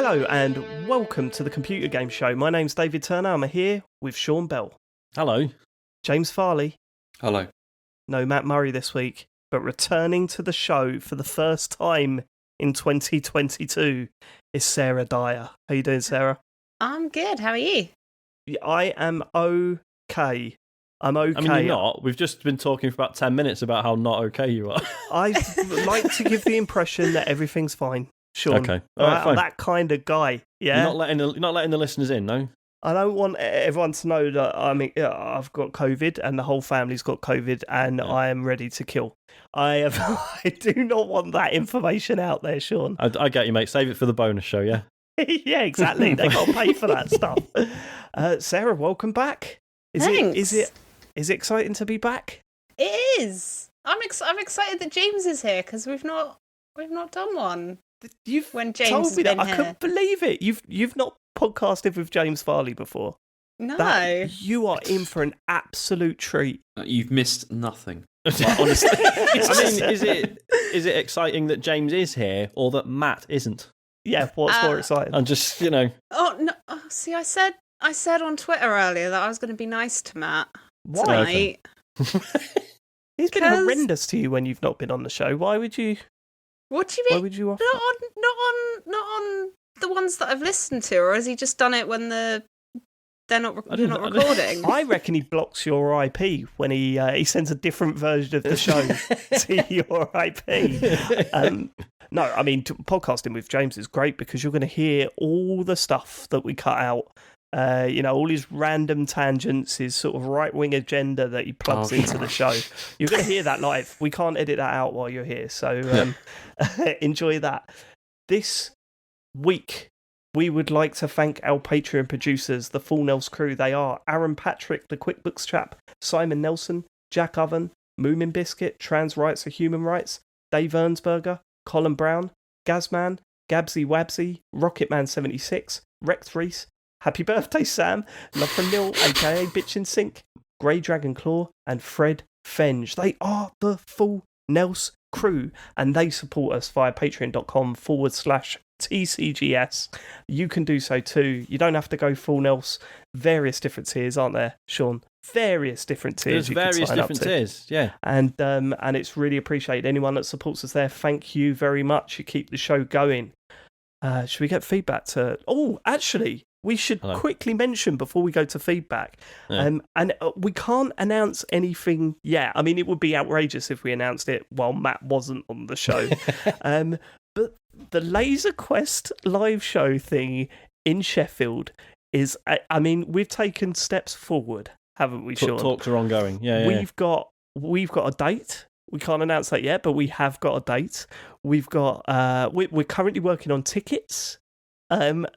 Hello and welcome to the Computer Game Show. My name's David Turner. I'm here with Sean Bell. Hello. James Farley. Hello. No Matt Murray this week, but returning to the show for the first time in 2022 is Sarah Dyer. How you doing, Sarah? I'm good. How are you? I am okay. I'm okay. I mean, you're not. We've just been talking for about 10 minutes about how not okay you are. I like to give the impression that everything's fine, Sean. Okay. All right, I'm fine. that kind of guy. Yeah. You're not letting the listeners in, no? I don't want everyone to know that I've got COVID and the whole family's got COVID and I am ready to kill. I do not want that information out there, Sean. I get you, mate. Save it for the bonus show, yeah? Yeah, exactly. They got to pay for that stuff. Sarah, welcome back. Thanks. Is it exciting to be back? It is. I'm excited that James is here because we've not done one. When James told has me that. been I here. couldn't believe it. You've not podcasted with James Farley before. No. You are in for an absolute treat. You've missed nothing. Like, honestly. I mean, is it exciting that James is here or that Matt isn't? Yeah, what's more exciting? I'm just, Oh no! Oh, see, I said on Twitter earlier that I was going to be nice to Matt Why? tonight. He's been horrendous to you when you've not been on the show. Why would you? What do you mean? Why would you offer? Not on the ones that I've listened to, or has he just done it when they're not recording? I reckon he blocks your IP when he sends a different version of the show to your IP. No, I mean, podcasting with James is great because you're going to hear all the stuff that we cut out. All his random tangents, his sort of right-wing agenda that he plugs into the show. You're going to hear that live. We can't edit that out while you're here, so enjoy that. This week, we would like to thank our Patreon producers, the Full Nels crew. They are Aaron Patrick, the QuickBooks chap, Simon Nelson, Jack Oven, Moomin Biscuit, Trans Rights are Human Rights, Dave Ernsberger, Colin Brown, Gazman, Gabsy Wabsy, Rocketman76, Rex Reese, Happy Birthday Sam, Love from Nil, aka Bitch in Sync, Grey Dragon Claw, and Fred Fenge. They are the Full Nels crew, and they support us via patreon.com/TCGS. You can do so too. You don't have to go full Nels. Various different tiers, aren't there, Sean? Various different tiers. There's various different tiers, yeah. And it's really appreciated. Anyone that supports us there, thank you very much. You keep the show going. Should we get feedback to... Oh, actually... We should quickly mention before we go to feedback, and we can't announce anything yet. I mean, it would be outrageous if we announced it while Matt wasn't on the show. But the Laser Quest live show thing in Sheffield is, I mean, we've taken steps forward, haven't we, Sean? Talks are ongoing. Yeah. We've got a date. We can't announce that yet, but we have got a date. We've got we're currently working on tickets.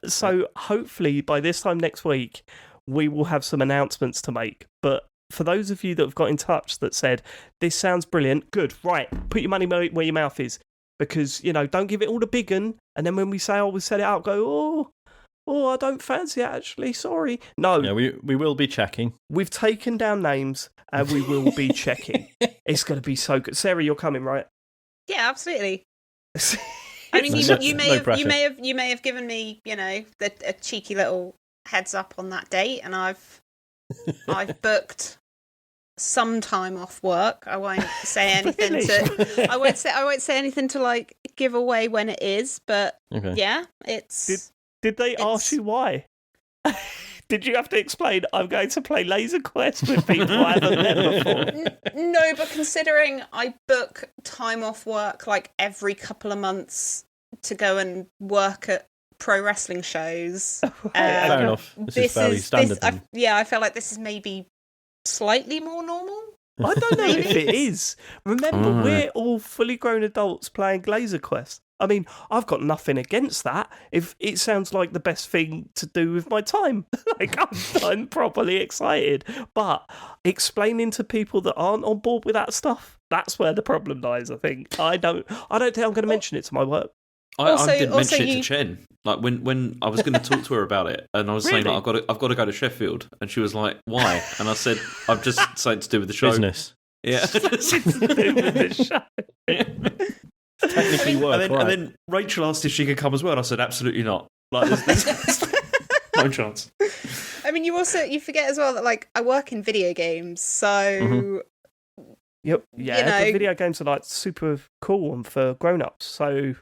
So hopefully by this time next week, we will have some announcements to make. But for those of you that have got in touch that said, this sounds brilliant, good, right, put your money where your mouth is. Because, don't give it all the big un. And then when we say, we set it out, go, I don't fancy it, actually, sorry. No. Yeah, we will be checking. We've taken down names and we will be checking. It's going to be so good. Sarah, you're coming, right? Yeah, absolutely. I mean, you may have given me, a cheeky little heads up on that date, and I've booked some time off work. I won't say anything Really? I won't say anything to like give away when it is, but yeah, it's. Did they ask you why? Did you have to explain, I'm going to play Laser Quest with people I haven't met before? No, but considering I book time off work like every couple of months to go and work at pro wrestling shows. Fair enough. This is fairly standard. I feel like this is maybe slightly more normal. I don't know if it is. Remember, we're all fully grown adults playing Laser Quest. I mean, I've got nothing against that. If it sounds like the best thing to do with my time, like I'm properly excited. But explaining to people that aren't on board with that stuff, that's where the problem lies. I think I don't think I'm going to mention it to my work. I didn't mention it to Chen. Like when I was going to talk to her about it, and I was saying like, I've got to go to Sheffield, and she was like, "Why?" And I said, "I've just something to do with the show." Business. Yeah. Technically work, and then Rachel asked if she could come as well, and I said, absolutely not. Like, there's no chance. I mean, you forget as well that like I work in video games, so Yep. Yeah, the video games are like super cool and for grown-ups. So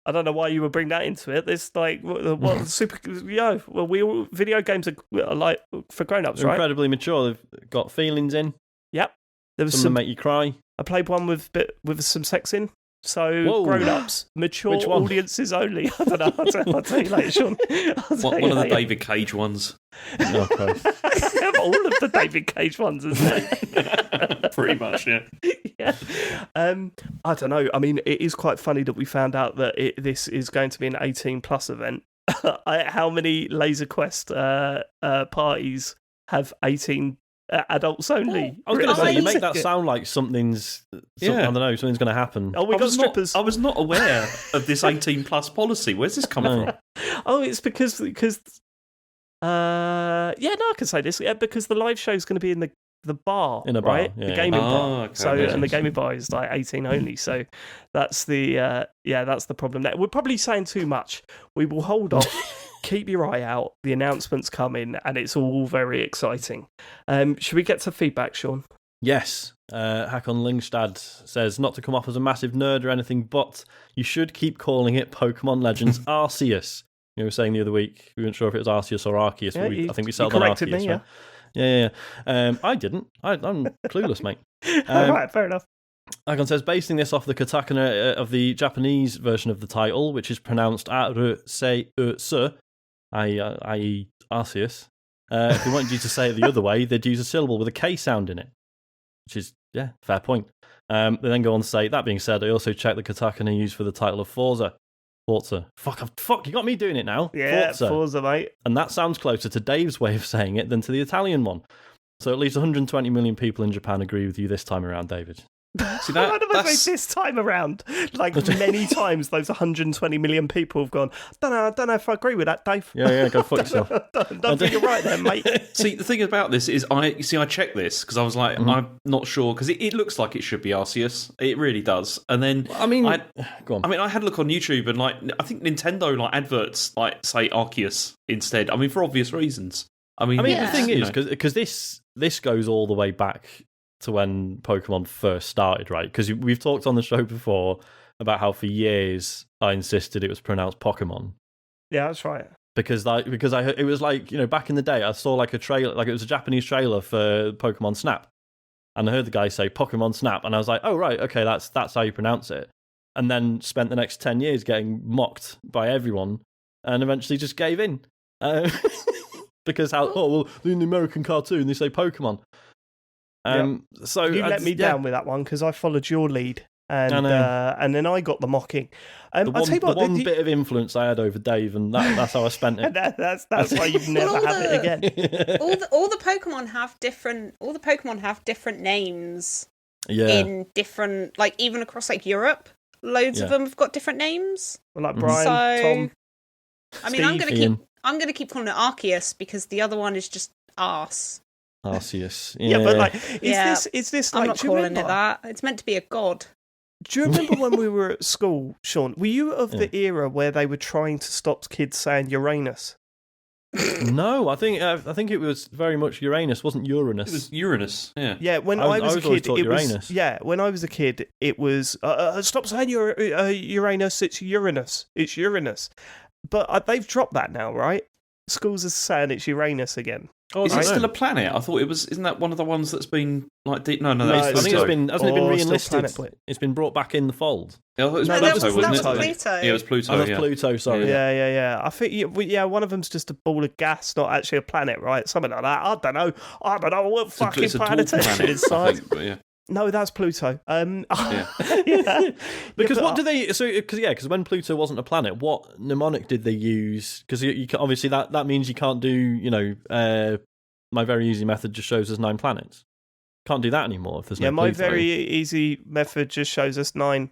I don't know why you would bring that into it. There's like what super. Yeah, well, video games are like for grown-ups, They're right? Incredibly mature. They've got feelings in. Yep. There was some make you cry. I played one with some sex in. So grown-ups, mature audiences only. I don't know. I'll tell you later, Sean. One of the David Cage ones. Oh, all of the David Cage ones, isn't it? Pretty much, yeah. Yeah. I don't know. I mean, it is quite funny that we found out that this is going to be an 18+ event. How many Laser Quest parties have 18 adults only? I was going to say, you make that sound like something's I don't know, something's going to happen. Oh, we got strippers. I was not aware of this 18+ policy. Where's this coming from? Oh, it's because I can say this. Yeah, because the live show is going to be in the bar, in a bar, right? yeah, the gaming bar. Okay, So and the gaming bar is like 18 only. So that's the that's the problem. We're probably saying too much. We will hold off. Keep your eye out. The announcements come in, and it's all very exciting. Should we get to feedback, Sean? Yes. Hakon Lingstad says, not to come off as a massive nerd or anything, but you should keep calling it Pokémon Legends Arceus. You were saying the other week, we weren't sure if it was Arceus or Arceus, but I think we settled on Arceus. Me, right? Yeah. I didn't. I'm clueless, mate. All right, fair enough. Hakon says, basing this off the katakana of the Japanese version of the title, which is pronounced Arceus, i.e. Arceus. If they wanted you to say it the other way, they'd use a syllable with a K sound in it, which is, fair point. They then go on to say, that being said, I also checked the katakana used for the title of Forza. Fuck, you got me doing it now. Yeah, Forza, mate. And that sounds closer to Dave's way of saying it than to the Italian one. So at least 120 million people in Japan agree with you this time around, David. See, that's this time around. Like many times, those 120 million people have gone, don't know if I agree with that, Dave. Yeah, go fuck yourself. don't think you're right there, mate. See, the thing about this is, I checked this because I was like, I'm not sure, because it looks like it should be Arceus. It really does. And then, go on. I had a look on YouTube, and like, I think Nintendo like adverts like say Arceus instead. I mean, for obvious reasons. The thing is, because this goes all the way back to when Pokemon first started, right? Because we've talked on the show before about how for years I insisted it was pronounced Pokemon. Yeah, that's right. Because I heard, it was like, back in the day, I saw like a trailer, like it was a Japanese trailer for Pokemon Snap, and I heard the guy say Pokemon Snap, and I was like, oh right, okay, that's how you pronounce it. And then spent the next 10 years getting mocked by everyone, and eventually just gave in. Because in the American cartoon they say Pokemon. So you let me down with that one because I followed your lead, and then I got the mocking. The one bit of influence I had over Dave, and that's how I spent it. that's why you never have it again. all the Pokemon have different names. Yeah. In different, like even across like Europe, loads of them have got different names. Well, like Brian, Tom. I mean, I'm gonna keep calling it Arceus because the other one is just arse. Arceus. Yeah, but like, is this like? I'm not calling it that. It's meant to be a god. Do you remember when we were at school, Sean? Were you of the era where they were trying to stop kids saying Uranus? No, I think it was very much Uranus, wasn't Uranus? It was Uranus. Yeah. Yeah. When I was a kid, it Uranus. was. Yeah. When I was a kid, it was. Stop saying Uranus. It's Uranus. It's Uranus. But they've dropped that now, right? Schools are saying it's Uranus again. Oh, is it still a planet? I thought it was. Isn't that one of the ones that's been like? No, I think it's been. Hasn't it been re-enlisted? It's been brought back in the fold. Yeah, it was Pluto, wasn't it? That was Pluto. Yeah, it was Pluto. Oh, that's Pluto. Sorry. Yeah. I think one of them's just a ball of gas, not actually a planet, right? Something like that. I don't know. What fucking planet it's like. No, that's Pluto. Because what do they? Because when Pluto wasn't a planet, what mnemonic did they use? Because you obviously that means you can't do. My very easy method just shows us 9 planets. Can't do that anymore if there's no Pluto. My very easy method just shows us 9.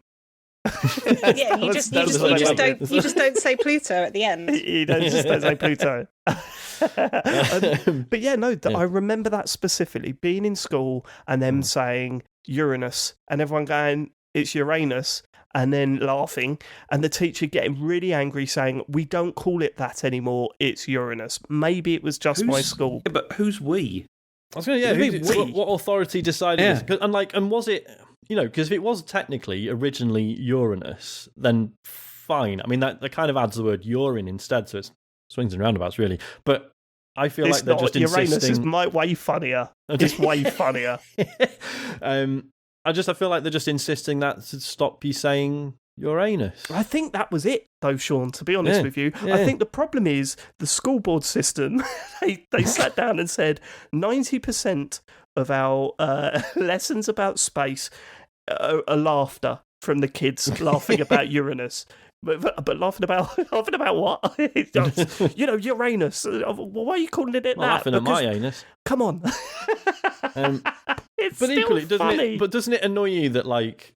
Yeah, you just don't say Pluto at the end. You just don't say Pluto. But I remember that specifically being in school and them saying Uranus and everyone going, it's Uranus, and then laughing, and the teacher getting really angry saying, we don't call it that anymore, it's Uranus. Maybe it was just my school. Yeah, but who's we? I was going to, what authority decided this? And was it, because if it was technically originally Uranus, then fine. I mean, that kind of adds the word urine instead, so it's swings and roundabouts, really. But I feel like they're just insisting... Uranus is way funnier. It's way funnier. I feel like they're just insisting that to stop you saying Uranus. I think that was it, though, Sean, to be honest with you. Yeah. I think the problem is the school board system. They sat down and said 90% of our lessons about space are laughter from the kids laughing about Uranus. But laughing about what? Uranus. Why are you calling it that? Laughing at my anus. Come on. It's but still equally, funny. Doesn't it annoy you that, like,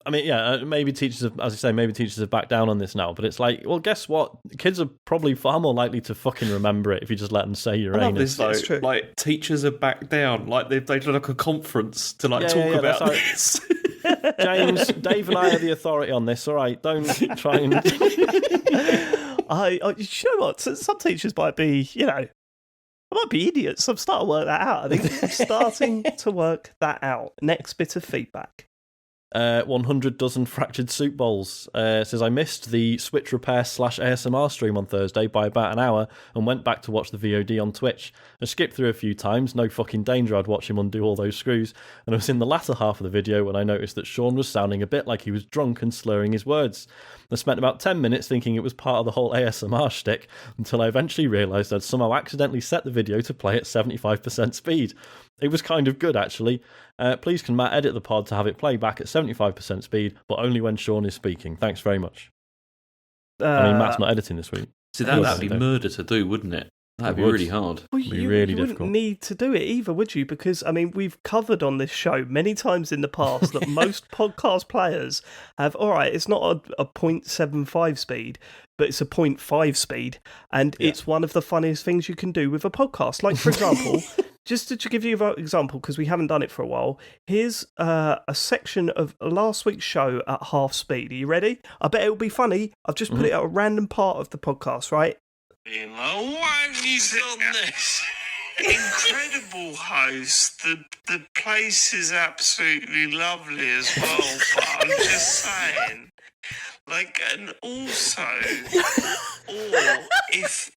I mean, maybe teachers have backed down on this now, but it's like, well, guess what? Kids are probably far more likely to fucking remember it if you just let them say Uranus. It's true. Like, teachers are backed down. Like, they've done like a conference to talk about this. James, Dave and I are the authority on this, all right? Don't try and... you know what? Some teachers might be, I might be idiots. I'm starting to work that out. I think I'm starting to work that out. Next bit of feedback. 100 dozen fractured soup bowls says, I missed the Switch repair / ASMR stream on Thursday by about an hour and went back to watch the VOD on Twitch. I skipped through a few times, no fucking danger I'd watch him undo all those screws, and it was in the latter half of the video when I noticed that Sean was sounding a bit like he was drunk and slurring his words. I spent about 10 minutes thinking it was part of the whole ASMR shtick until I eventually realised I'd somehow accidentally set the video to play at 75% speed. It was kind of good, actually. Please can Matt edit the pod to have it play back at 75% speed, but only when Sean is speaking. Thanks very much. I mean, Matt's not editing this week. See, that'd be murder to do, wouldn't it? That'd be really hard. Well, you wouldn't need to do it either, would you? Because, I mean, we've covered on this show many times in the past that most podcast players have, all right, it's not a 0.75 speed, but it's a 0.5 speed, and it's one of the funniest things you can do with a podcast. Like, for example... Just to give you an example, because we haven't done it for a while, here's a section of last week's show at half speed. Are you ready? I bet it'll be funny. I've just put it at a random part of the podcast, right? You know why he's on this? Incredible host. The place is absolutely lovely as well, but I'm just saying. Like, and also, or if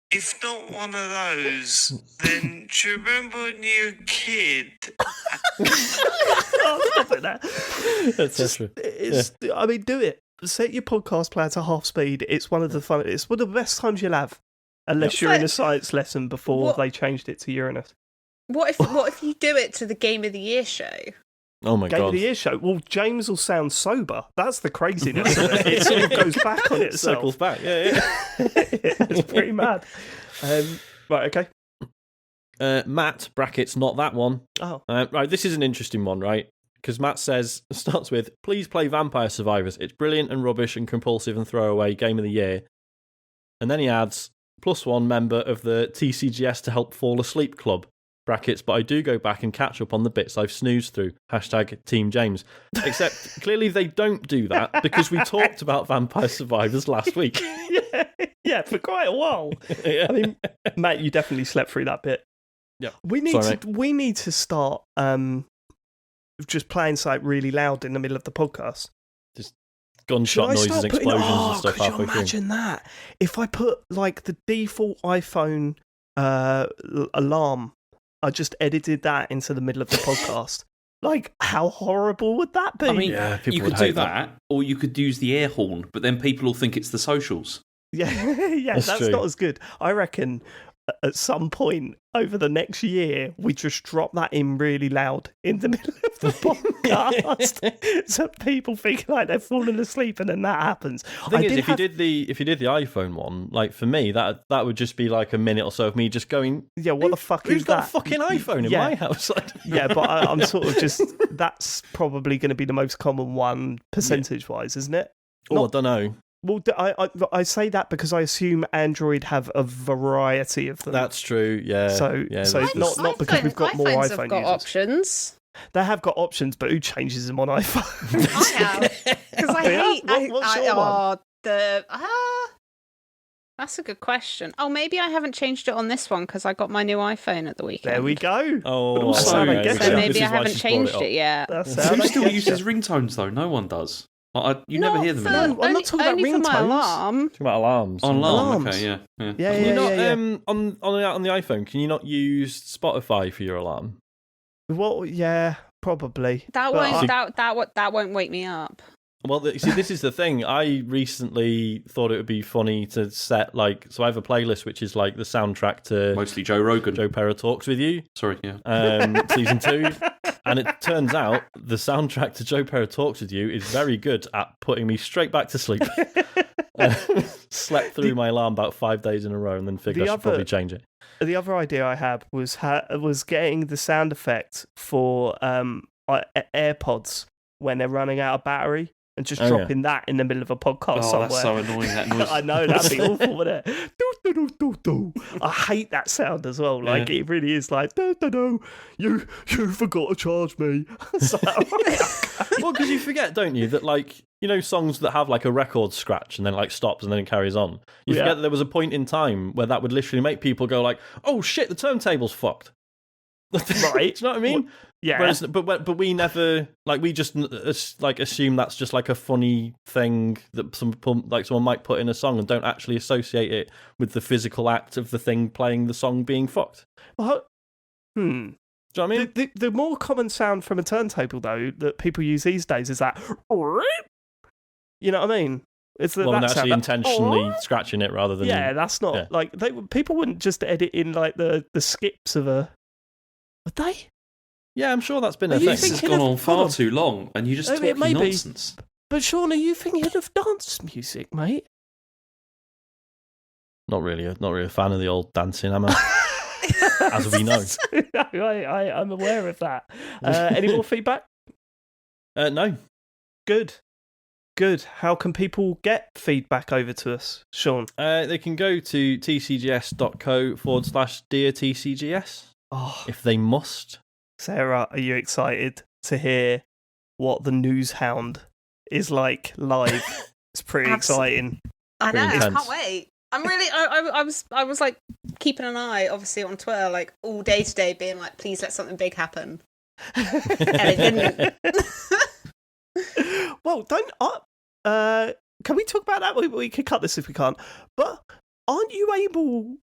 not one of those, then do you remember when you were a kid? Oh, stop it there. That's true. I mean, do it. Set your podcast player to half speed. It's one of the fun. It's one of the best times you'll have, unless you're in a science lesson before they changed it to Uranus. What if you do it to the Game of the Year show? Oh my God. Game of the Year show. Well, James will sound sober. That's the craziness of it. It sort of goes back on itself. Circles back, yeah. It's pretty mad. Right, okay. Matt, brackets, not that one. Oh. Right, this is an interesting one, right? Because Matt starts with, please play Vampire Survivors. It's brilliant and rubbish and compulsive and throwaway Game of the Year. And then he adds, +1 member of the TCGS to help fall asleep club. Brackets, but I do go back and catch up on the bits I've snoozed through. #Team James. Except clearly they don't do that because we talked about Vampire Survivors last week. Yeah, for quite a while. I mean, Matt, you definitely slept through that bit. Yeah, we need to start just playing something really loud in the middle of the podcast. Just gunshot noises, explosions, and stuff halfway through. Could you imagine that? If I put like the default iPhone alarm. I just edited that into the middle of the podcast. Like, how horrible would that be? I mean, you could do that, or you could use the air horn, but then people will think it's the socials. Yeah, that's not as good. I reckon at some point over the next year, we just drop that in really loud in the middle of the podcast, so people think like they're falling asleep, and then that happens. The thing is, if you did the iPhone one, like for me, that would just be like a minute or so of me just going, yeah, what the fuck is that? Who's got a fucking iPhone in my house? Yeah, but I'm sort of just, that's probably going to be the most common one percentage-wise, isn't it? I don't know. Well, I say that because I assume Android have a variety of them. That's true, yeah. So not because we've got more iPhone have got users. Options. They have got options, but who changes them on iPhone? I have, because I hate. What's your one? That's a good question. Oh, maybe I haven't changed it on this one because I got my new iPhone at the weekend. There we go. Oh, but also, so maybe I haven't changed it yet. Who still uses ringtones though? No one does. You never hear them anymore. I'm not talking about ringtones. For my alarm. Talking about alarms. On alarm. Okay, yeah. Can you not, on the iPhone, can you not use Spotify for your alarm? Well, yeah, probably. That won't wake me up. Well, see, this is the thing. I recently thought it would be funny to set, so I have a playlist which is like the soundtrack to... Mostly Joe Rogan. Joe Pera Talks With You. Sorry, yeah. Season 2. And it turns out the soundtrack to Joe Pera Talks With You is very good at putting me straight back to sleep. Slept through my alarm about 5 days in a row and then figured I should probably change it. The other idea I had was getting the sound effect for AirPods when they're running out of battery. And just dropping that in the middle of a podcast somewhere. That's so annoying, that noise. I know, that'd be awful, wouldn't it? I hate that sound as well. Like, it really is like, you forgot to charge me. Well, because you forget, don't you, that, songs that have, a record scratch and then, stops and then it carries on. You forget that there was a point in time where that would literally make people go, oh, shit, the turntable's fucked. Right. Do you know what I mean? Well, yeah. Whereas, but we never we just assume that's just a funny thing that someone might put in a song and don't actually associate it with the physical act of the thing playing the song being fucked. Well, Do you know what I mean? The more common sound from a turntable though that people use these days is that. You know what I mean? It's that actually sound, intentionally scratching it rather than that's not people wouldn't just edit in the skips of a. Would they? Yeah, I'm sure that's been a thing. This has gone on far too long, and you just talking nonsense. But Sean, are you thinking of dance music, mate? Not really a fan of the old dancing, am I? As we know. I'm aware of that. Any more feedback? No. Good. How can people get feedback over to us, Sean? They can go to tcgs.co/Dear TCGS. Oh, if they must. Sarah, are you excited to hear what the news hound is like live? It's pretty exciting. I know, I can't wait. I'm really, I was keeping an eye, obviously, on Twitter, all day today, being please let something big happen. And it didn't. Well, can we talk about that? We can cut this if we can't. But aren't you able,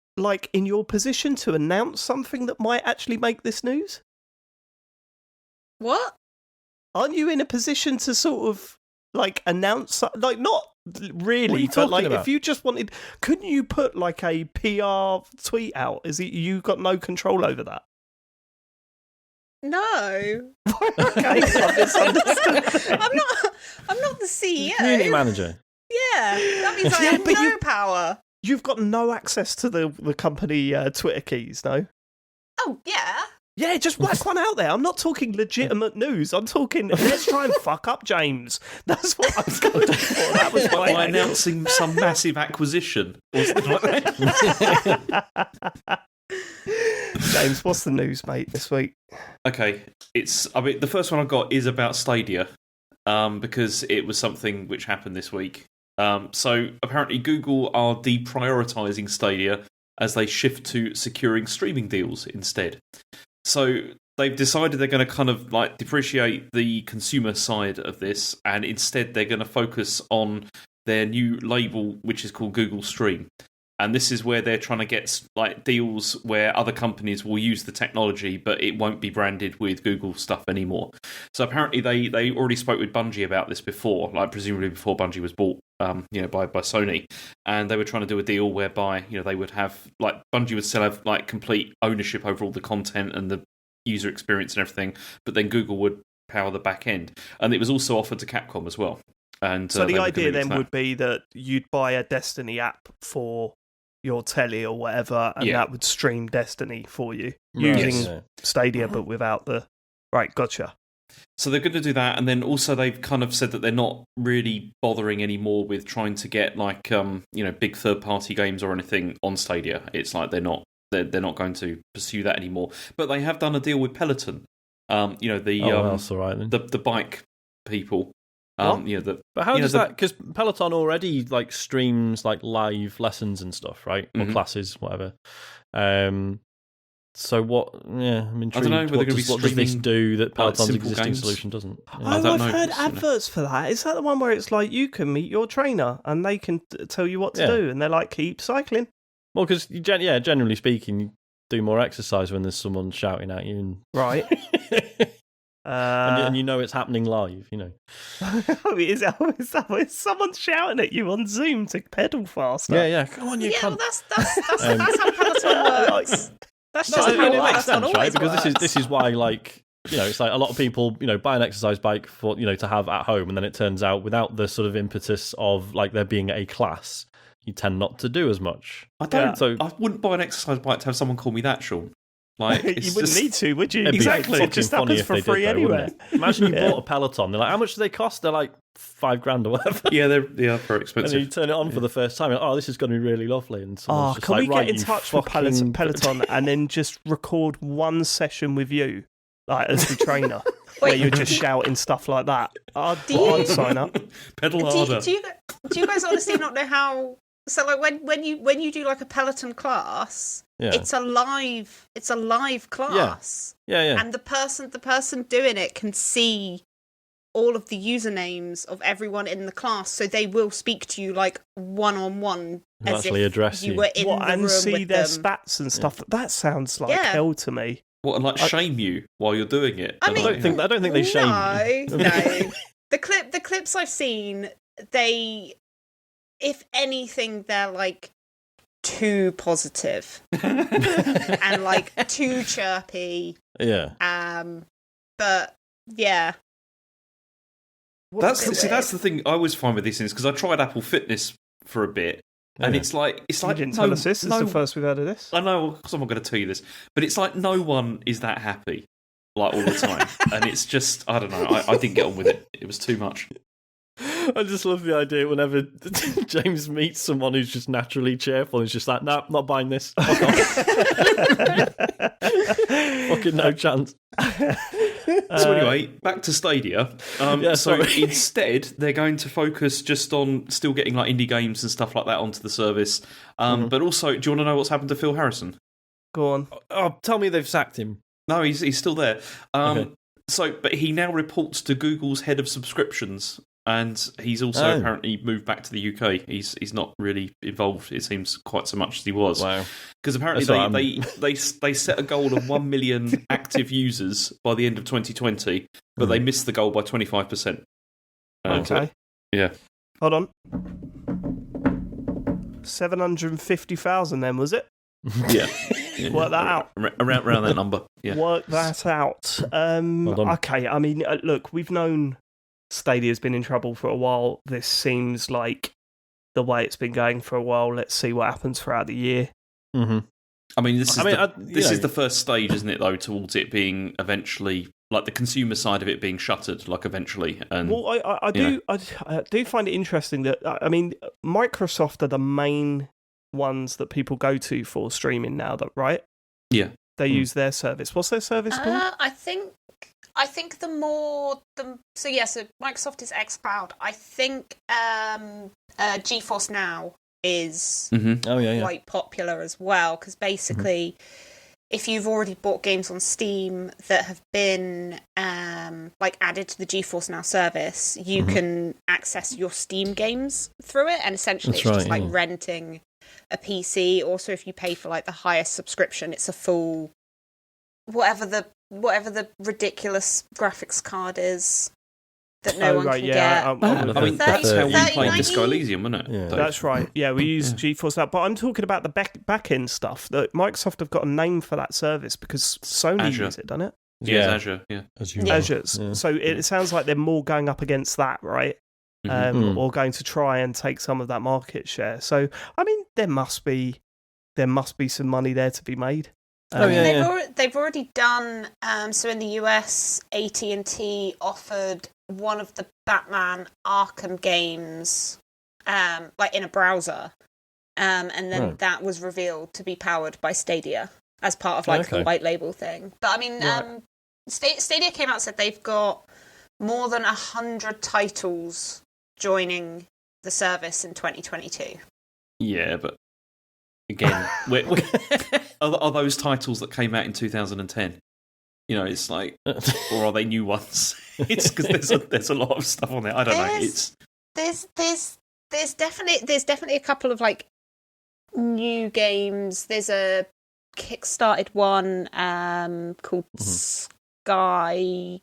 in your position, to announce something that might actually make this news? What? Aren't you in a position to sort of announce, not really, but if you just wanted, couldn't you put a PR tweet out? Is it you got no control over that? No. Okay, I'm not the CEO. Community manager. Yeah, that means I have no power. You've got no access to the company Twitter keys, no? Oh, yeah. Yeah, just whack one out there. I'm not talking legitimate news. I'm talking, let's try and fuck up James. That's what I was going for. That was by announcing some massive acquisition. James, what's the news, mate, this week? Okay, the first one I got is about Stadia, because it was something which happened this week. So apparently Google are deprioritizing Stadia as they shift to securing streaming deals instead. So they've decided they're going to kind of depreciate the consumer side of this, and instead they're going to focus on their new label, which is called Google Stream. And this is where they're trying to get deals where other companies will use the technology, but it won't be branded with Google stuff anymore. So apparently they already spoke with Bungie about this before, presumably before Bungie was bought, by Sony, and they were trying to do a deal whereby they would have Bungie would still have complete ownership over all the content and the user experience and everything, but then Google would power the back end, and it was also offered to Capcom as well. And so the idea then would be that you'd buy a Destiny app for your telly or whatever, and that would stream Destiny for you using Stadia, but without the... Right, gotcha. So they're going to do that, and then also they've kind of said that they're not really bothering anymore with trying to get big third-party games or anything on Stadia. It's they're not going to pursue that anymore. But they have done a deal with Peloton, That's all right then. the bike people. But how does that? Because Peloton already like streams like live lessons and stuff, right? Or classes, whatever. So what? Yeah, I'm intrigued. I don't know whether what does this do that Peloton's existing games? solution doesn't? Yeah. I've heard adverts for that. Is that the one where it's like you can meet your trainer and they can tell you what to do, and they're like, keep cycling? Well, because generally speaking, you do more exercise when there's someone shouting at you, and right. and you know it's happening live, you know. Is someone shouting at you on Zoom to pedal faster? Yeah. Come on, you cunt. Well, that's how Peloton works. That's just how it makes sense, right? Because works. this is why, like, you know, it's like a lot of people, you know, buy an exercise bike for, you know, to have at home, and then it turns out without the sort of impetus of like there being a class, you tend not to do as much. I wouldn't buy an exercise bike to have someone call me that, Sean. Like, you wouldn't need to, would you? Exactly. It just happens for free anyway. Imagine you bought a Peloton. They're like, how much do they cost? They're like $5,000 or whatever. Yeah, they are very expensive. And you turn it on for the first time. Like, this is going to be really lovely. And just can like, we get in touch with Peloton and then just record one session with you, like as the trainer, where you're just shouting stuff like that? I'd sign up. Pedal harder. Do you guys honestly not know how? So like when you do like a Peloton class, it's a live class. Yeah. And the person doing it can see all of the usernames of everyone in the class, so they will speak to you like one-on-one as if address you were in the room and see with their them. stats and stuff. That sounds like hell to me. What, and like shame you while you're doing it? I don't think they shame you. No. The clips I've seen, if anything, they're like too positive and like too chirpy. Yeah. That's the thing I always find with these things, because I tried Apple Fitness for a bit, and it's like you didn't tell us this. It's the first we've heard of this. I know, because I'm not going to tell you this, but it's like no one is that happy like all the time, and it's just I don't know. I didn't get on with it. It was too much. I just love the idea whenever James meets someone who's just naturally cheerful, he's just like, nah, not buying this. Fuck off. Fucking no chance. So anyway, back to Stadia. So instead, they're going to focus just on still getting like indie games and stuff like that onto the service. But also, do you want to know what's happened to Phil Harrison? Go on. Oh, tell me they've sacked him. No, he's still there. Okay. But he now reports to Google's head of subscriptions. And he's also apparently moved back to the UK. He's not really involved, it seems, quite so much as he was. Wow. Because apparently they set a goal of 1 million active users by the end of 2020, but they missed the goal by 25%. Okay. Yeah. Hold on. 750,000 then, was it? Yeah. Work that out. Around that number. Yeah. Work that out. Okay, I mean, look, we've known Stadia's been in trouble for a while. This seems like the way it's been going for a while. Let's see what happens throughout the year. Mm-hmm. I mean, this is the first stage, isn't it, though, towards it being eventually, like the consumer side of it being shuttered, like eventually. And well, I do find it interesting that, I mean, Microsoft are the main ones that people go to for streaming now, right? Yeah. They use their service. What's their service called? I think so Microsoft is xCloud. I think GeForce Now is quite popular as well, because basically if you've already bought games on Steam that have been like added to the GeForce Now service, you can access your Steam games through it, and essentially it's just like renting a PC. Also, if you pay for like the highest subscription, it's a full whatever the ridiculous graphics card is that no one can get. I mean, that's how we played Disco Elysium, wasn't it? Yeah. That's right. Yeah, we use GeForce Now. But I'm talking about the back-end stuff. That Microsoft have got a name for that service because Sony use it, doesn't it? Yeah, Azure. Yeah, Azure's. Yeah. So it sounds like they're more going up against that, right? Or going to try and take some of that market share. So, I mean, there must be some money there to be made. They've already done. So in the US, AT&T offered one of the Batman Arkham games, like in a browser, and then that was revealed to be powered by Stadia as part of like the white label thing. But I mean, Stadia came out and said they've got more than 100 titles joining the service in 2022. Yeah, but again, are those titles that came out in 2010? You know, it's like, or are they new ones? It's because there's a lot of stuff on there. I don't know. There's definitely a couple of like new games. There's a kickstarted one called Sky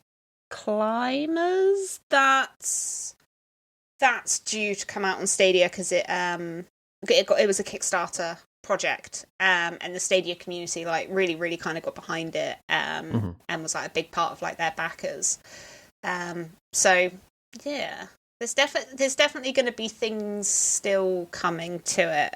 Climbers. That's due to come out on Stadia because it was a Kickstarter project, and the Stadia community like really kind of got behind it, and was like a big part of like their backers. So yeah, there's definitely going to be things still coming to it.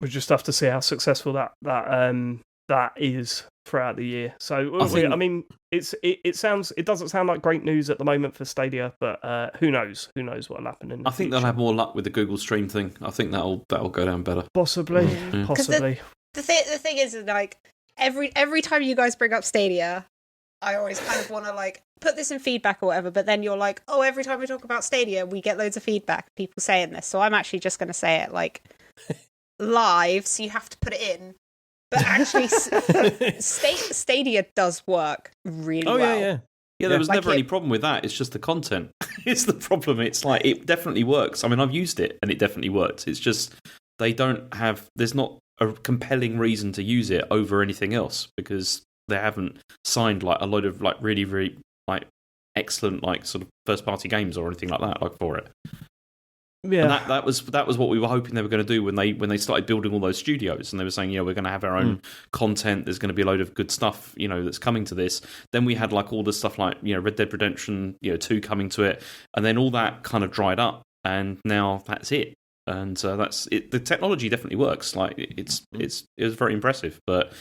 We just have to see how successful that is throughout the year. So I mean, it doesn't sound like great news at the moment for Stadia, but who knows? Who knows what'll happen in the future. They'll have more luck with the Google Stream thing. I think that'll go down better. Possibly. The thing is, like every time you guys bring up Stadia, I always kind of want to like put this in feedback or whatever, but then you're like, oh, every time we talk about Stadia, we get loads of feedback, people saying this. So I'm actually just going to say it like live, so you have to put it in. But actually, Stadia does work really well. Yeah, there was never any problem with that. It's just the content. It's the problem. It's like, it definitely works. I mean, I've used it, and it definitely works. It's just, there's not a compelling reason to use it over anything else, because they haven't signed like a load of like really, really like excellent like sort of first-party games or anything like that like for it. Yeah, and that was what we were hoping they were going to do when they started building all those studios, and they were saying, we're going to have our own content. There's going to be a load of good stuff, that's coming to this. Then we had like all this stuff like Red Dead Redemption 2 coming to it, and then all that kind of dried up, and now that's it. And that's it. The technology definitely works. Like it was very impressive, but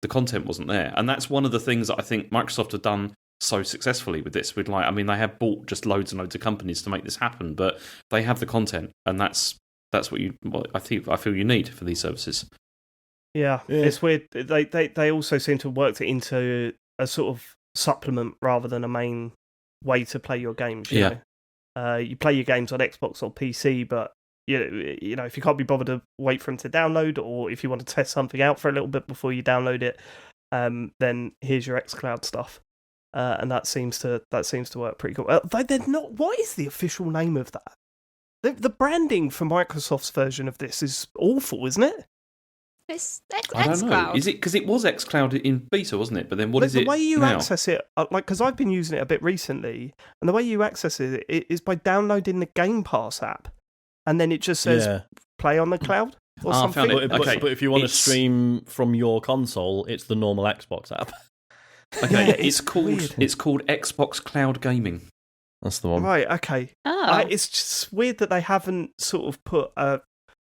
the content wasn't there, and that's one of the things that I think Microsoft have done so successfully with this. They have bought just loads and loads of companies to make this happen, but they have the content, and that's what I feel you need for these services. Yeah, it's weird. They also seem to have worked it into a sort of supplement rather than a main way to play your games. You know? You play your games on Xbox or PC, but if you can't be bothered to wait for them to download, or if you want to test something out for a little bit before you download it, then here's your xCloud stuff. And that seems to work pretty cool. They're not. What is the official name of that? The branding for Microsoft's version of this is awful, isn't it? It's I don't know. Is it because it was xCloud in beta, wasn't it? But then what is it now? The way you access it, because I've been using it a bit recently, and the way you access it is by downloading the Game Pass app, and then it just says play on the cloud or something. But if you want to stream from your console, it's the normal Xbox app. Okay, it's called Xbox Cloud Gaming. That's the one. Right, okay. Oh. It's just weird that they haven't sort of put a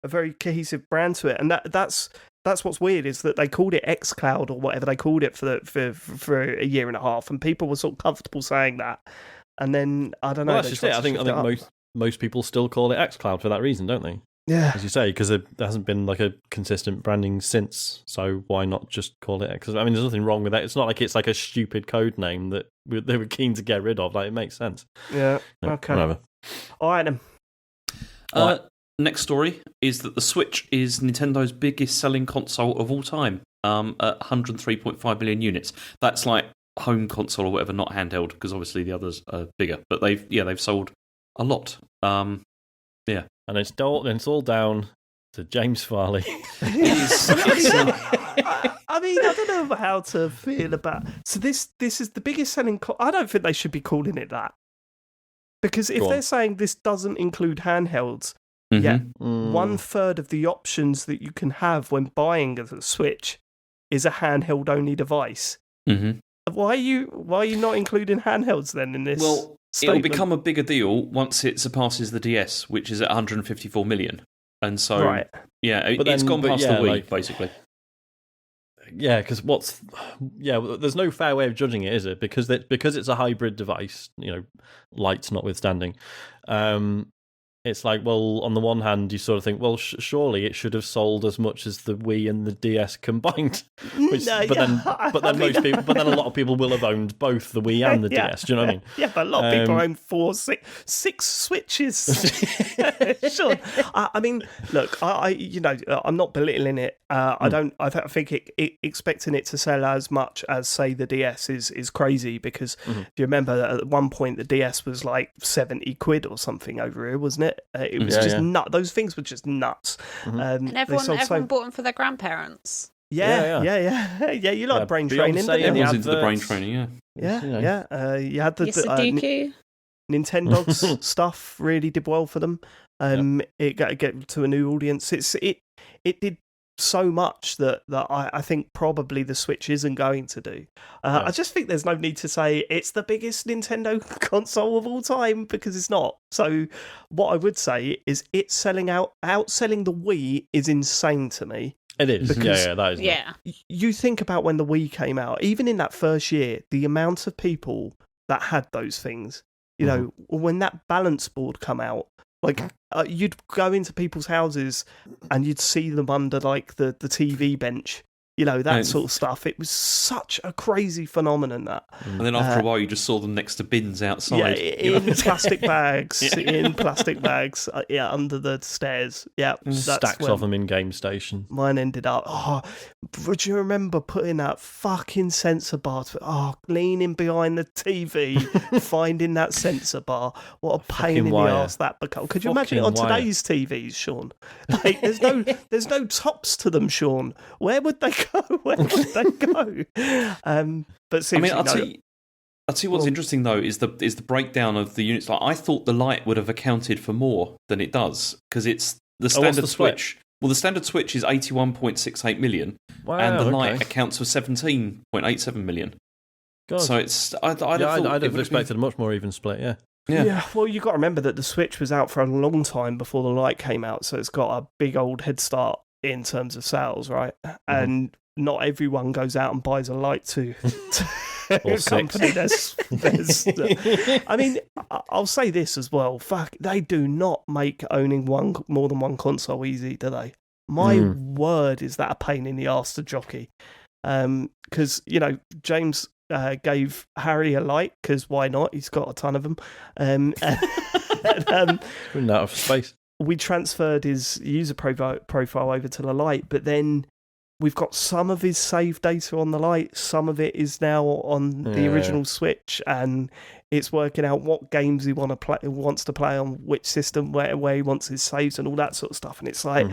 very cohesive brand to it, and that's what's weird, is that they called it xCloud or whatever they called it for a year and a half, and people were sort of comfortable saying that, and then I don't know. Well, that's just it. I think most people still call it xCloud for that reason, don't they? Yeah, as you say, because there hasn't been like a consistent branding since. So why not just call it? Because there's nothing wrong with that. It's not like it's like a stupid code name that they were keen to get rid of. Like, it makes sense. Yeah. Okay. Whatever. All right then. Next story is that the Switch is Nintendo's biggest selling console of all time, at 103.5 million units. That's like home console or whatever, not handheld, because obviously the others are bigger. But they've sold a lot. Yeah. And it's all down to James Farley. I mean, I don't know how to feel about. So this is the biggest selling. I don't think they should be calling it that, because if they're saying this doesn't include handhelds, yet 1/3 of the options that you can have when buying a Switch is a handheld only device. Mm-hmm. Why are you not including handhelds then in this? Well, it'll become a bigger deal once it surpasses the DS, which is at 154 million. And so, right. It's gone past the Wii, basically. Yeah, because there's no fair way of judging it, is it? Because it's a hybrid device, lights notwithstanding. it's like, well, on the one hand, you sort of think, well, surely it should have sold as much as the Wii and the DS combined. But then a lot of people will have owned both the Wii and the DS. Do you know what I mean? Yeah, but a lot of people own six Switches. Sure. I mean, look, I'm not belittling it. I think expecting it to sell as much as, say, the DS is crazy, because if you remember, at one point the DS was like 70 quid or something over here, wasn't it? It was just nuts. Those things were just nuts. And everyone bought them for their grandparents. Yeah. You like brain training, didn't you? Everyone's into the brain training, yeah. You had the Sudoku. Nintendo's stuff really did well for them. It got to get to a new audience. It did so much that I think probably the Switch isn't going to do. I just think there's no need to say it's the biggest Nintendo console of all time, because it's not. So what I would say is it's outselling the Wii is insane to me. It is. Because that is. Yeah. You think about when the Wii came out, even in that first year, the amount of people that had those things, you know, when that balance board come out, like you'd go into people's houses and you'd see them under like the TV bench, you know, that sort of stuff. It was such a crazy phenomenon, that. And then after a while, you just saw them next to bins outside. Yeah, in plastic bags, under the stairs. Yeah, stacks of them in Game Station. Mine ended up. Would you remember putting that fucking sensor bar? Leaning behind the TV, finding that sensor bar. What a pain in the arse that became. Could you imagine it on today's TVs, Sean? Like, there's no tops to them, Sean. Where would they go? But seriously, I'll tell you what's interesting though is the breakdown of the units. Like, I thought the Lite would have accounted for more than it does, because it's the standard Switch. Well, the standard Switch is 81.68 million, and the Lite accounts for 17.87 million. God. So it's I'd have expected a much more even split. Yeah. Well, you've got to remember that the Switch was out for a long time before the Lite came out, so it's got a big old head start in terms of sales, right? And not everyone goes out and buys a Lite to or company. I mean, I'll say this as well. Fuck, they do not make owning more than one console easy, do they? My word, is that a pain in the arse to jockey? Because James gave Harry a Lite, because why not? He's got a ton of them. Running out of space. We transferred his user profile over to the Lite, but then we've got some of his save data on the Lite, some of it is now on the original Switch, and it's working out what games he wants to play on which system, where he wants his saves and all that sort of stuff. And it's like,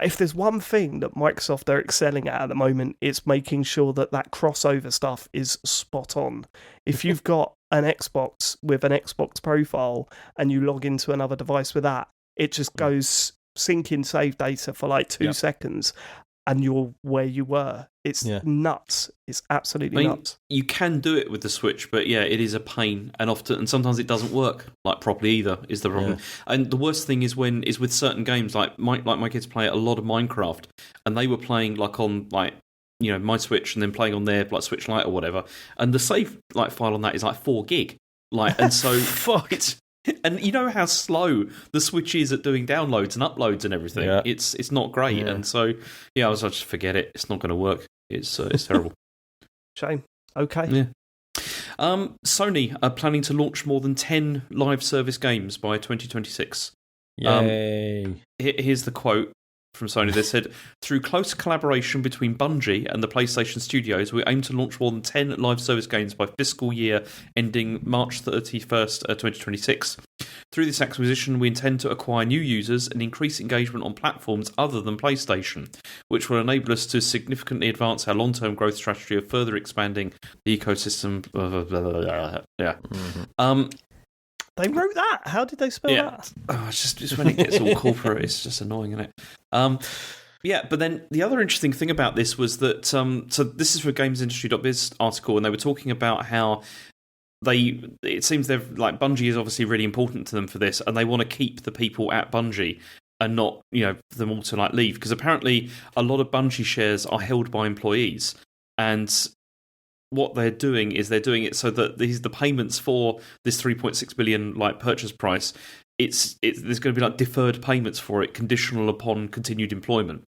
if there's one thing that Microsoft are excelling at the moment, it's making sure that crossover stuff is spot on. If you've got an Xbox with an Xbox profile and you log into another device with that, it just goes syncing save data for like 2 seconds, and you're where you were. It's nuts. It's absolutely nuts. You can do it with the Switch, but it is a pain, and sometimes it doesn't work like properly either. Is the problem? And the worst thing is with certain games, like my kids play a lot of Minecraft, and they were playing like on my Switch, and then playing on their like Switch Lite or whatever, and the save file on that is like 4 gig, and so fucked. And you know how slow the Switch is at doing downloads and uploads and everything. Yeah. It's not great, and so I was like, just forget it. It's not going to work. It's terrible. Shame. Okay. Yeah. Sony are planning to launch more than 10 live service games by 2026. Yay! Here's the quote from Sony. They said, "Through close collaboration between Bungie and the PlayStation Studios, we aim to launch more than 10 live service games by fiscal year ending March 31st, 2026. Through this acquisition, we intend to acquire new users and increase engagement on platforms other than PlayStation, which will enable us to significantly advance our long-term growth strategy of further expanding the ecosystem." They wrote that. How did they spell that? It's just when it gets all corporate, it's just annoying, isn't it? But then the other interesting thing about this was that, so this is for GamesIndustry.biz article, and they were talking about how it seems they've, like, Bungie is obviously really important to them for this, and they want to keep the people at Bungie and not, them all to, like, leave, because apparently a lot of Bungie shares are held by employees, and what they're doing is they're doing it so that the payments for this 3.6 billion like purchase price there's going to be like deferred payments for it, conditional upon continued employment,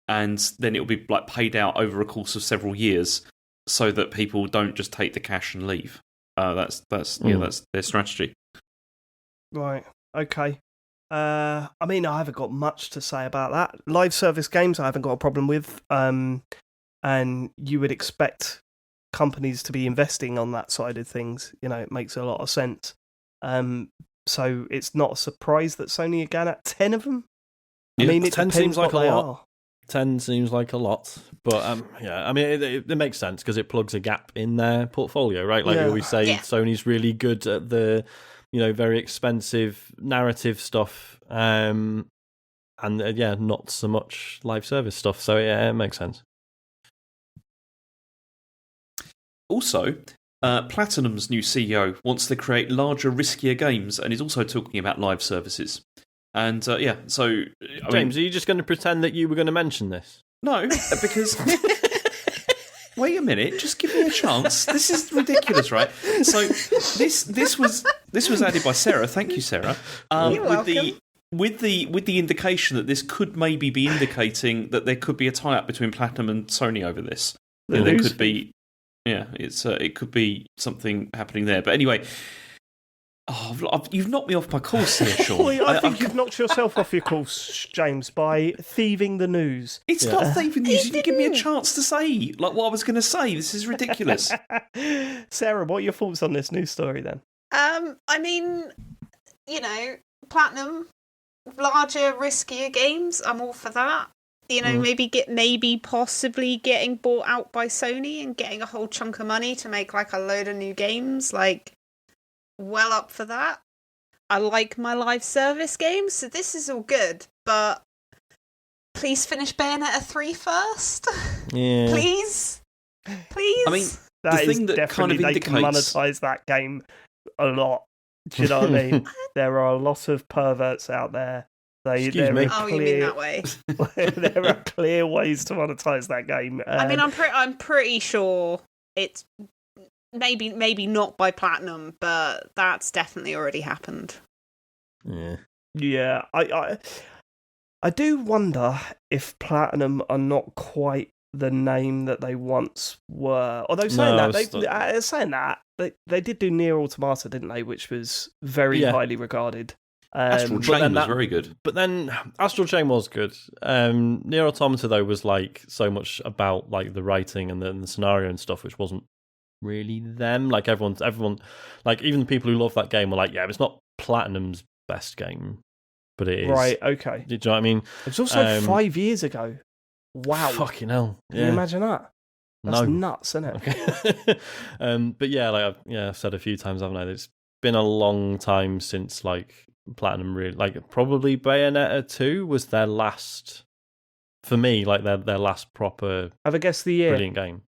and then it'll be like paid out over a course of several years, so that people don't just take the cash and leave. That's their strategy. Right. Okay. I mean, I haven't got much to say about that. Live service games, I haven't got a problem with. And you would expect companies to be investing on that side of things. You know, it makes a lot of sense. So it's not a surprise that Sony again at 10 of them. I mean, it 10 seems like a lot. Are. 10 seems like a lot, but yeah, I mean, it makes sense because it plugs a gap in their portfolio, right? Like we always say, Sony's really good at the, very expensive narrative stuff, and not so much live service stuff. So yeah, it makes sense. Also, Platinum's new CEO wants to create larger, riskier games, and is also talking about live services. And so James, are you just going to pretend that you were going to mention this? No, because wait a minute, just give me a chance. This is ridiculous, right? So this was added by Sarah. Thank you, Sarah. You're welcome. With the indication that this could maybe be indicating that there could be a tie-up between Platinum and Sony over this. There could be, it could be something happening there. But anyway. Oh, you've knocked me off my course here, Sean. I think you've knocked yourself off your course, James, by thieving the news. It's not thieving news. You didn't give me a chance to say what I was going to say. This is ridiculous. Sarah, what are your thoughts on this news story then? I mean, Platinum, larger, riskier games. I'm all for that. Maybe possibly getting bought out by Sony and getting a whole chunk of money to make like a load of new games, like. Well up for that. I like my live service games, so this is all good, but please finish Bayonetta 3 first. Yeah. Please. I mean, the thing that definitely kind of they can monetize that game a lot. Do you know what I mean? There are a lot of perverts out there. Excuse me. You mean that way? There are clear ways to monetize that game. I mean, I'm pretty sure it's maybe not by Platinum, but that's definitely already happened. Yeah. I do wonder if Platinum are not quite the name that they once were. Although saying that, they did do Nier Automata, didn't they? Which was very highly regarded. Astral Chain was very good. But then Astral Chain was good. Nier Automata though was like so much about like the writing and the scenario and stuff, which wasn't really them. Like everyone, like even the people who love that game were like, yeah, it's not Platinum's best game, but it is. Right, okay. Do you know what I mean? It was also 5 years ago. Wow. Fucking hell. Can you imagine that? That's nuts, isn't it? Okay. But yeah, like I've said a few times, haven't I? It's been a long time since like Platinum really, like probably Bayonetta 2 was their last, for me, like their last proper have a guess the year. Brilliant game.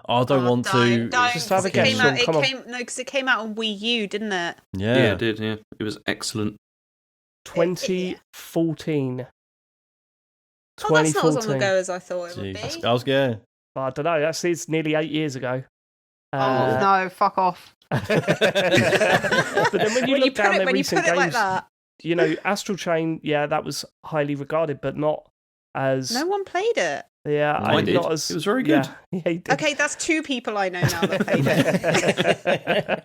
I don't want to. Just have a guess. Because it came out on Wii U, didn't it? Yeah, it did. Yeah, it was excellent. 2014. Oh, that's not as long ago as I thought it would be. I don't know. It's nearly 8 years ago. No, fuck off. But then when you look down their recent games, like that. Astral Chain, that was highly regarded, but not as. No one played it. Yeah, I did. Not as... It was very good. Yeah, okay, that's 2 people I know now that played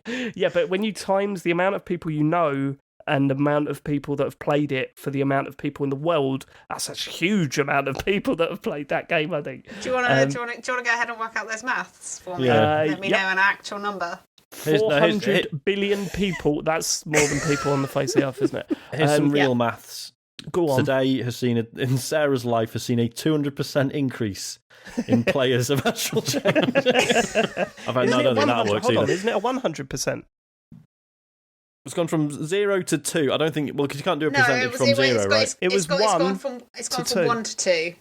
it. Yeah, but when you times the amount of people you know and the amount of people that have played it for the amount of people in the world, that's a huge amount of people that have played that game, I think. Do you want to go ahead and work out those maths for me? Let me know an actual number. 400 billion people. That's more than people on the face of the earth, isn't it? Here's some real maths. Go on. Today in Sarah's life has seen a 200% increase in players of Astral Chain. I don't think that works either. On, isn't it a 100%? It's gone from 0 to 2. I don't think because you can't do a percentage from 0, right? It's gone from 1 to 2.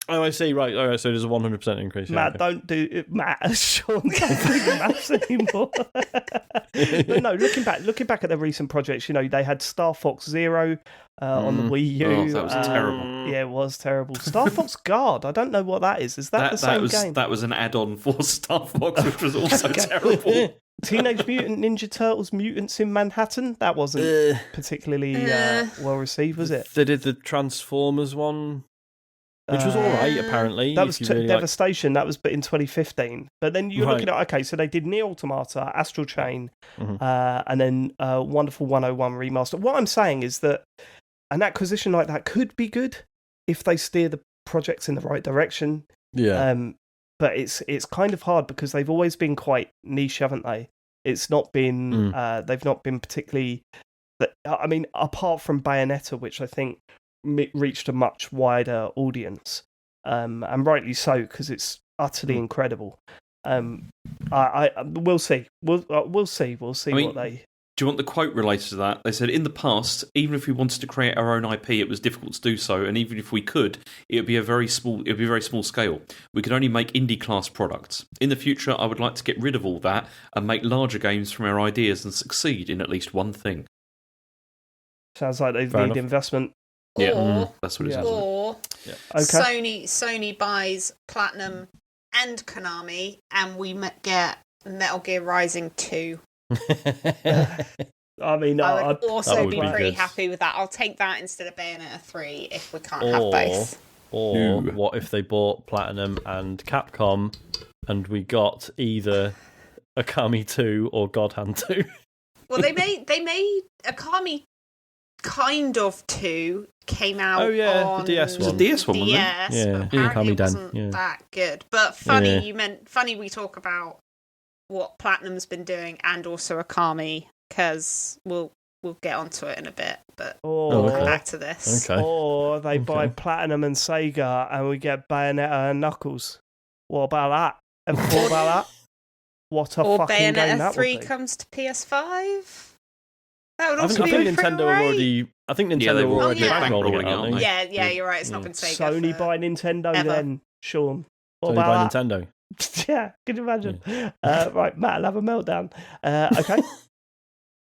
Oh, I see. Right. All right. So there's a 100% increase. Matt, don't do it. Matt, Sean, don't do maths anymore. But no, looking back at their recent projects, they had Star Fox Zero on the Wii U. Oh, that was terrible. Yeah, it was terrible. Star Fox Guard. I don't know what that is. Is that the same game? That was an add-on for Star Fox, which was also terrible. Teenage Mutant Ninja Turtles Mutants in Manhattan. That wasn't particularly well received, was it? They did the Transformers one, which was all right, apparently. That was Devastation. That was in 2015. But then you're looking at, okay, so they did Nier Automata, Astral Chain, and then Wonderful 101 Remaster. What I'm saying is that an acquisition like that could be good if they steer the projects in the right direction. Yeah. But it's kind of hard because they've always been quite niche, haven't they? It's not been they've not been particularly. I mean, apart from Bayonetta, which I think reached a much wider audience, and rightly so because it's utterly incredible. We'll see. We'll see. What they. Do you want the quote related to that? They said, in the past, even if we wanted to create our own IP, it was difficult to do so, and even if we could, it would be very small scale. We could only make indie class products. In the future, I would like to get rid of all that and make larger games from our ideas and succeed in at least one thing. Sounds like they need investment. Yeah, that's what it is. Or okay. Sony buys Platinum and Konami, and we get Metal Gear Rising 2. I mean, I would also be pretty happy with that. I'll take that instead of Bayonetta 3 if we can't have both. Or what if they bought Platinum and Capcom and we got either Akami 2 or God Hand 2? Well, they made Akami kind of 2 came out on the DS one. The DS one, DS, but apparently it wasn't that good. But funny, we talk about what Platinum's been doing and also Akami, because we'll get onto it in a bit, but we'll come back to this. Okay. Or they buy Platinum and Sega and we get Bayonetta and Knuckles. What about that? And what about that? What a fucking game that would be. Or Bayonetta 3 comes to PS5? That would also I be think pretty Nintendo right. already. I think Nintendo were already bankrolling it, aren't they? Yeah, you're right. It's not been Sega. Sony buy Nintendo ever. Then, Sean. What Sony about buy that? Nintendo. Yeah, can you imagine? Right, Matt, I'll have a meltdown. Okay.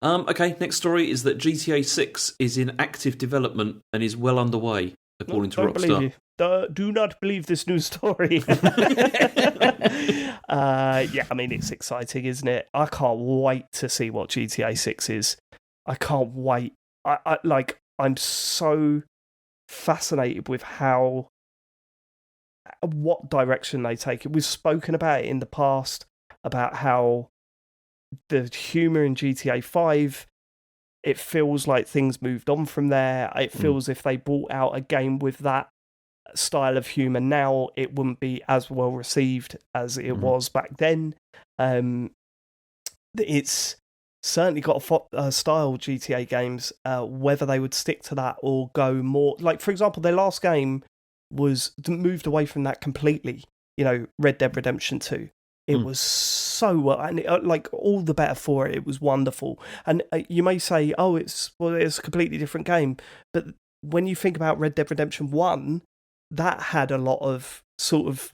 Okay, next story is that GTA 6 is in active development and is well underway, according to Rockstar. Do not believe this news story. Yeah, I mean, it's exciting, isn't it? I can't wait to see what GTA 6 is. I can't wait. I'm so fascinated with what direction they take it. We've spoken about it in the past, about how the humour in GTA 5, it feels like things moved on from there. It feels if they brought out a game with that style of humour now, it wouldn't be as well received as it was back then. It's certainly got a style, GTA games, whether they would stick to that or go more... Like, for example, their last game was moved away from that completely. You know, Red Dead Redemption 2. It was so well, and all the better for it. It was wonderful. And you may say, it's a completely different game. But when you think about Red Dead Redemption 1, that had a lot of sort of...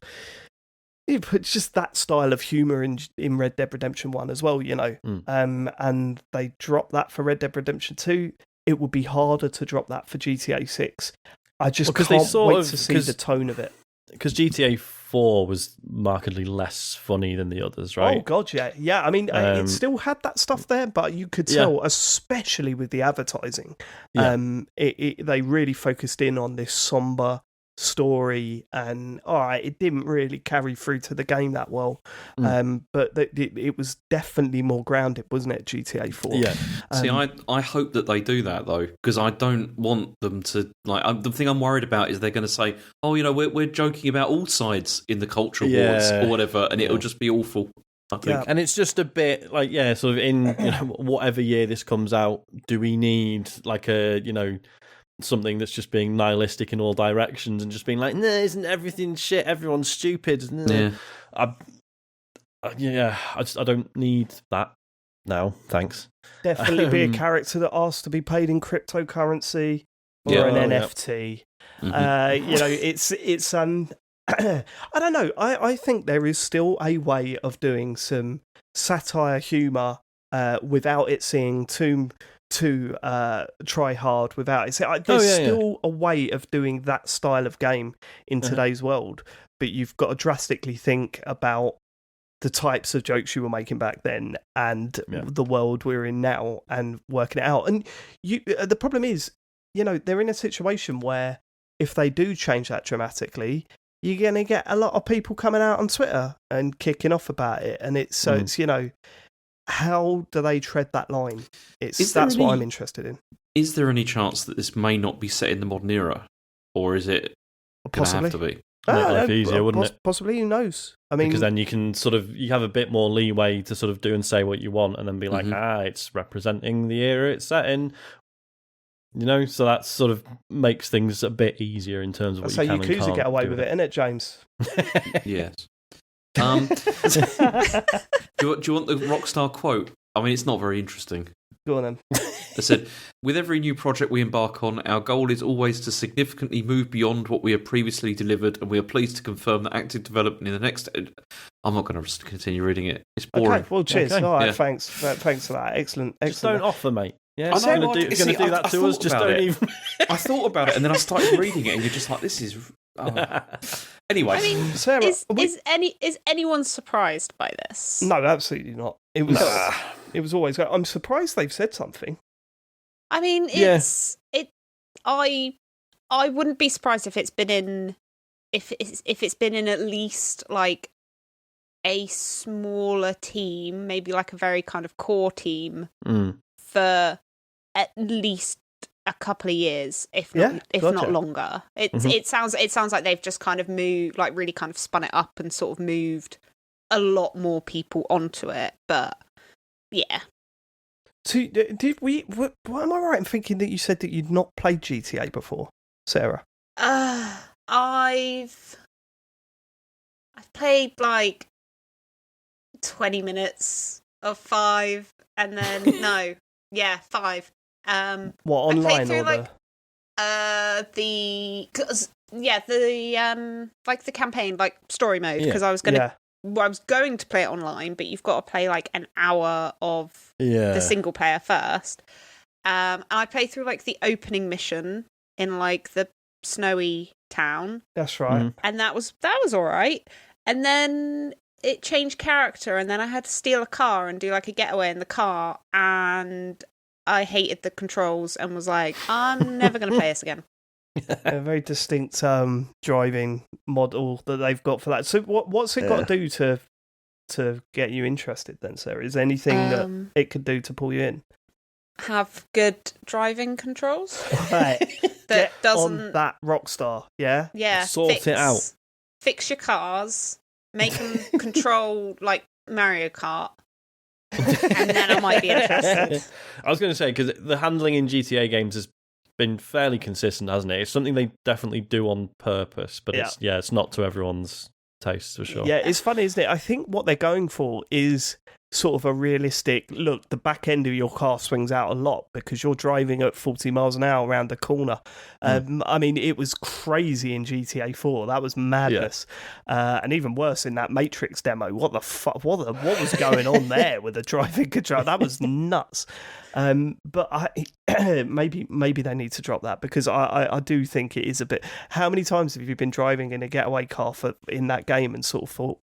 just that style of humour in Red Dead Redemption 1 as well, you know. And they dropped that for Red Dead Redemption 2. It would be harder to drop that for GTA 6. I just can't wait to see the tone of it. Because GTA 4 was markedly less funny than the others, right? Oh, God, yeah. Yeah, I mean, it still had that stuff there, but you could tell, especially with the advertising, they really focused in on this sombre story, and it didn't really carry through to the game that well, but it was definitely more grounded, wasn't it, GTA 4? Yeah. See, I hope that they do that though, because I don't want them to the thing I'm worried about is they're going to say, we're joking about all sides in the culture wars or whatever, and it'll just be awful. I think. And it's just a bit sort of in whatever year this comes out, do we need something that's just being nihilistic in all directions and just being like, no, isn't everything shit? Everyone's stupid. No. I don't need that now. Thanks. Definitely be a character that asks to be paid in cryptocurrency or an NFT. It's I don't know. I think there is still a way of doing some satire humour without it seeming too try hard without it. There's still a way of doing that style of game in today's world, but you've got to drastically think about the types of jokes you were making back then and the world we're in now and working it out. And the problem is, they're in a situation where if they do change that dramatically, you're going to get a lot of people coming out on Twitter and kicking off about it. And it's how do they tread that line? That's what I'm interested in. Is there any chance that this may not be set in the modern era? Or is it going to have to be? Make life easier, wouldn't it? Possibly, who knows? I mean, because then you can you have a bit more leeway to sort of do and say what you want, and then be like, it's representing the era it's set in. So that sort of makes things a bit easier in terms of what you can and can't. So Yakuza get away with it, innit, James? Yes. Do you want the Rockstar quote? I mean, it's not very interesting. Go on then. They said, with every new project we embark on, our goal is always to significantly move beyond what we have previously delivered, and we are pleased to confirm that active development in the next... I'm not going to continue reading it. It's boring. Okay, well, cheers. Okay. All right, thanks for that. Excellent. Just don't offer, mate. Yeah, I know, going to do that to us. Just don't even... I thought about it, and then I started reading it, and you're just like, this is... Anyway, I mean, Sarah, is anyone surprised by this? No, absolutely not. It was always. I'm surprised they've said something. I mean, I wouldn't be surprised if it's been in if it's been in at least like a smaller team, maybe like a very kind of core team for at least a couple of years, if not longer. It sounds like they've just kind of moved, like really kind of spun it up and sort of moved a lot more people onto it. But yeah. So did we? What, am I right in thinking that you said that you'd not played GTA before, Sarah? I've played like 20 minutes of 5, and then 5. What, online or like the campaign, like story mode, because I was going to play it online, but you've got to play like an hour of the single player first. And I played through like the opening mission in like the snowy town. That's right. And that was all right. And then it changed character, and then I had to steal a car and do like a getaway in the car, and I hated the controls and was like, I'm never going to play this again. A very distinct driving model that they've got for that. So what's it got to do to get you interested then, Sarah? Is there anything that it could do to pull you in? Have good driving controls. Right. That Get doesn't on that Rockstar, yeah? Yeah. Sort it out. Fix your cars. Make them control like Mario Kart. And then I might be interested. I was going to say, because the handling in GTA games has been fairly consistent, hasn't it? It's something they definitely do on purpose, but it's not to everyone's taste, for sure. Yeah, it's funny, isn't it? I think what they're going for is sort of a realistic look. The back end of your car swings out a lot because you're driving at 40 miles an hour around the corner. I mean, it was crazy in GTA 4. That was madness. And even worse in that Matrix demo. What the fuck? What was going on there with the driving control? That was nuts. But maybe they need to drop that, because I do think it is a bit. How many times have you been driving in a getaway car in that game and sort of thought,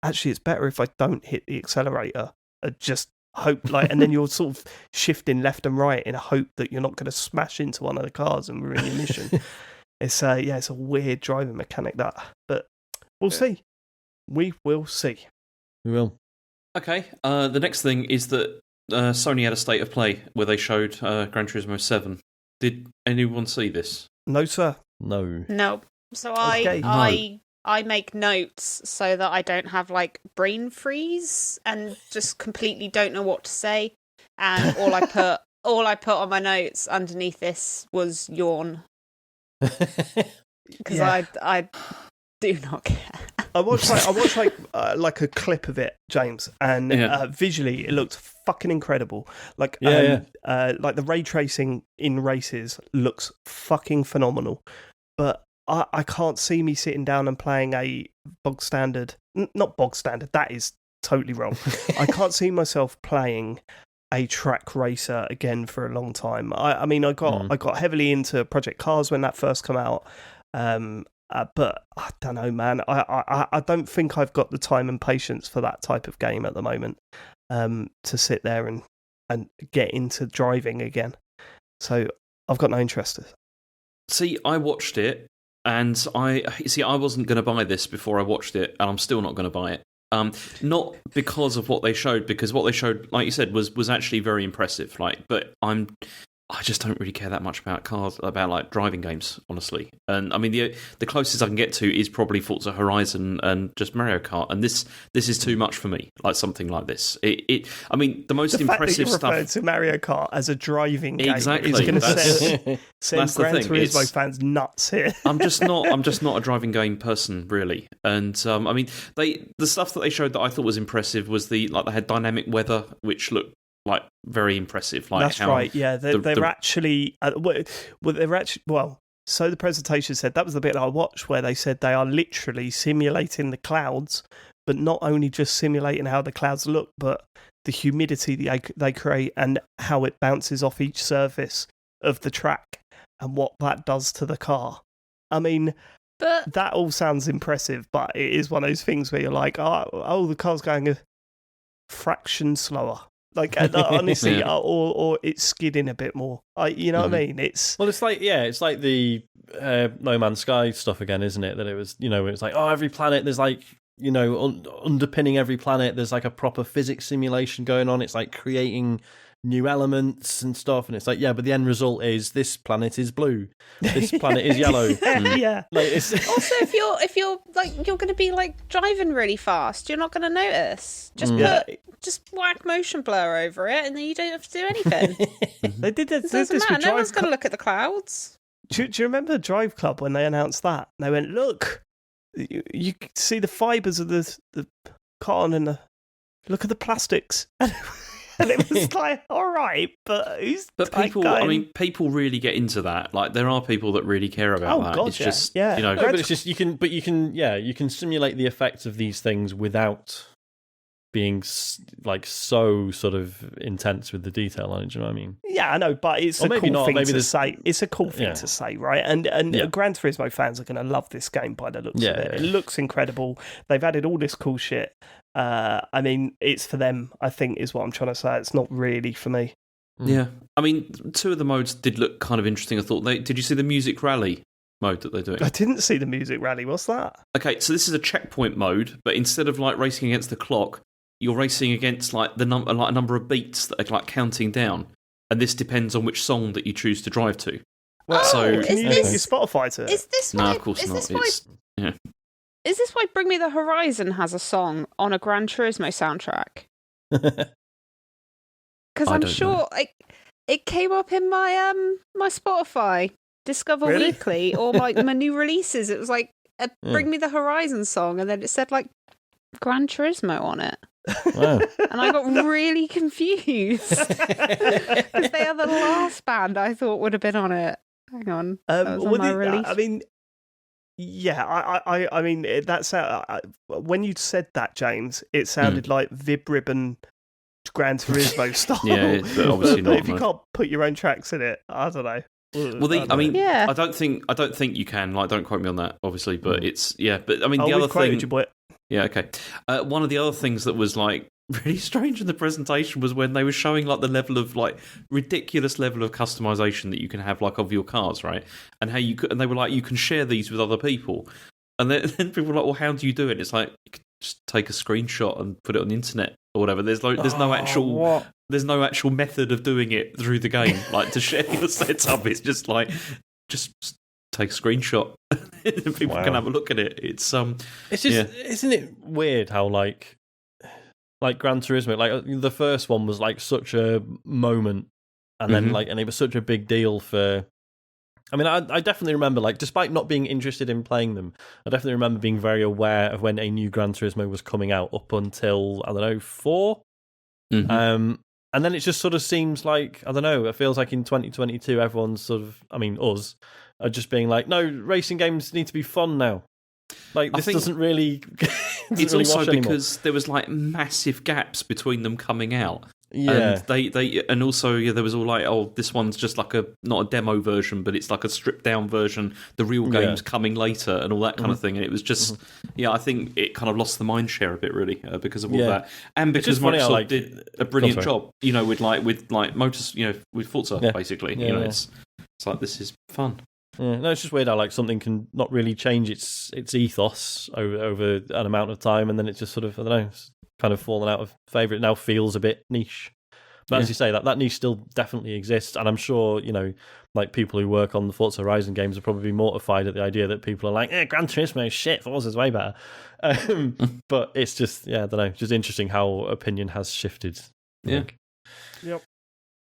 actually, it's better if I don't hit the accelerator. Just hope, and then you're sort of shifting left and right in a hope that you're not going to smash into one of the cars and ruin your mission. It's a weird driving mechanic, that. But we'll see. We will see. We will. Okay. The next thing is that Sony had a state of play where they showed Gran Turismo 7. Did anyone see this? No, sir. No. So I make notes so that I don't have like brain freeze and just completely don't know what to say. And all I put on my notes underneath this was yawn. Because I do not care. I watched like a clip of it, James, and visually it looked fucking incredible. Like the ray tracing in races looks fucking phenomenal. But I can't see me sitting down and playing a not bog standard, that is totally wrong. I can't see myself playing a track racer again for a long time. I mean, I got heavily into Project Cars when that first came out, and But I don't know, man. I don't think I've got the time and patience for that type of game at the moment, to sit there and get into driving again. So I've got no interest. See, I watched it, and I wasn't going to buy this before I watched it, and I'm still not going to buy it. Not because of what they showed, because what they showed, like you said, was actually very impressive. But I just don't really care that much about cars, about like driving games, honestly. And I mean, the closest I can get to is probably Forza Horizon and just Mario Kart. And this is too much for me. Like something like this. I mean, the most impressive stuff. Referred to Mario Kart as a driving game. Exactly. Is going to send Gran Turismo fans nuts here. I'm just not a driving game person, really. And I mean, the stuff that they showed that I thought was impressive was they had dynamic weather, which looked like very impressive. Like that's right. Yeah, they're actually so the presentation said that was the bit I watched where they said they are literally simulating the clouds, but not only just simulating how the clouds look, but the humidity they create and how it bounces off each surface of the track and what that does to the car. I mean, but that all sounds impressive, but it is one of those things where you're like, oh, the car's going a fraction slower. Like honestly, yeah. or it's skidding a bit more. You know what I mean? It's like the No Man's Sky stuff again, isn't it? That it was, it's like, every planet there's like, underpinning every planet there's like a proper physics simulation going on. It's like creating new elements and stuff, and it's like, but the end result is this planet is blue, this planet is yellow. Yeah. Like also, if you're like you're going to be like driving really fast, you're not going to notice. Just whack motion blur over it, and then you don't have to do anything. They did this. It doesn't matter. No one's going to look at the clouds. Do you remember Drive Club when they announced that? They went, look, you can see the fibres of the cotton and look at the plastics. And it was like, all right, but people really get into that. Like, there are people that really care about that. God, it's just, No, but it's just you can simulate the effects of these things without being like so sort of intense with the detail on it. Do you know what I mean? Yeah, I know, but it's a cool thing to say. It's a cool thing to say, right? And Gran Turismo fans are going to love this game by the looks of it. It looks incredible. They've added all this cool shit. I mean, it's for them, I think, is what I'm trying to say. It's not really for me. Yeah. I mean, two of the modes did look kind of interesting. I thought, did you see the music rally mode that they're doing? I didn't see the music rally. What's that? Okay, so this is a checkpoint mode, but instead of like racing against the clock, you're racing against like a number of beats that are like counting down, and this depends on which song that you choose to drive to. Can you link your Spotify to it? Is this no, of course not. Is this why Bring Me the Horizon has a song on a Gran Turismo soundtrack? Because I'm sure it came up in my my Spotify Discover Weekly or like my new releases. It was like a Bring Me the Horizon song, and then it said like Gran Turismo on it. Wow. And I got really confused because they are the last band I thought would have been on it. Hang on, that was on my release. I mean, I mean that's when you said that, James, it sounded like Vib Ribbon Gran Turismo style. Yeah, but obviously not. If you can't put your own tracks in it, I don't know. Well, I don't think you can. Like, don't quote me on that, obviously. But it's But I mean, the other thing. You, boy. Yeah, okay. One of the other things that was like really strange in the presentation was when they were showing like the level of like ridiculous level of customization that you can have like of your cars, right? And how you could, and they were like, you can share these with other people. And then people were like, well, how do you do it? It's like, you could just take a screenshot and put it on the internet or whatever. There's no actual method of doing it through the game. Like, to share your setup, it's just like just take a screenshot and people can have a look at it. It's just isn't it weird how like Gran Turismo, like the first one was like such a moment, and then and it was such a big deal for. I mean, I definitely remember, like, despite not being interested in playing them, I definitely remember being very aware of when a new Gran Turismo was coming out up until, I don't know, 4? And then it just sort of seems like, I don't know, it feels like in 2022 everyone's sort of, I mean, us, are just being like, no, racing games need to be fun now. Like, this doesn't really... It's also because there was, like, massive gaps between them coming out. Yeah. And and also there was all like, oh, this one's just like not a demo version, but it's like a stripped down version. The real game's coming later and all that kind of thing. And it was just I think it kind of lost the mind share a bit really because of all that, and because Microsoft did a brilliant job, with motors, with Forza basically. It's like, this is fun. Yeah, no, it's just weird how like something can not really change its ethos over an amount of time, and then it just sort of, I don't know, it's kind of fallen out of favour. It now feels a bit niche. But as you say, that niche still definitely exists, and I'm sure, like people who work on the Forza Horizon games are probably mortified at the idea that people are like, Gran Turismo is shit, Forza's way better. But it's just, I don't know, just interesting how opinion has shifted. Yeah. Yep.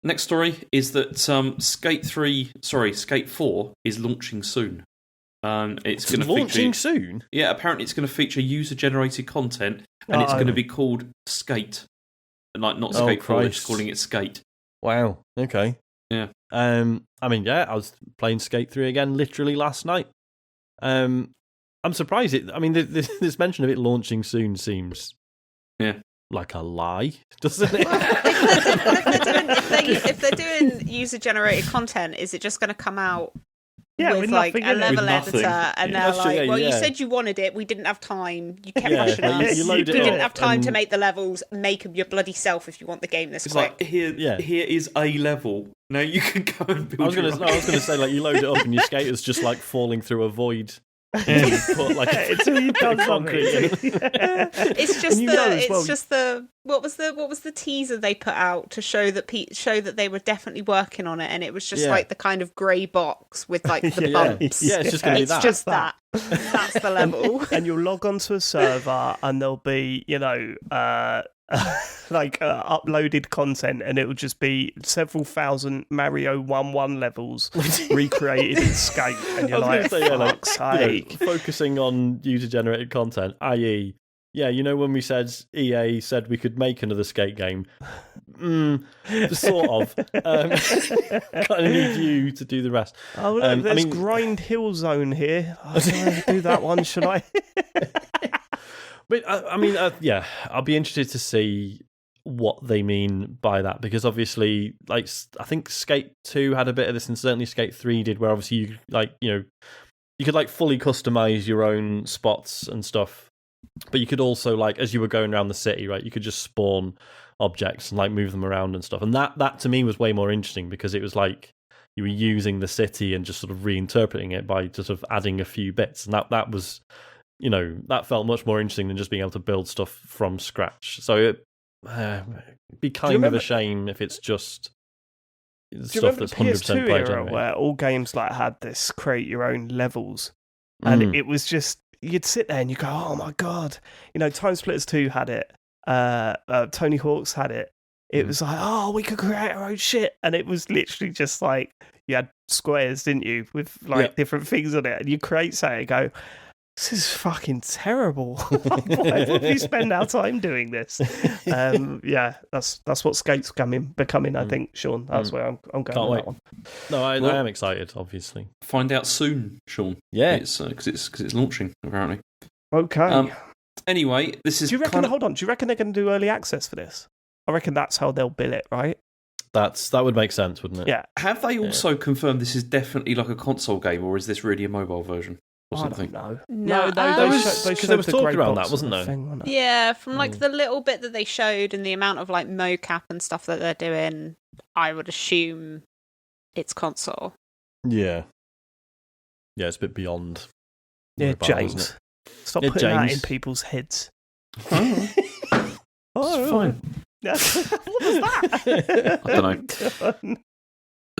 Next story is that Skate 4 is launching soon. It's going to launching soon? Yeah, apparently it's going to feature user-generated content, and it's going to be called Skate. Like, not Skate 4, they're just calling it Skate. Wow, okay. Yeah. I I was playing Skate 3 again literally last night. I'm surprised this mention of it launching soon seems like a lie, doesn't it? If they're doing user-generated content, is it just going to come out with like a nothing level editor, and they're like, "Well, you said you wanted it. We didn't have time. You kept rushing us. We didn't have time to make the levels. Make them your bloody self if you want the game this quick." Like, here is a level. Now you can go and build. I was going to say, like, you load it up and your skater's just like falling through a void. Put, like, it's concrete. It's just what was the teaser they put out to show that they were definitely working on it, and it was just like the kind of grey box with like the bumps. Yeah, it's just going to be that. It's just that. That's the level. And you'll log onto a server, and there'll be uploaded content, and it will just be several thousand Mario 1-1 levels recreated in Skate, and you're like, fuck's sake. Focusing on user-generated content, i.e., when we said EA said we could make another Skate game, sort of. Kind of need you to do the rest. Oh, look, there's Grind Hill Zone here. Should I do that one? Should I? But I'll be interested to see what they mean by that, because obviously, like, I think Skate 2 had a bit of this, and certainly Skate 3 did, where obviously you could like fully customize your own spots and stuff, but you could also, like, as you were going around the city, right, you could just spawn objects and like move them around and stuff, and that to me was way more interesting, because it was like you were using the city and just sort of reinterpreting it by just sort of adding a few bits, and that was. That felt much more interesting than just being able to build stuff from scratch. So it'd be kind of a shame if it's just stuff that's 100% player generated. Where all games like had this create your own levels, and it was just, you'd sit there and you go, oh my god, Time Splitters 2 had it, Tony Hawk's had it. It was like, oh, we could create our own shit, and it was literally just like you had squares, didn't you, with like different things on it, and you create something and go, this is fucking terrible. Why would we spend our time doing this? That's what Skate's becoming, I think, Sean. That's where I'm going Can't with wait. that one. No, I am excited, obviously. Find out soon, Sean. Yeah. Because it's launching, apparently. Okay. Anyway, this is... Hold on. Do you reckon they're going to do early access for this? I reckon that's how they'll bill it, right? That would make sense, wouldn't it? Yeah. Have they also confirmed this is definitely like a console game, or is this really a mobile version? Or something. I don't know. No, there was talk around that, wasn't there? Yeah, from like the little bit that they showed and the amount of like mocap and stuff that they're doing, I would assume it's console. Yeah. Yeah, it's a bit beyond. Yeah, mobile, James. Stop putting that in people's heads. It's fine. What was that? I don't know.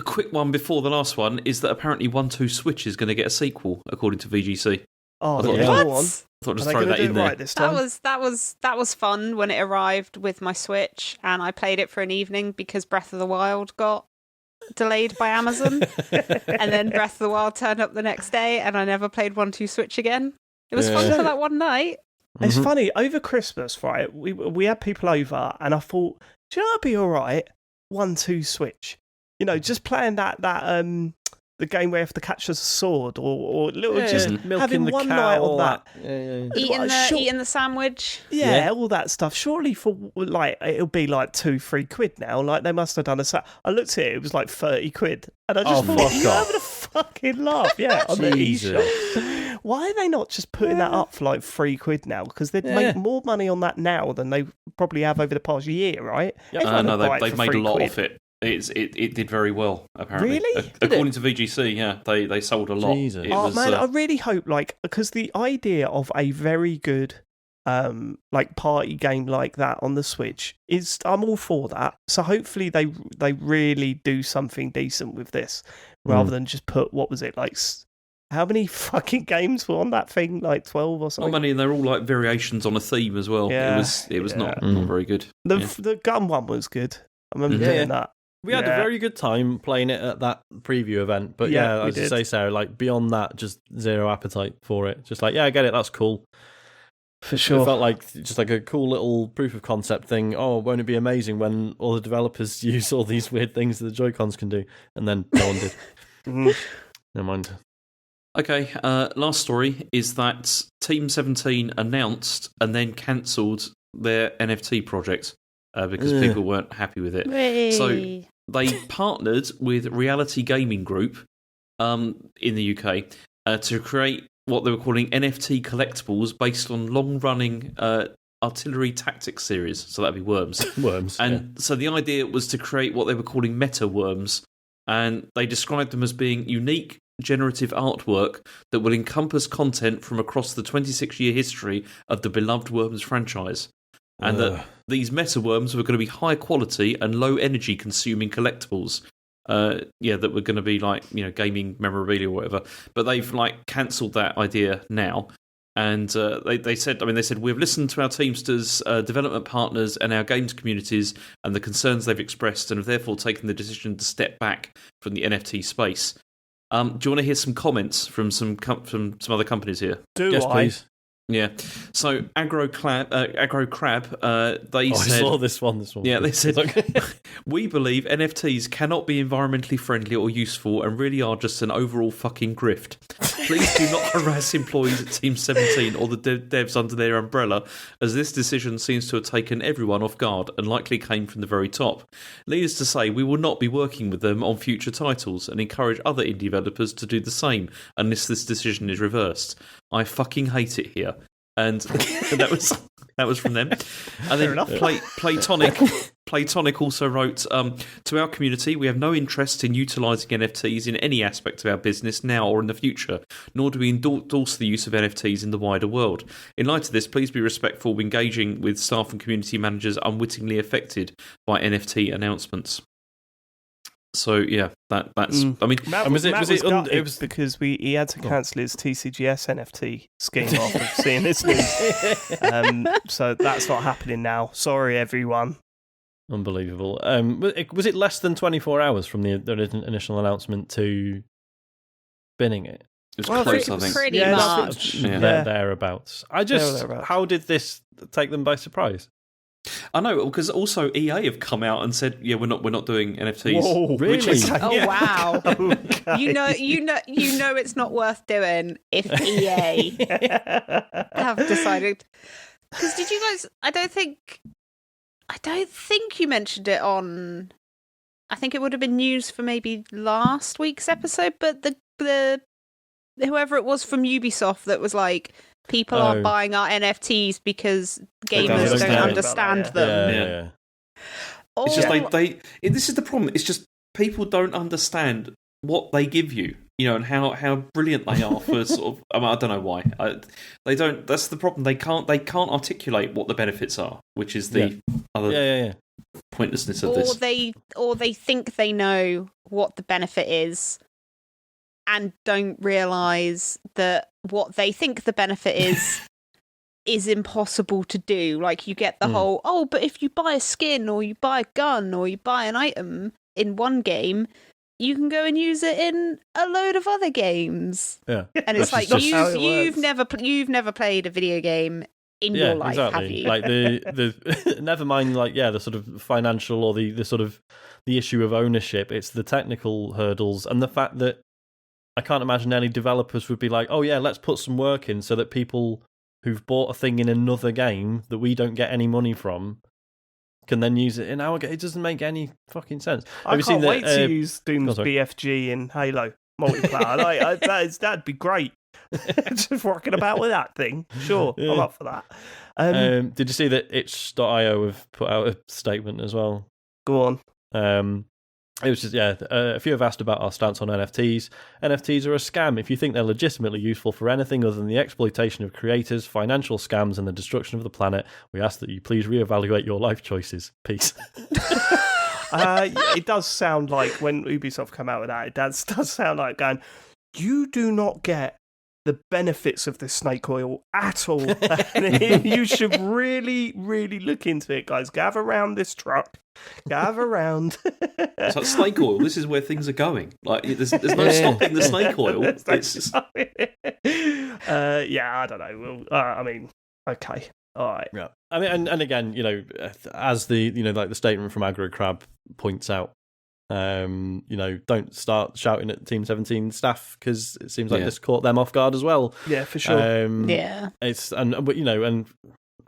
A quick one before the last one is that apparently 1-2 Switch is going to get a sequel, according to VGC. Oh, I thought just throw that in there. Right this time? That was fun when it arrived with my Switch, and I played it for an evening because Breath of the Wild got delayed by Amazon, and then Breath of the Wild turned up the next day, and I never played 1-2 Switch again. It was fun for that one night. It's funny, over Christmas, right, we had people over, and I thought, do you know, it'd be all right, 1-2 Switch. Just playing that the game where you have to catch a sword, or little just milking having the one cow, night all on that. Eating the sandwich. Yeah, all that stuff. Surely for like it'll be like £2-3 now. Like they must have done I looked at it was like 30 quid, and I just thought, you're having a fucking laugh. Yeah, on the eShop. Why are they not just putting that up for like £3 now? Because they'd make more money on that now than they probably have over the past year, right? No, they've made a lot of it. It did very well, apparently. Really? According to VGC, yeah, they sold a lot. Jesus. I really hope, like, because the idea of a very good like party game like that on the Switch is, I'm all for that. So hopefully they really do something decent with this, rather than just put, what was it, like, how many fucking games were on that thing? Like 12 or something? Not many, and they're all like variations on a theme as well. Yeah, it was not very good. The gun one was good. I remember doing that. We had a very good time playing it at that preview event, but as you say, Sarah, like beyond that, just zero appetite for it. Just like, I get it, that's cool. For sure. It felt like just like a cool little proof of concept thing. Oh, won't it be amazing when all the developers use all these weird things that the Joy-Cons can do? And then no one did. Never mind. Okay, last story is that Team 17 announced and then cancelled their NFT project because people weren't happy with it. Hey. So they partnered with Reality Gaming Group in the UK to create what they were calling NFT collectibles based on long-running artillery tactics series. So that'd be Worms. And so the idea was to create what they were calling meta Worms, and they described them as being unique generative artwork that will encompass content from across the 26-year history of the beloved Worms franchise. And that these meta Worms were going to be high quality and low energy consuming collectibles. That were going to be like, gaming memorabilia or whatever. But they've like cancelled that idea now. And they said, we've listened to our Teamsters, development partners, and our games communities, and the concerns they've expressed, and have therefore taken the decision to step back from the NFT space. Do you want to hear some comments from some other companies here? Yes, please. Yeah. So Aggro Crab, they said, I saw this one. Yeah, they said, we believe NFTs cannot be environmentally friendly or useful and really are just an overall fucking grift. Please do not harass employees at Team 17 or the devs under their umbrella, as this decision seems to have taken everyone off guard and likely came from the very top. Needless to say, we will not be working with them on future titles and encourage other indie developers to do the same unless this decision is reversed. I fucking hate it here. And that was from them. And then Platonic also wrote, to our community, we have no interest in utilising NFTs in any aspect of our business now or in the future, nor do we endorse the use of NFTs in the wider world. In light of this, please be respectful of engaging with staff and community managers unwittingly affected by NFT announcements. So yeah, that's. I mean, Matt was because he had to cancel his TCGS NFT scheme after seeing this news. So that's not happening now. Sorry, everyone. Unbelievable. Was it less than 24 hours from the initial announcement to binning it? It was close, I think. Pretty much. Thereabouts. How did this take them by surprise? I know, because also EA have come out and said, we're not doing NFTs. Whoa, really? Wow. Okay. You know it's not worth doing if EA have decided. Because did you guys? I don't think you mentioned it on. I think it would have been news for maybe last week's episode, but the whoever it was from Ubisoft that was like, people aren't buying our NFTs because gamers don't understand them. Yeah. It's just this is the problem. It's just people don't understand what they give you, and how brilliant they are for sort of. I don't know why. They don't. That's the problem. They can't articulate what the benefits are, which is the other pointlessness of this. Or they think they know what the benefit is, and don't realise that what they think the benefit is impossible to do. Like, you get the whole, but if you buy a skin, or you buy a gun, or you buy an item in one game, you can go and use it in a load of other games. Yeah. And it's like, you've never played a video game in your life, exactly. have you? Like the never mind, like the sort of financial or the sort of the issue of ownership. It's the technical hurdles and the fact that I can't imagine any developers would be like, oh yeah, let's put some work in so that people who've bought a thing in another game that we don't get any money from can then use it in our game. It doesn't make any fucking sense. I can't wait to use Doom's BFG in Halo multiplayer. That'd be great. Just rocking about with that thing. Sure, yeah. I'm up for that. Did you see that itch.io have put out a statement as well? Go on. It was just, a few have asked about our stance on NFTs. NFTs are a scam. If you think they're legitimately useful for anything other than the exploitation of creators, financial scams, and the destruction of the planet, we ask that you please reevaluate your life choices. Peace. It does sound like, when Ubisoft come out with that, it does sound like going, you do not get the benefits of this snake oil at all. You should really, really look into it, guys. Gather around this truck. Gather around. It's like snake oil. This is where things are going. Like, there's no stopping the snake oil. I don't know. Okay. All right. Yeah. I mean, and again, as the like the statement from Aggro Crab points out, don't start shouting at Team 17 staff because it seems like this caught them off guard as well. Yeah, for sure. It's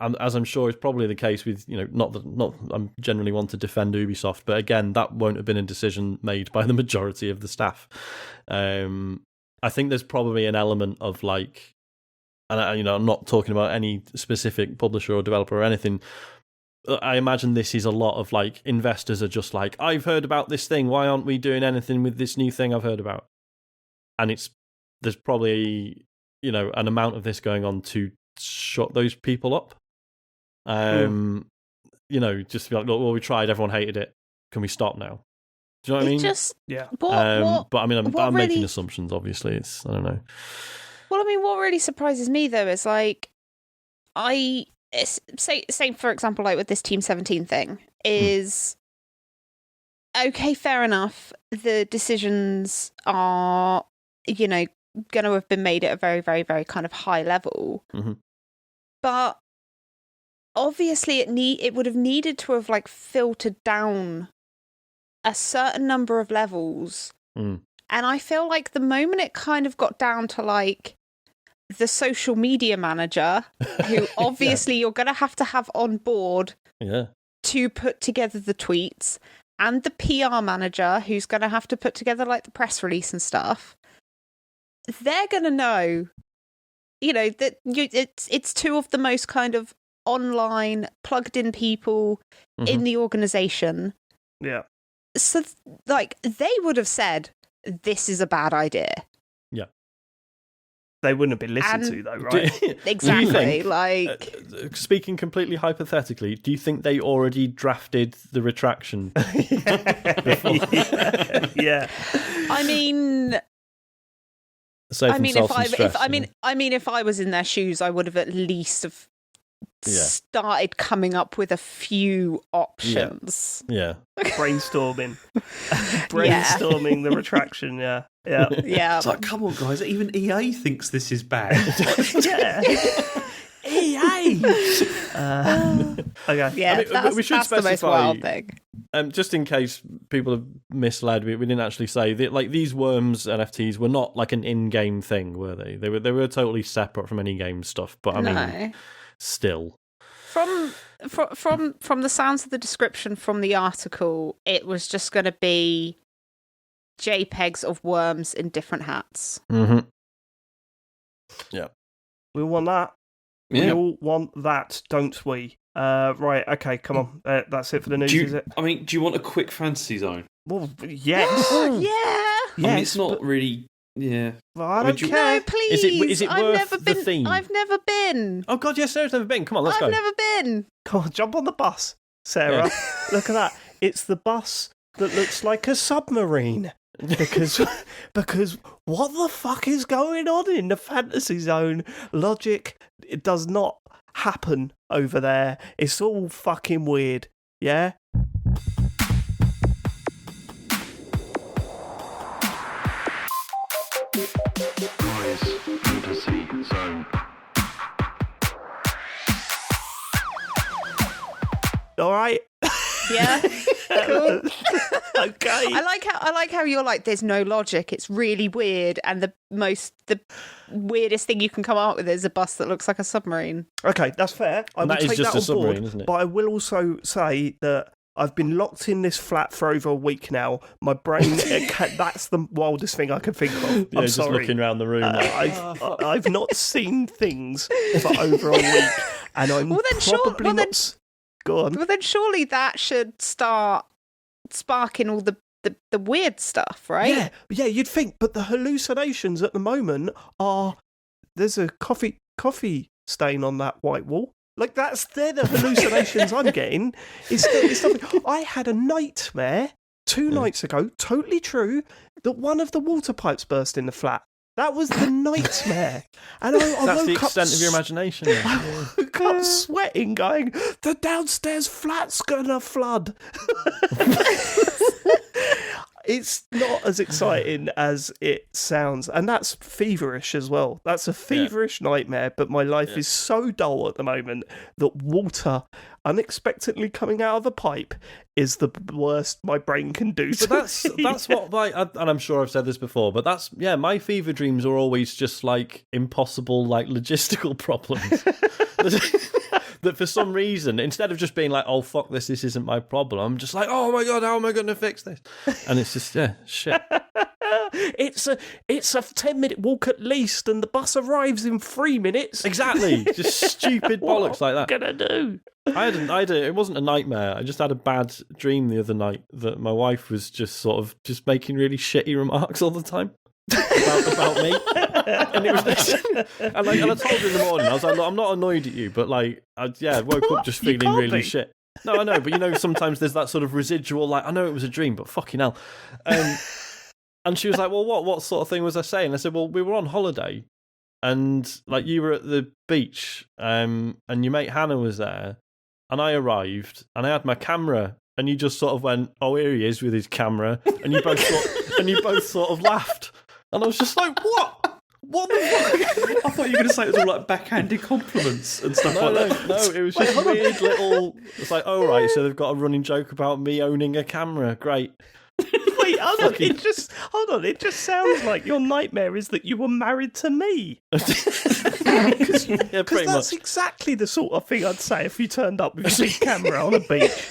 and as I'm sure is probably the case with not I'm generally one to defend Ubisoft, but again, that won't have been a decision made by the majority of the staff. I think there's probably an element of like, and I'm not talking about any specific publisher or developer or anything. I imagine this is a lot of like investors are just like, I've heard about this thing. Why aren't we doing anything with this new thing I've heard about? And there's probably an amount of this going on to shut those people up. Just be like, look, well, we tried, everyone hated it. Can we stop now? Do you know what I mean? But I mean, I'm making assumptions. Obviously, I don't know. Well, I mean, what really surprises me though is like, say for example, like with this Team 17 thing, is okay, fair enough. The decisions are, going to have been made at a very, very, very kind of high level, but obviously it would have needed to have like filtered down a certain number of levels, and I feel like the moment it kind of got down to like the social media manager, who obviously you're going to have on board to put together the tweets, and the PR manager who's going to have to put together like the press release and stuff, they're going to know, that it's two of the most kind of online plugged in people in the organization. Yeah. So like they would have said, this is a bad idea. Yeah. They wouldn't have been listened to, though, right? Exactly. Like, speaking completely hypothetically, do you think they already drafted the retraction? Yeah. I mean, if I was in their shoes, I would have at least started coming up with a few options. Yeah. Brainstorming the retraction. Yeah. It's like, come on, guys! Even EA thinks this is bad. EA. Okay. Yeah, we should specify the most wild thing. Just in case people have misled, we didn't actually say that. Like, these worms NFTs were not like an in-game thing, were they? They were totally separate from any game stuff. But I mean, still. From the sounds of the description from the article, it was just going to be JPEGs of worms in different hats. Mm-hmm. Yeah. We want that. Yeah. We all want that, don't we? Right, okay, come on. That's it for the news, is it? I mean, do you want a quick fantasy zone? Well, yes. Yeah. I mean, it's not really... Yeah. Well, I don't care. No, please. Is it worth the theme? I've never been. Oh, God, yes, Sarah's never been. Come on, let's go. I've never been. Come on, jump on the bus, Sarah. Yeah. Look at that. It's the bus that looks like a submarine. Because what the fuck is going on in the fantasy zone? Logic, it does not happen over there. It's all fucking weird. Yeah? Fantasy Zone. All right. Yeah. Cool. Okay. I like how you're like, there's no logic. It's really weird, and the weirdest thing you can come up with is a bus that looks like a submarine. Okay, that's fair. I will that is take just that a on submarine, board, isn't it? but I will also say that I've been locked in this flat for over a week now. My brain, that's the wildest thing I can think of. Yeah, I'm just sorry. looking around the room. I've not seen things for over a week, and I'm probably not. Go on. Well, then surely that should start sparking all the weird stuff, right? Yeah, you'd think, but the hallucinations at the moment are there's a coffee stain on that white wall. Like they're the hallucinations I'm getting. It's nothing. I had a nightmare 2 nights ago, totally true, that one of the water pipes burst in the flat. That was the nightmare. And I That's woke the up extent of your imagination. I woke up sweating, going, the downstairs flat's gonna flood. It's not as exciting as it sounds, and that's feverish as well. That's a feverish nightmare, but my life is so dull at the moment that water unexpectedly coming out of a pipe is the worst my brain can do. But that's what, like, and I'm sure I've said this before, but that's, my fever dreams are always just like impossible, like logistical problems. That for some reason, instead of just being like, oh, fuck this isn't my problem, I'm just like, oh my God, how am I going to fix this? And it's just, shit. It's a 10-minute walk at least, and the bus arrives in 3 minutes. Exactly. Just stupid bollocks like that. What am I going to do? It wasn't a nightmare. I just had a bad dream the other night that my wife was just making really shitty remarks all the time. about me, and it was this, and I told her in the morning, I was like, look, I'm not annoyed at you, but like, I woke up just feeling really shit. No, I know, but sometimes there's that sort of residual, like, I know it was a dream, but fucking hell. And she was like, well, what sort of thing was I saying? I said, well, we were on holiday, and like you were at the beach, and your mate Hannah was there, and I arrived, and I had my camera, and you just sort of went, oh, here he is with his camera, and you both sort of laughed. And I was just like, what? What the fuck? I thought you were going to say it was all like backhanded compliments and stuff like that. No, it was just weird little... It's like, oh, right, so they've got a running joke about me owning a camera. Great. Wait, hold on. It just sounds like your nightmare is that you were married to me. Because that's exactly the sort of thing I'd say if you turned up with a big camera on a beach.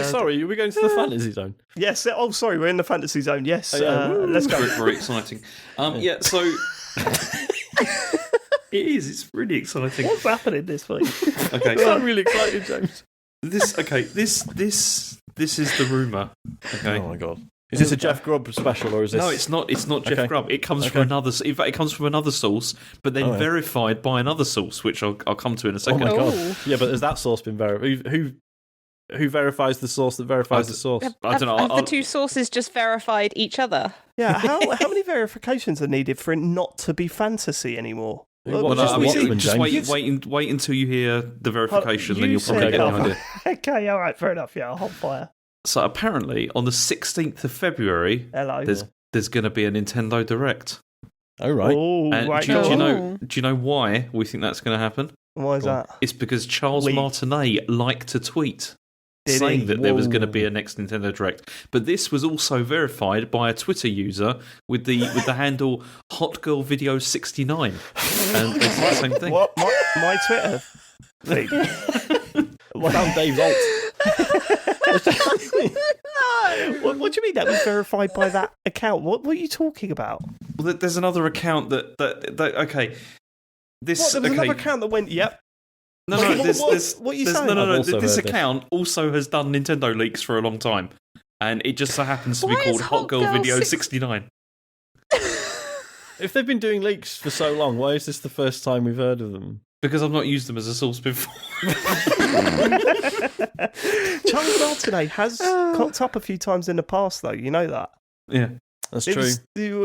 Sorry, are we going to the fantasy zone? Yes. Oh, sorry, we're in the fantasy zone. Yes. Let's go. Very exciting. So it is. It's really exciting. What's happening this week? Okay, I'm really excited, James. This is the rumor. Okay. Oh my God. Is this a Jeff Grubb special, or is this? No, it's not. It's not Jeff Grubb. It comes from another. In fact, it comes from another source, but then verified by another source, which I'll come to in a second. Oh my God! Yeah, but has that source been verified? Who verifies the source that verifies the source? I don't know. Have the two sources just verified each other? Yeah. How many verifications are needed for it not to be fantasy anymore? Just wait until you hear the verification, then you'll probably get the idea. Okay, all right, fair enough. Yeah, I'll hold fire. So apparently, on the 16th of February, there's going to be a Nintendo Direct. Oh right. Do you know why we think that's going to happen? Why is that? It's because Charles Martinet liked a tweet saying that there was going to be a next Nintendo Direct. But this was also verified by a Twitter user with the handle HotGirlVideo69. And it's the same thing. What? My Twitter thing? Found Dave's alt. No. What do you mean that was verified by that account? What are you talking about? Well, there's another account that okay. There was another account that went, yep. No, what are you saying? No. This account also has done Nintendo leaks for a long time, and it just so happens to be called Hot Girl Video 69. If they've been doing leaks for so long, why is this the first time we've heard of them? Because I've not used them as a source before. Charles Martinet has cocked up a few times in the past, though. You know that? Yeah. That's true.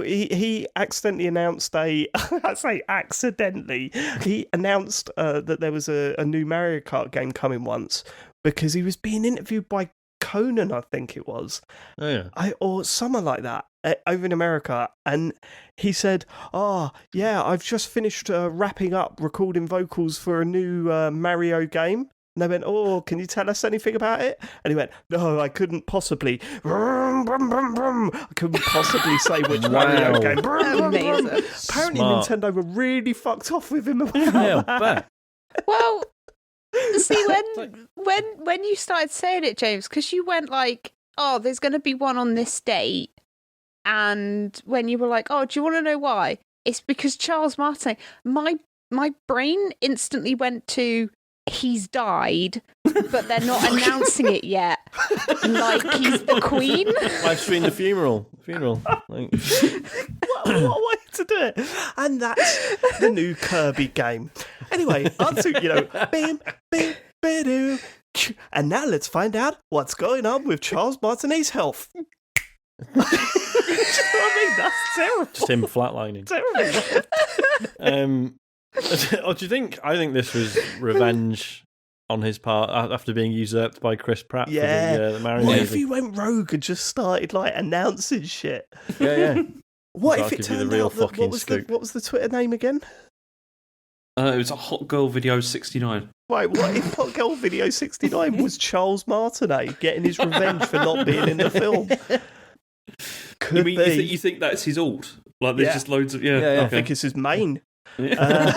He accidentally announced I say accidentally. He announced that there was a new Mario Kart game coming once because he was being interviewed by Conan, I think it was. Oh, yeah. Or something like that over in America. And he said, I've just finished wrapping up recording vocals for a new Mario game. And they went, oh, can you tell us anything about it? And he went, no, I couldn't possibly. I couldn't possibly say which Mario game. Amazing. Apparently Smart. Nintendo were really fucked off with him about Yeah, that. bet. Well, see, when you started saying it, James, because you went like, oh, there's going to be one on this date. And when you were like, oh, do you want to know why? It's because Charles Martinet. My brain instantly went to, he's died, but they're not announcing it yet. Like he's the Queen. Live stream the funeral. Like, What a way to do it. And that's the new Kirby game. Anyway, onto, bim, bim, ba-doo. And now let's find out what's going on with Charles Martinet's health. Do you know what I mean? That's terrible. just him flatlining. Terrible. What do you think? I think this was revenge on his part after being usurped by Chris Pratt Yeah. for the Mario What movie. if he went rogue and just started announcing shit? Yeah. What So if I'll it give you the turned real out that, fucking scoop. what was the Twitter name again? It was a Hot Girl Video 69. Right, what if Hot Girl Video 69 was Charles Martinet getting his revenge for not being in the film? Could be. You think that's his alt? Like there's Yeah. just loads of Yeah. I Okay. think it's his main. Yeah.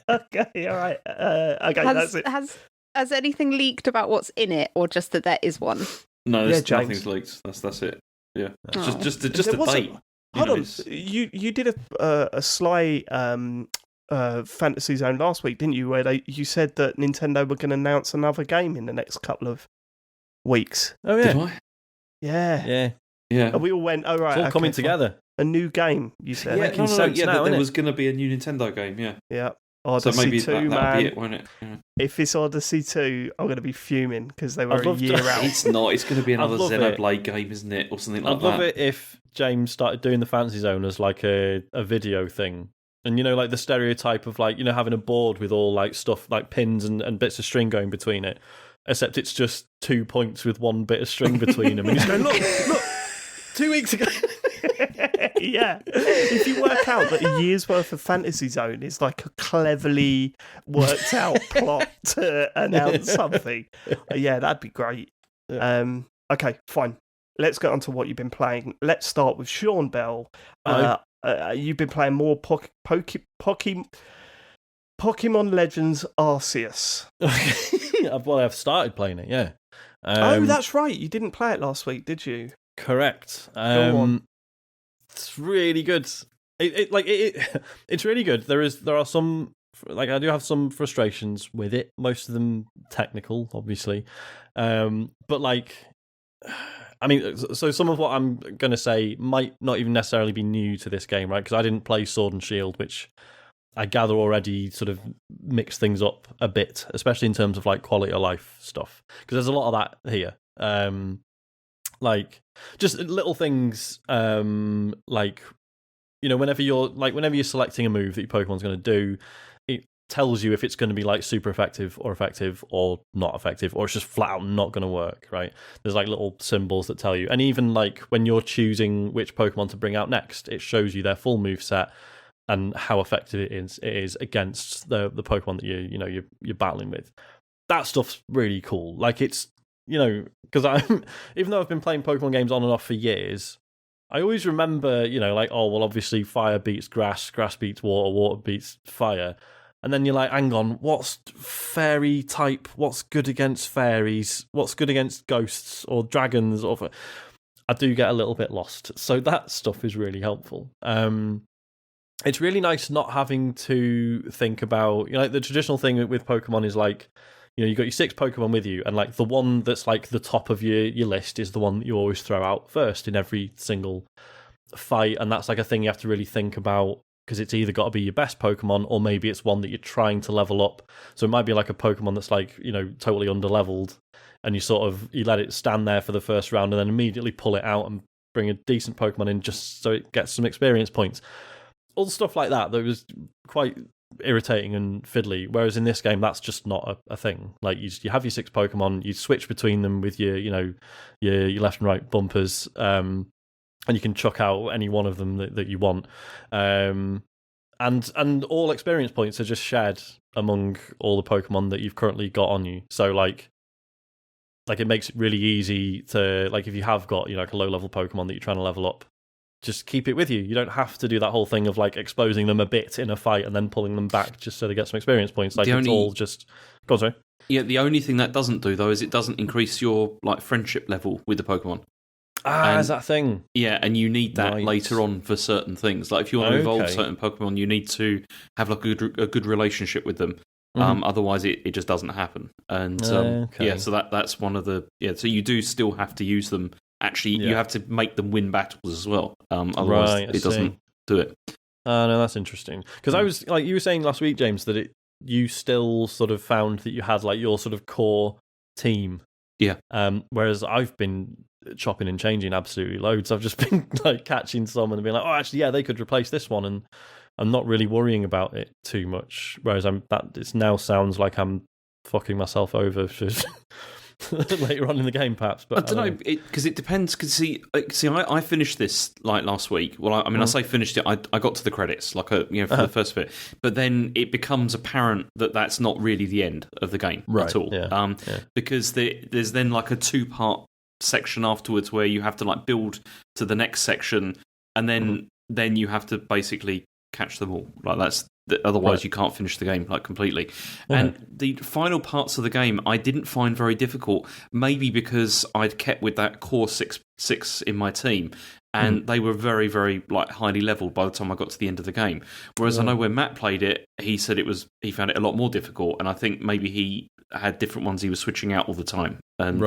Okay, all right. Okay, that's it. Has anything leaked about what's in it, or just that there is one? No, Yeah, there's James. nothing's leaked. That's it. Yeah, Oh. just a There was a- date. Hold on, It's- you did a sly Fantasy Zone last week, didn't you? Where you said that Nintendo were going to announce another game in the next couple of weeks. Oh Did yeah. I? Yeah, Yeah. Yeah. and we all went, "Oh right, It's all okay, coming fine. together. A new game." You said, Yeah, making sense now, there innit? was going to be a new Nintendo game. Yeah. "Yeah, So Odyssey maybe 2, that'll man. be it, won't it? Yeah. If it's Odyssey 2, I'm going to be fuming because they were I'd a love to- year out." It's not. It's going to be another love it. Xenoblade game, isn't it, or something like I'd love that? it if James started doing the Fantasy Zone as like a video thing. And like the stereotype of having a board with all stuff like pins and bits of string going between it. Except it's just 2 points with one bit of string between them. And he's going, look, 2 weeks ago. Yeah, if you work out that a year's worth of Fantasy Zone is like a cleverly worked out plot to announce something, yeah, that'd be great. Yeah. Okay, fine. Let's get on to what you've been playing. Let's start with Sean Bell. You've been playing more Pokemon Legends Arceus. Well, I've started playing it, yeah. Oh, that's right. You didn't play it last week, did you? Correct. Go on. It's really good. It's really good. There are some I do have some frustrations with it. Most of them technical, obviously. But so some of what I'm going to say might not even necessarily be new to this game, right? Because I didn't play Sword and Shield, which I gather already sort of mixed things up a bit, especially in terms of quality of life stuff. Because there's a lot of that here. Just little things, whenever you're selecting a move that your Pokemon's going to do, it tells you if it's going to be super effective or not effective, or it's just flat out not going to work, right? There's little symbols that tell you. And even when you're choosing which Pokemon to bring out next, it shows you their full move set and how effective it is against the Pokemon that you're battling with. That stuff's really cool. It's because I'm even though I've been playing Pokemon games on and off for years, I always remember obviously fire beats grass beats water beats fire. And then you're like, hang on, what's fairy type? What's good against fairies? What's good against ghosts or dragons? I do get a little bit lost. So that stuff is really helpful. It's really nice not having to think about, the traditional thing with Pokemon is you got your 6 Pokemon with you, and the one that's the top of your list is the one that you always throw out first in every single fight. And that's a thing you have to really think about, because it's either got to be your best Pokemon, or maybe it's one that you're trying to level up. So it might be a Pokemon that's totally underleveled, and you let it stand there for the first round and then immediately pull it out and bring a decent Pokemon in just so it gets some experience points. All stuff like that was quite irritating and fiddly, whereas in this game that's just not a thing. You have your 6 Pokemon, you switch between them with your left and right bumpers, and you can chuck out any one of them that you want. And And all experience points are just shared among all the Pokemon that you've currently got on you. So like it makes it really easy to, like, if you have got, like a low level Pokemon that you're trying to level up, just keep it with you. You don't have to do that whole thing of like exposing them a bit in a fight and then pulling them back just so they get some experience points. Like it's all just. Go on, sorry. Yeah, the only thing that doesn't do though is it doesn't increase your like friendship level with the Pokemon. Is that thing? Yeah, and you need that later on for certain things. Like if you want to evolve certain Pokemon, you need to have like a good relationship with them. Otherwise, it just doesn't happen. And so that's one of the So you do still have to use them. Actually, you have to make them win battles as well. Otherwise, it doesn't do it. No, that's interesting. Because I was like you were saying last week, James, that you still sort of found that you had like your sort of core team. Yeah. Whereas I've been chopping and changing absolutely loads. I've just been like catching some and being like, oh, actually, yeah, they could replace this one, and I'm not really worrying about it too much. Whereas it now sounds like I'm fucking myself over for later on in the game, perhaps. But I don't know, because it depends. Because I finished this like last week. Well, I say finished it. I got to the credits, like for the first bit. But then it becomes apparent that that's not really the end of the game at all. Yeah. Because there's then like a 2-part section afterwards where you have to like build to the next section, and then you have to basically catch them all. Like otherwise you can't finish the game like completely. And the final parts of the game I didn't find very difficult, maybe because I'd kept with that core six in my team, and they were very, very like highly leveled by the time I got to the end of the game. Whereas I know when Matt played it, he said he found it a lot more difficult, and I think maybe he had different ones he was switching out all the time. And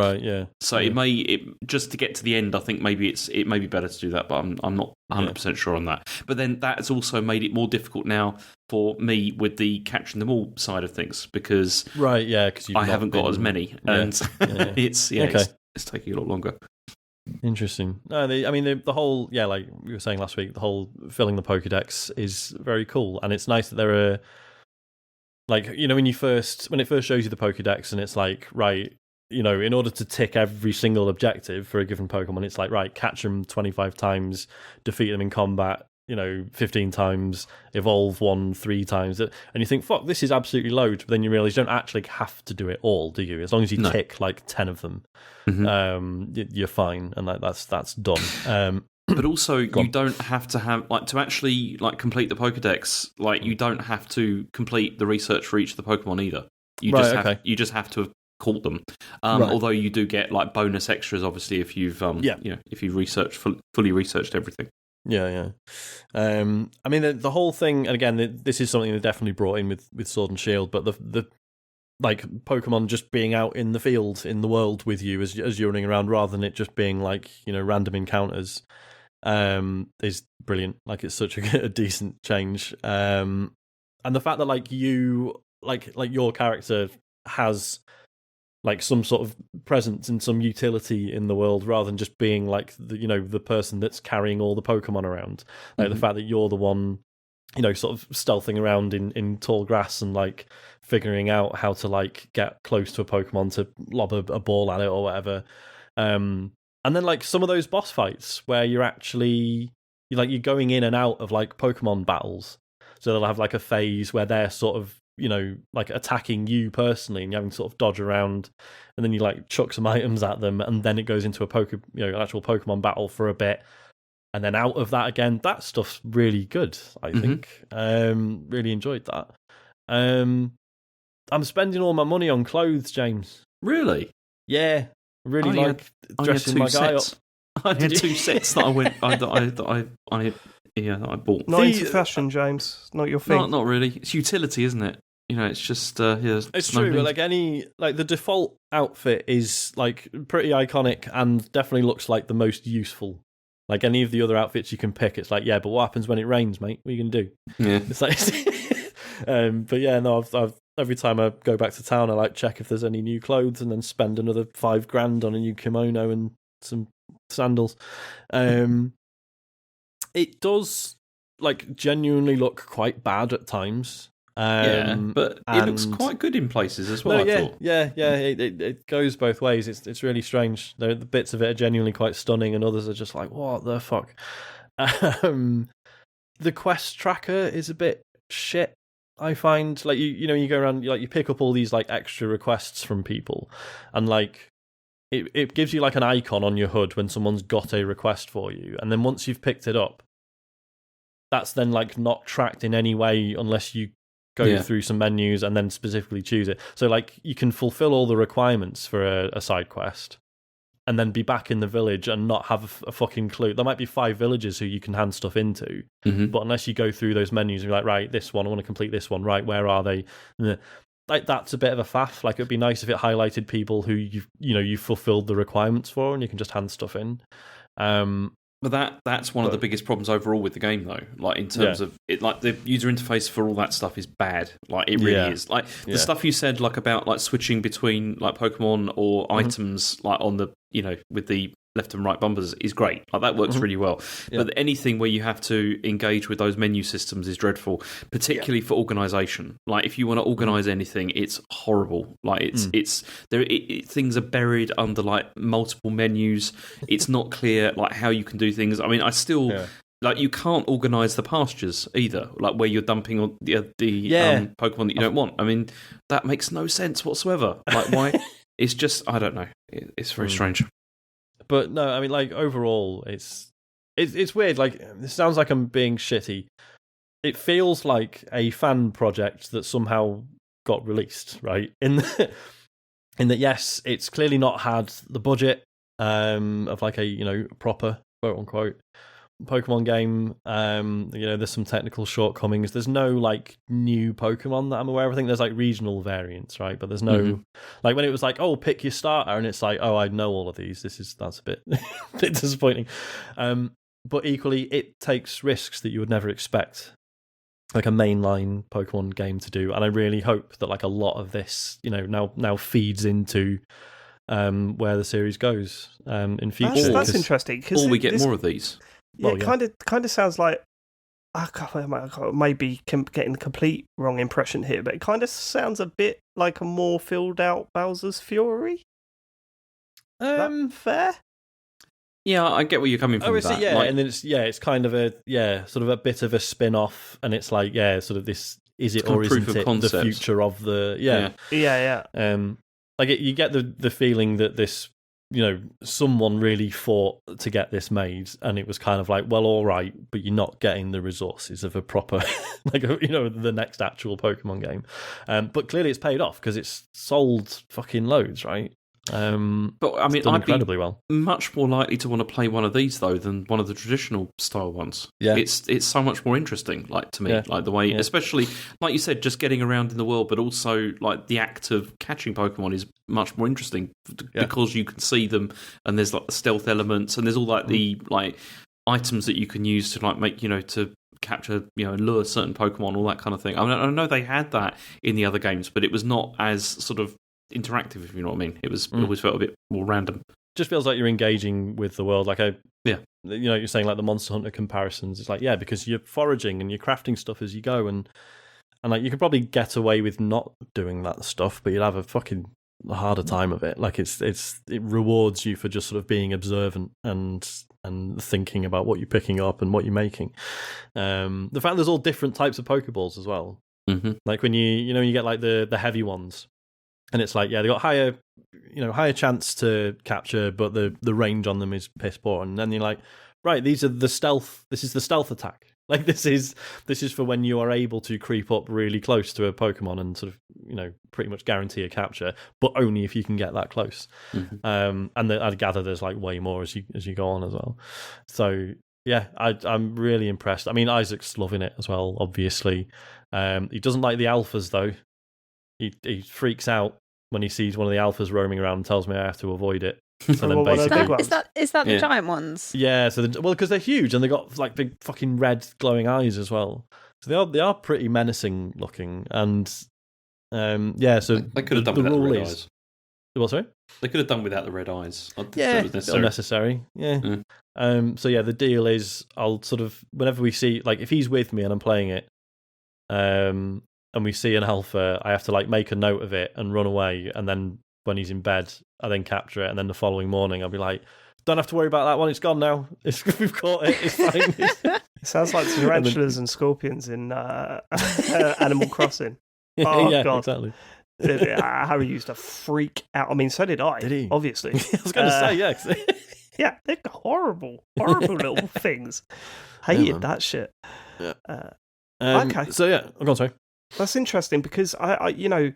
so it just to get to the end, I think maybe it may be better to do that, but I'm not 100% sure on that. But then that has also made it more difficult now for me with the catching them all side of things, because I haven't got as many, and it's taking a lot longer. Interesting. No, the whole like we were saying last week, the whole filling the Pokédex is very cool, and it's nice that there are like when it first shows you the Pokédex, and it's like in order to tick every single objective for a given Pokemon, it's like catch them 25 times, defeat them in combat 15 times, evolve one 3 times, and you think, fuck, this is absolutely loads, but then you realise you don't actually have to do it all, do you? As long as you tick like 10 of them, you're fine, and that's done. But also, you don't have to have to actually complete the Pokédex. Like, you don't have to complete the research for each of the Pokemon either. You just have to have caught them. Although you do get like bonus extras, obviously, if you've if you've fully researched everything. The whole thing, and again, this is something they definitely brought in with Sword and Shield, but the like Pokemon just being out in the field, in the world with you as you're running around, rather than it just being random encounters, is brilliant. Like, it's such a decent change, and the fact that you your character has some sort of presence and some utility in the world, rather than just being the person that's carrying all the Pokemon around. The fact that you're the one sort of stealthing around in tall grass and figuring out how to get close to a Pokemon to lob a ball at it or whatever. And then some of those boss fights where you're actually you're going in and out of Pokemon battles. So they'll have a phase where they're sort of attacking you personally, and you having to sort of dodge around, and then you chuck some items at them, and then it goes into an actual Pokemon battle for a bit, and then out of that again. That stuff's really good, I think. Really enjoyed that. I'm spending all my money on clothes, James. Really? Yeah. Really dressing my guy up. I had 2 sets that I bought. Not into fashion, James. Not your thing. Not really. It's utility, isn't it? It's just it's true. But the default outfit is pretty iconic and definitely looks like the most useful. Any of the other outfits you can pick, it's but what happens when it rains, mate? What are you gonna do? Yeah. It's but yeah, no. I've every time I go back to town, I check if there's any new clothes, and then spend another $5,000 on a new kimono and some sandals. It does genuinely look quite bad at times. But it looks quite good in places as well. I thought. It goes both ways. It's really strange. The bits of it are genuinely quite stunning, and others are just what the fuck. the quest tracker is a bit shit. I find like you go around, you pick up all these like extra requests from people, and like it gives you like an icon on your HUD when someone's got a request for you, and then once you've picked it up, that's then like not tracked in any way unless you go through some menus and then specifically choose it. So like you can fulfill all the requirements for a side quest, and then be back in the village and not have a fucking clue. There might be 5 villagers who you can hand stuff into, but unless you go through those menus and you're like, right, this one, I want to complete this one, right, where are they? Like, that's a bit of a faff. Like, it'd be nice if it highlighted people who you've fulfilled the requirements for, and you can just hand stuff in. But that's one of the biggest problems overall with the game, though. Like, in terms of it, like the user interface for all that stuff is bad. Like, it really is. Like the stuff you said, like about like switching between like Pokemon or items, like on the with the left and right bumpers is great. Like that works really well. Yeah. But anything where you have to engage with those menu systems is dreadful, particularly for organisation. Like if you want to organise anything, it's horrible. Like it's things are buried under like multiple menus. It's not clear like how you can do things. I mean, I still like you can't organise the pastures either. Like where you're dumping on the Pokemon that you don't want. I mean, that makes no sense whatsoever. Like why? It's just I don't know. It's very strange. But no, I mean, like overall, it's weird. Like it sounds like I'm being shitty. It feels like a fan project that somehow got released, right? In that, yes, it's clearly not had the budget of like a proper quote unquote Pokemon game. There's some technical shortcomings. There's no like new Pokemon that I'm aware of. I think there's like regional variants, right? But there's no like when it was like, oh, pick your starter, and it's like, oh, I know all of these. That's a bit bit disappointing. But equally, it takes risks that you would never expect like a mainline Pokemon game to do, and I really hope that like a lot of this, now feeds into where the series goes in future. That's interesting. Or we get more of these. Yeah, it kind of sounds like I maybe getting the complete wrong impression here, but it kind of sounds a bit like a more filled out Bowser's Fury. That fair? Yeah, I get where you're coming from. With that. And then it's kind of a sort of a bit of a spin off, and it's like sort of this is it or isn't it the future of the like you get the feeling that this. Someone really fought to get this made, and it was kind of like, well, all right, but you're not getting the resources of a proper, the next actual Pokemon game. But clearly, it's paid off because it's sold fucking loads, right? But I mean, I'd incredibly well. Much more likely to want to play one of these though than one of the traditional style ones. Yeah, it's so much more interesting. Like to me, like the way, especially like you said, just getting around in the world, but also like the act of catching Pokemon is much more interesting because you can see them, and there's like the stealth elements, and there's all like the like items that you can use to like make to capture lure certain Pokemon, all that kind of thing. I mean, I know they had that in the other games, but it was not as sort of interactive, if you know what I mean. It was always felt a bit more random. Just feels like you're engaging with the world. Like you're saying like the Monster Hunter comparisons. It's like because you're foraging and you're crafting stuff as you go, and like you could probably get away with not doing that stuff, but you'd have a fucking harder time of it. Like it rewards you for just sort of being observant and thinking about what you're picking up and what you're making. The fact there's all different types of Pokeballs as well. Like when you get like the heavy ones. And it's like, they got higher chance to capture, but the range on them is piss poor. And then you're like, right, these are the stealth. This is the stealth attack. Like this is for when you are able to creep up really close to a Pokemon and sort of pretty much guarantee a capture, but only if you can get that close. And I gather there's like way more as you go on as well. So yeah, I'm really impressed. I mean, Isaac's loving it as well. Obviously, he doesn't like the alphas though. He freaks out when he sees one of the alphas roaming around and tells me I have to avoid it. So then basically, is that the giant ones? Yeah. So because they're huge and they got like big fucking red glowing eyes as well. So they are pretty menacing looking. And So they could have done without the red eyes. What, sorry? They could have done without the red eyes. Unnecessary. Yeah. So the deal is I'll sort of whenever we see like if he's with me and I'm playing it, and we see an alpha, I have to like make a note of it and run away. And then when he's in bed, I then capture it. And then the following morning, I'll be like, don't have to worry about that one. It's gone now. We've caught it. It's fine. It sounds like tarantulas and scorpions in Animal Crossing. Oh, yeah, God. exactly. Harry used to freak out. I mean, so did I. Did he? Obviously. I was going to say, yeah. Yeah, they're horrible little things. Hated that shit. Yeah. Okay. So yeah, I'm going to say. That's interesting because I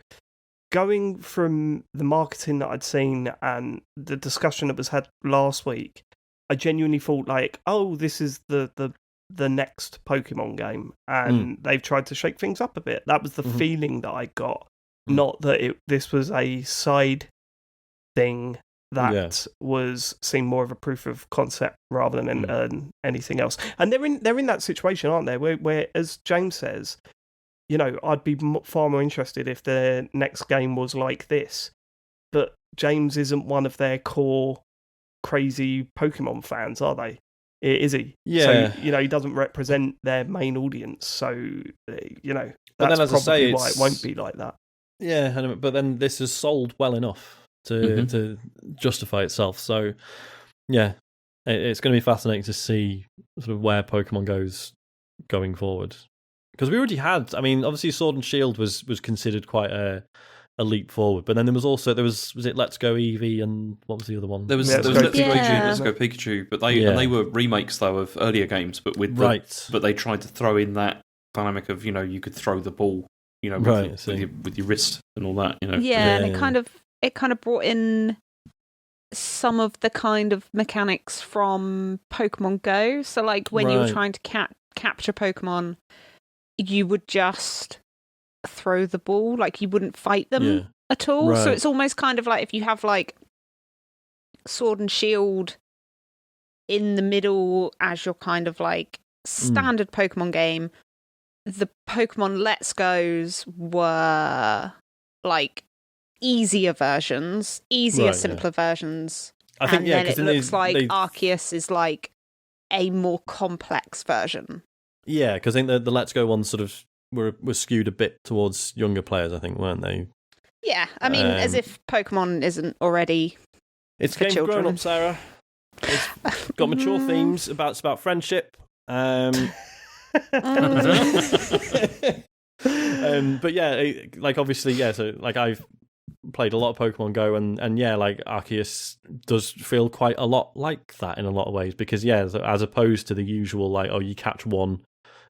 going from the marketing that I'd seen and the discussion that was had last week, I genuinely thought like, oh, this is the next Pokemon game, and they've tried to shake things up a bit. That was the feeling that I got, not that this was a side thing that was seen more of a proof of concept rather than anything else. And they're in that situation, aren't they? Where as James says, I'd be far more interested if their next game was like this. But James isn't one of their core crazy Pokemon fans, are they? Is he? Yeah. So, he doesn't represent their main audience. So, that's then, as probably I say, why it won't be like that. Yeah, but then this is sold well enough to justify itself. So, yeah, it's going to be fascinating to see sort of where Pokemon goes going forward. Because we already had, I mean, obviously Sword and Shield was considered quite a leap forward, but then there was it Let's Go Eevee and what was the other one? There was Let's Go Pikachu and Let's Go Pikachu, but they were remakes though of earlier games, but but they tried to throw in that dynamic of you could throw the ball with your wrist and all that and it kind of brought in some of the kind of mechanics from Pokemon Go. So like when you were trying to capture Pokemon, you would just throw the ball, like you wouldn't fight them at all. So it's almost kind of like if you have like Sword and Shield in the middle as your kind of like standard Pokemon game, the Pokemon Let's Go's were like easier versions, simpler versions. I think, and then it looks like Arceus is like a more complex version. Yeah, because I think the Let's Go ones sort of were skewed a bit towards younger players, I think, weren't they? Yeah, I mean, as if Pokemon isn't already it's for a game children. Grown up, Sarah. It's got mature themes about friendship. But yeah, like obviously, so like I've played a lot of Pokemon Go, and yeah, like Arceus does feel quite a lot like that in a lot of ways, because as opposed to the usual like, oh, you catch one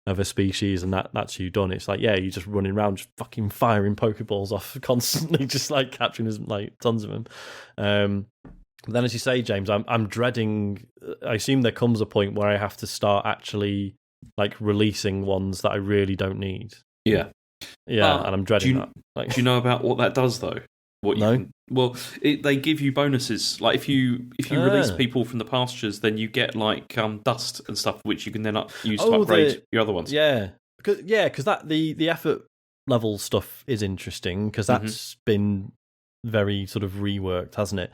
of a species and that's you done. It's like, you're just running around just fucking firing Pokeballs off constantly, just like capturing like tons of them. But then, as you say, James, I'm dreading. I assume there comes a point where I have to start actually like releasing ones that I really don't need. Yeah, and I'm dreading that. Like, do you know about what that does though? They give you bonuses. Like if you release people from the pastures, then you get like dust and stuff, which you can then use to upgrade your other ones. Yeah, because that the effort level stuff is interesting, because that's been very sort of reworked, hasn't it?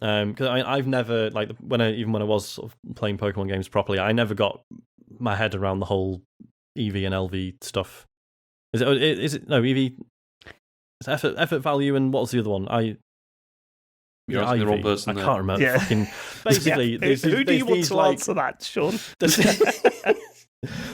Because I've never when I was sort of playing Pokemon games properly, I never got my head around the whole EV and LV stuff. Is it no EV? It's effort value, and what was the other one? You're asking the wrong person. I can't remember. Yeah. Fucking basically, who do you want to answer that, Sean?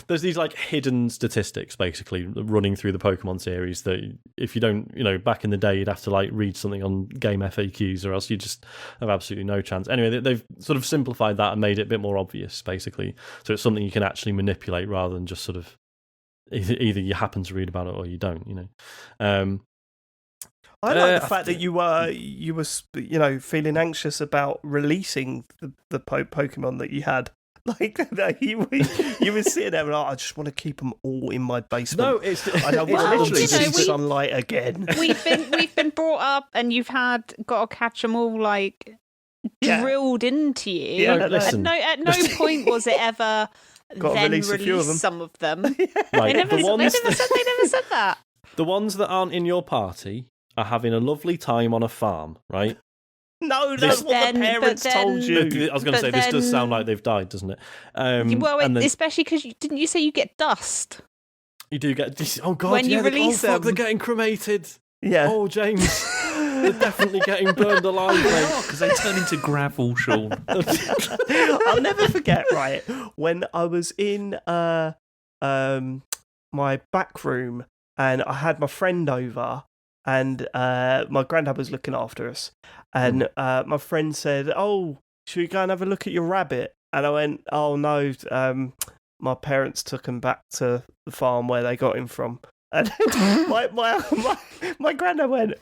There's these like hidden statistics basically running through the Pokemon series that if you don't, back in the day you'd have to like read something on game FAQs, or else you just have absolutely no chance. Anyway, they've sort of simplified that and made it a bit more obvious, basically. So it's something you can actually manipulate rather than just sort of either you happen to read about it or you don't. I like the fact that you were feeling anxious about releasing the Pokemon that you had. Like you were sitting there and I just want to keep them all in my basement. No, I don't want them to see sunlight again. We've been brought up, and you've got to catch them all like drilled into you. Yeah, at no point was it ever then release some of them. They never said that. The ones that aren't in your party are having a lovely time on a farm, right? No, that's what the parents told you. I was going to say, this does sound like they've died, doesn't it? Especially because didn't you say you get dust? You do get. Oh God! When you release them, they're getting cremated. Yeah. Oh, James, they're definitely getting burned alive, mate. Because they turn into gravel, Sean. I'll never forget, right, when I was in my back room and I had my friend over and my granddad was looking after us and my friend said, "Oh, should we go and have a look at your rabbit?" And I went, "Oh, no, my parents took him back to the farm where they got him from." And my granddad went,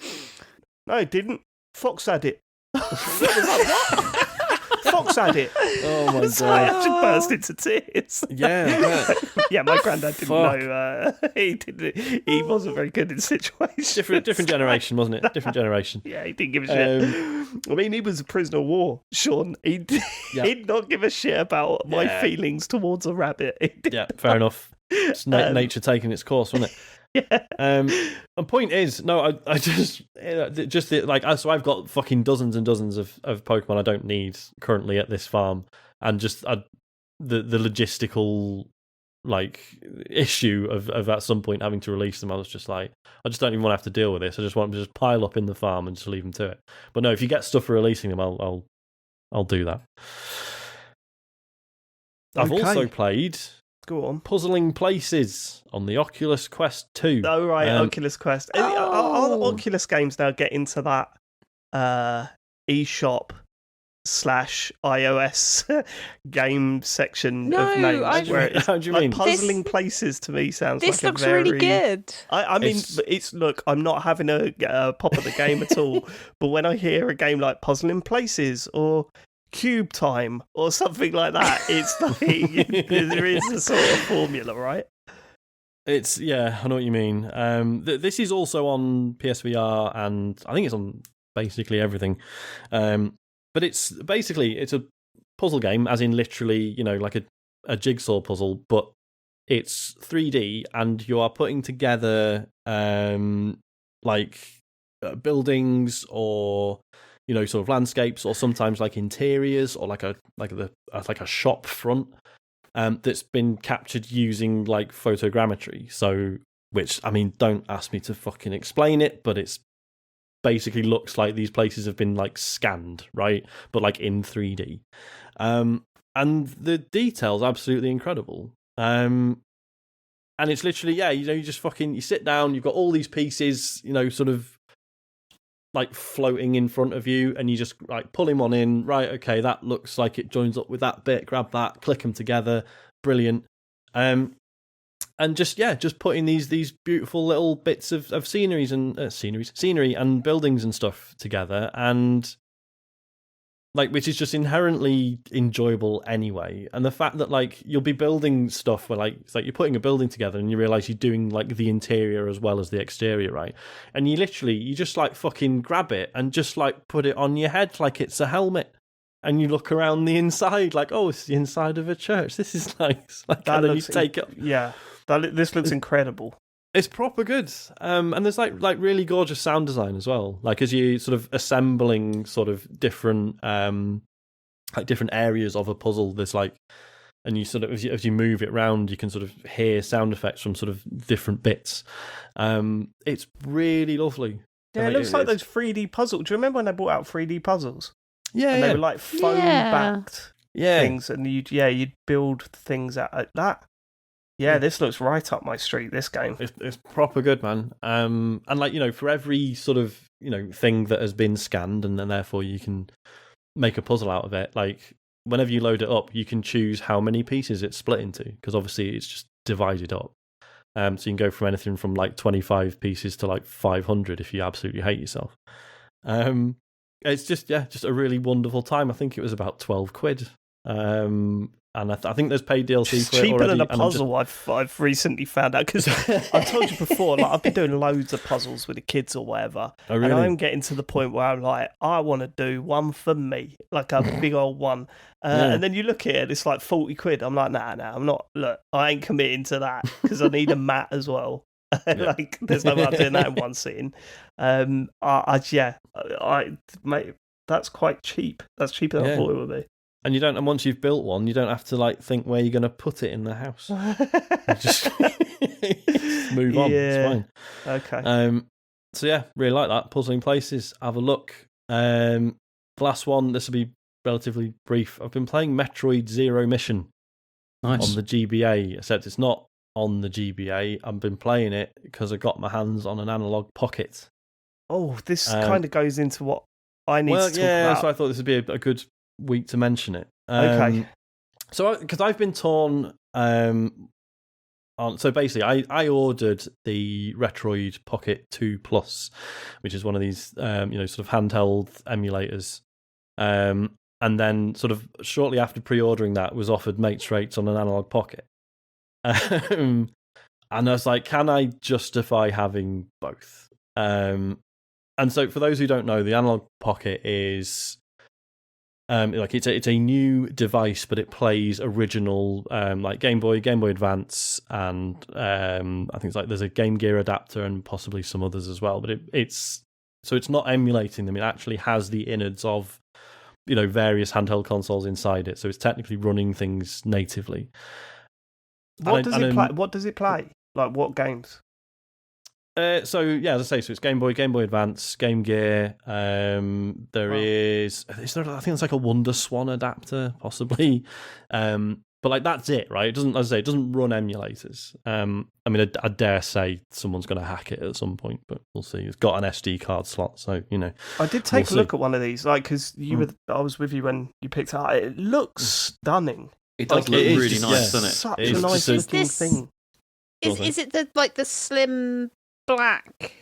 "No, it didn't. Fox had it." I was like, "What? Fox had it?" Oh my god! I just burst into tears. Yeah, yeah. My granddad didn't know. He didn't. He wasn't very good in situations. different generation, wasn't it? Different generation. Yeah, he didn't give a shit. I mean, he was a prisoner of war, Sean. He'd not give a shit about my feelings towards a rabbit. Yeah, fair enough. It's nature taking its course, wasn't it? Yeah. The point is, no, I just so I've got fucking dozens and dozens of Pokemon I don't need currently at this farm, and just the logistical issue of at some point having to release them. I was just like, I just don't even want to have to deal with this. I just want them to just pile up in the farm and just leave them to it. But no, if you get stuff for releasing them, I'll do that. I've also played. Go on. Puzzling Places on the Oculus Quest 2. Oh, right, Oculus Quest. Are the Oculus games now get into that eShop /iOS game section of names? How do you mean? Puzzling Places to me sounds this like looks really good. I mean, look, I'm not having a pop at the game at all, but when I hear a game like Puzzling Places or Cube Time or something like that, it's like there is a sort of formula, right? It's I know what you mean. This is also on PSVR and I think it's on basically everything. But it's a puzzle game, as in literally, like a jigsaw puzzle, but it's 3D and you are putting together buildings or sort of landscapes, or sometimes like interiors, or like a shop front that's been captured using like photogrammetry. So, which, I mean, don't ask me to fucking explain it, but it's basically looks like these places have been like scanned, right? But like in 3D, and the detail's absolutely incredible. And it's literally you just you sit down, you've got all these pieces, sort of like floating in front of you, and you just like pull him on in, right? Okay, that looks like it joins up with that bit. Grab that, click them together, brilliant. And just putting these beautiful little bits of scenery and buildings and stuff together, and which is just inherently enjoyable anyway. And the fact that you'll be building stuff where it's like you're putting a building together and you realise you're doing the interior as well as the exterior, right? And you just fucking grab it and just put it on your head like it's a helmet. And you look around the inside it's the inside of a church. This is nice. And then you take it. Yeah, this looks incredible. It's proper good. And there's really gorgeous sound design as well. As you sort of assembling sort of different different areas of a puzzle, there's and you sort of as you move it around, you can sort of hear sound effects from sort of different bits. It's really lovely. Yeah, it looks like those 3D puzzles. Do you remember when they brought out 3D puzzles? Yeah, and they were foam backed things, and you'd build things out like that. Yeah, this looks right up my street, this game. It's proper good, man. And for every sort of, thing that has been scanned, and then therefore you can make a puzzle out of it, whenever you load it up, you can choose how many pieces it's split into, because obviously it's just divided up. So you can go from anything from 25 pieces to 500 if you absolutely hate yourself. It's just a really wonderful time. I think it was about £12. And I think there's paid DLC it's for it already. Cheaper than a puzzle, I've recently found out, because I told you before, I've been doing loads of puzzles with the kids or whatever. Oh, really? And I'm getting to the point where I'm I want to do one for me, a big old one. And then you look at it, it's £40. I'm nah, I'm not. Look, I ain't committing to that, because I need a mat as well. There's no way I'm doing that in one sitting. Mate, that's quite cheap. That's cheaper than I thought it would be. And and once you've built one, you don't have to think where you're going to put it in the house. Just move on. Yeah. It's fine. Okay. So yeah, really like that. Puzzling Places, have a look. The last one, this will be relatively brief. I've been playing Metroid Zero Mission on the GBA, except it's not on the GBA. I've been playing it because I got my hands on an analog pocket. Oh, this kind of goes into what I need to talk about. So I thought this would be a good week to mention it. Okay. So, because I've been torn on, so basically, I ordered the Retroid Pocket 2 Plus, which is one of these, sort of handheld emulators. And then, sort of shortly after pre-ordering that, was offered mates rates on an analog pocket. And I was like, can I justify having both? And so, for those who don't know, the analog pocket is it's a new device, but it plays original like Game Boy Advance, and I think it's like there's a Game Gear adapter and possibly some others as well. But it's not emulating them; it actually has the innards of various handheld consoles inside it. So it's technically running things natively. What does it play? What does it play? Like what games? As I say, so it's Game Boy Advance, Game Gear. Is there? I think it's like a Wonder Swan adapter, possibly. But like that's it, right? It doesn't, as I say, it doesn't run emulators. I dare say someone's going to hack it at some point, but we'll see. It's got an SD card slot, so I did take a look at one of these, like because I was with you when you picked it up. It looks stunning. It does look really nice, doesn't it? Such a nice looking thing. Is it the slim black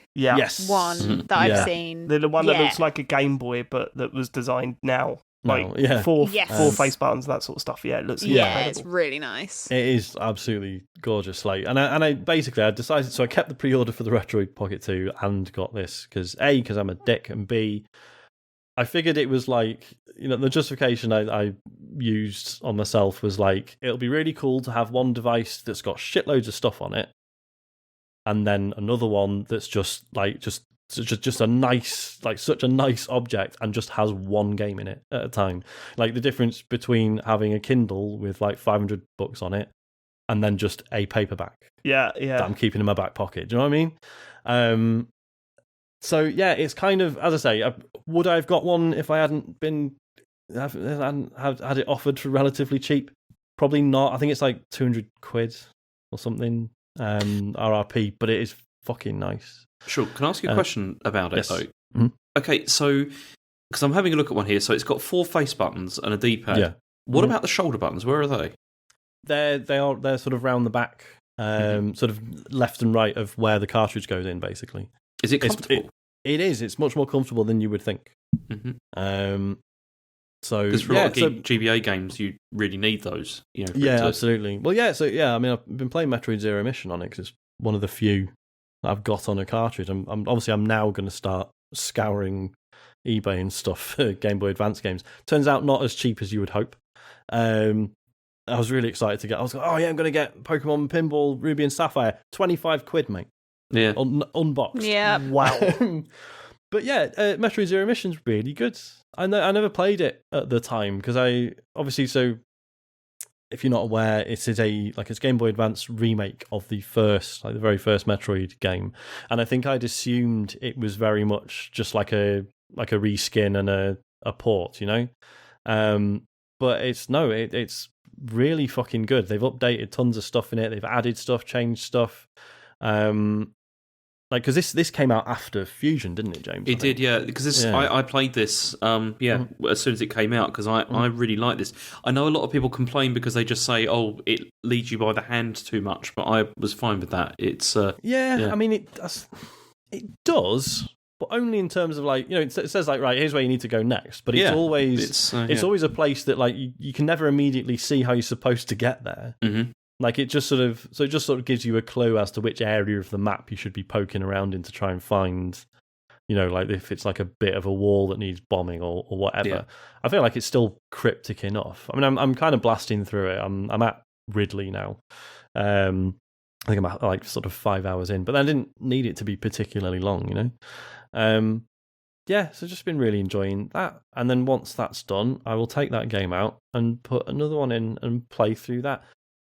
one that I've seen? The one that looks like a Game Boy, but that was designed now. Four face buttons, that sort of stuff. Yeah, it looks incredible. It's really nice. It is absolutely gorgeous. And I decided, so I kept the pre-order for the Retroid Pocket 2 and got this because I'm a dick, and B, I figured it was like, the justification I used on myself was like, it'll be really cool to have one device that's got shitloads of stuff on it, and then another one that's just a nice, like such a nice object and just has one game in it at a time. Like the difference between having a Kindle with like 500 books on it and then just a paperback. Yeah. That I'm keeping in my back pocket. Do you know what I mean? So yeah, it's kind of, as I say, would I have got one if I hadn't had it offered for relatively cheap? Probably not. I think it's like 200 quid or something, RRP, but it is fucking nice. Sure. Can I ask you a question about it, though? Mm-hmm. Okay, so, because I'm having a look at one here, so it's got 4 face buttons and a D-pad. Yeah. What about the shoulder buttons? Where are they? They're sort of round the back, sort of left and right of where the cartridge goes in, basically. Is it comfortable? It is. It's much more comfortable than you would think. Mm-hmm. So because for a lot of GBA games, you really need those. Absolutely. Well, I've been playing Metroid Zero Mission on it because it's one of the few that I've got on a cartridge. I'm now going to start scouring eBay and stuff for Game Boy Advance games. Turns out not as cheap as you would hope. I was really excited to get. I was like, I'm going to get Pokemon Pinball Ruby and Sapphire. 25 quid, mate. Yeah, unboxed. Yeah, wow. But Metroid Zero Mission's really good. I never played it at the time because if you're not aware, it's Game Boy Advance remake of the very first Metroid game, and I think I'd assumed it was very much just like a reskin and a port, But it's really fucking good. They've updated tons of stuff in it. They've added stuff, changed stuff. Because this came out after Fusion, didn't it, James? It did, yeah. Because I played this, as soon as it came out, because I really like this. I know a lot of people complain because they just say, "Oh, it leads you by the hand too much," but I was fine with that. It's I mean, it does, but only in terms of it says right, here's where you need to go next, but it's always always a place that you can never immediately see how you're supposed to get there. Mm-hmm. It just sort of gives you a clue as to which area of the map you should be poking around in to try and find, if it's like a bit of a wall that needs bombing or whatever. Yeah. I feel like it's still cryptic enough. I mean, I'm kind of blasting through it. I'm at Ridley now. I think I'm at sort of 5 hours in, but I didn't need it to be particularly long, so just been really enjoying that. And then once that's done, I will take that game out and put another one in and play through that.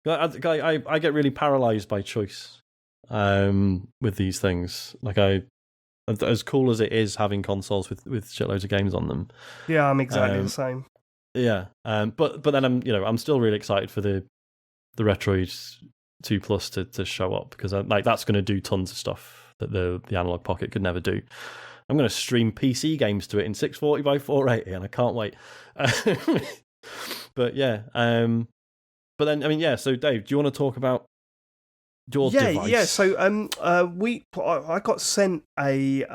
I get really paralysed by choice with these things. as cool as it is having consoles with shitloads of games on them. Yeah, I'm exactly the same. Yeah, but then I'm still really excited for the Metroid 2 Plus to show up, because that's going to do tons of stuff that the Analog Pocket could never do. I'm going to stream PC games to it in 640 by 480, and I can't wait. But yeah, but then so Dave, do you want to talk about your device? Yeah. So I got sent a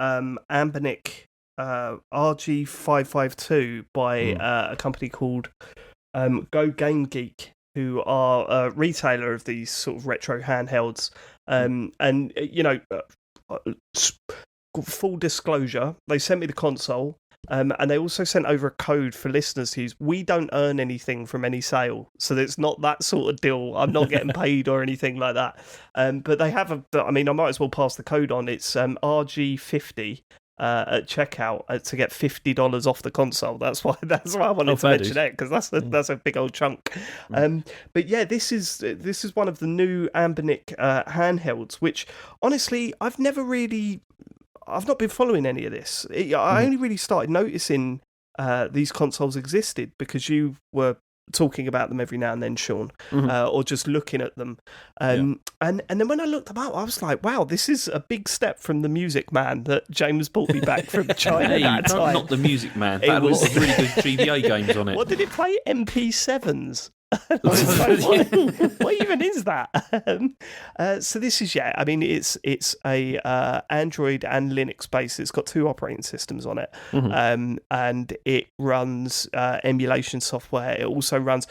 Anbernic RG552 by a company called Go Game Geek, who are a retailer of these sort of retro handhelds. And full disclosure, they sent me the console. And they also sent over a code for listeners to use. We don't earn anything from any sale, so it's not that sort of deal. I'm not getting paid or anything like that. But they have I might as well pass the code on. It's RG50 at checkout to get $50 off the console. That's why I wanted to mention it, because that's a big old chunk. But yeah, this is one of the new Anbernic handhelds, which honestly I've not been following any of this. I only really started noticing these consoles existed because you were talking about them every now and then, Sean, or just looking at them. And then when I looked them up, I was like, wow, this is a big step from the Music Man that James brought me back from China that time. Not the Music Man. That had a lot of really good GBA games on it. What did it play? MP7s? What even is that? So this is it's a Android and Linux based. It's got 2 operating systems on it, and it runs emulation software. It also runs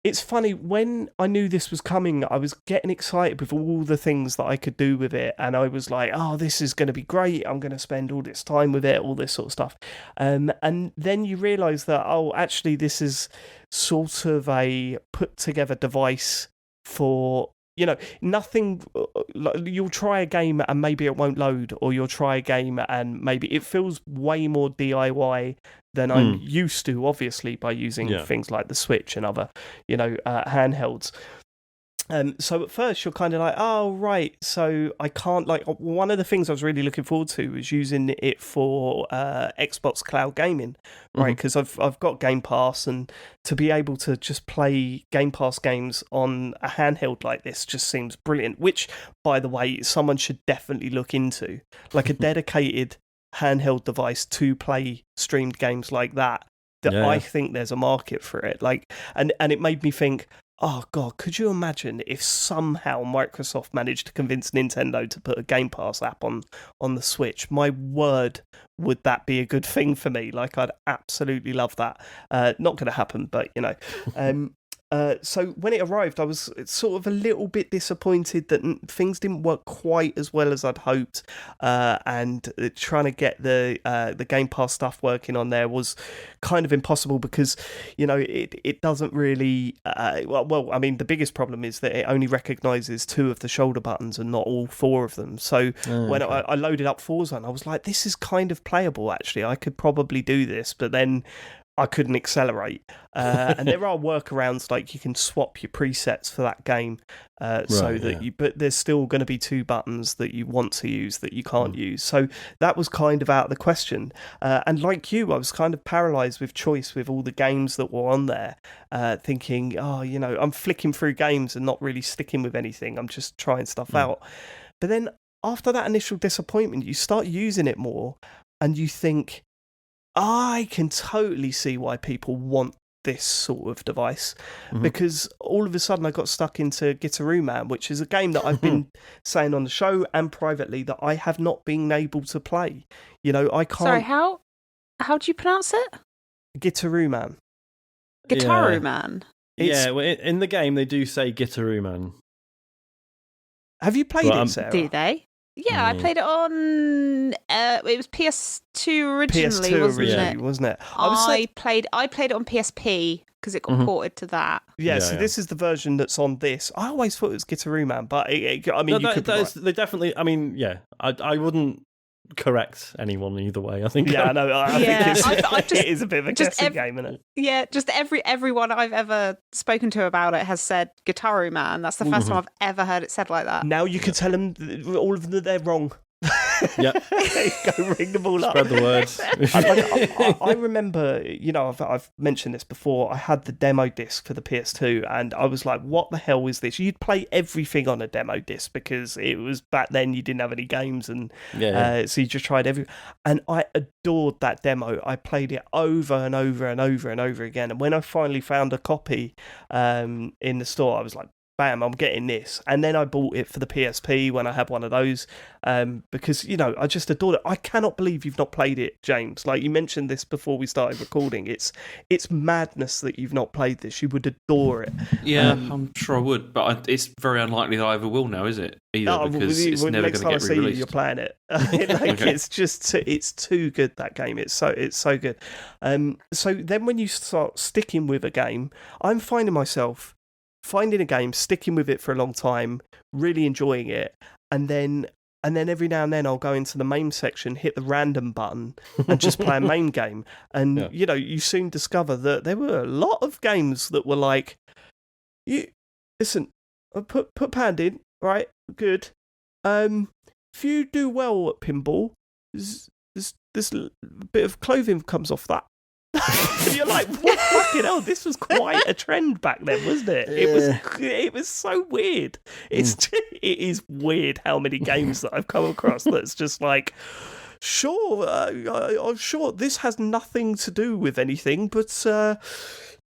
it's funny, when I knew this was coming, I was getting excited with all the things that I could do with it, and I was like, oh, this is going to be great, I'm going to spend all this time with it, all this sort of stuff. And then you realise that, oh, actually this is sort of a put-together device for, nothing. You'll try a game and maybe it won't load, or you'll try a game and maybe it feels way more DIY than I'm used to, obviously, by using things like the Switch and other, handhelds. So at first you're kind of like, oh, right, so I can't, one of the things I was really looking forward to was using it for Xbox Cloud Gaming, right? Because I've got Game Pass, and to be able to just play Game Pass games on a handheld like this just seems brilliant, which, by the way, someone should definitely look into, like a dedicated handheld device to play streamed games like that. I think there's a market for it. And it made me think, oh God, could you imagine if somehow Microsoft managed to convince Nintendo to put a Game Pass app on the Switch? My word, would that be a good thing for me? I'd absolutely love that. Not going to happen, but so when it arrived, I was sort of a little bit disappointed that things didn't work quite as well as I'd hoped, and trying to get the Game Pass stuff working on there was kind of impossible because, it doesn't really... the biggest problem is that it only recognises 2 of the shoulder buttons and not all 4 of them. So when I loaded up Forza, and I was like, this is kind of playable, actually. I could probably do this, but then I couldn't accelerate. And there are workarounds, like you can swap your presets for that game but there's still going to be 2 buttons that you want to use that you can't use. So that was kind of out of the question. And like you, I was kind of paralysed with choice with all the games that were on there, thinking, I'm flicking through games and not really sticking with anything. I'm just trying stuff out. But then after that initial disappointment, you start using it more and you think, I can totally see why people want this sort of device, because all of a sudden I got stuck into Guitaroo Man, which is a game that I've been saying on the show and privately that I have not been able to play. I can't... Sorry, how do you pronounce it? Guitaroo Man. Guitaroo Man? In the game they do say Guitaroo Man. Have you played it, Sarah? Do they? Yeah, I played it on. It was PS2 originally, wasn't it? I played it on PSP because it got ported to that. So this is the version that's on this. I always thought it was Guitaroo Man, but you could. They definitely. I wouldn't correct anyone either way. I think. Yeah, no, I think it is a bit of a guessing game, isn't it? Yeah, just everyone I've ever spoken to about it has said Guitaroo Man. That's the first time I've ever heard it said like that. Now you can tell them, all of them, that they're wrong. Yep. Go ring them all up. Spread the words. I remember, I've mentioned this before. I had the demo disc for the PS2, and I was like, "What the hell is this?" You'd play everything on a demo disc because it was back then. You didn't have any games, and so you just tried everything. And I adored that demo. I played it over and over and over and over again. And when I finally found a copy in the store, I was like, bam, I'm getting this. And then I bought it for the PSP when I had one of those because, I just adored it. I cannot believe you've not played it, James. Like, you mentioned this before we started recording. It's madness that you've not played this. You would adore it. Yeah, I'm sure I would, but it's very unlikely that I ever will now, is it? Either, because it's never going to get re-released. You're playing it. It's just it's too good, that game. It's so good. So then when you start sticking with a game, I'm finding myself finding a game, sticking with it for a long time, really enjoying it, and then every now and then I'll go into the main section, hit the random button, and just play a main game. And you soon discover that there were a lot of games that were like, "You listen, put pound in, right? Good. If you do well at pinball, this bit of clothing comes off that." And you're like, what fucking hell? This was quite a trend back then, wasn't it? It was so weird. It is weird how many games that I've come across that's just like, sure, I'm sure this has nothing to do with anything, but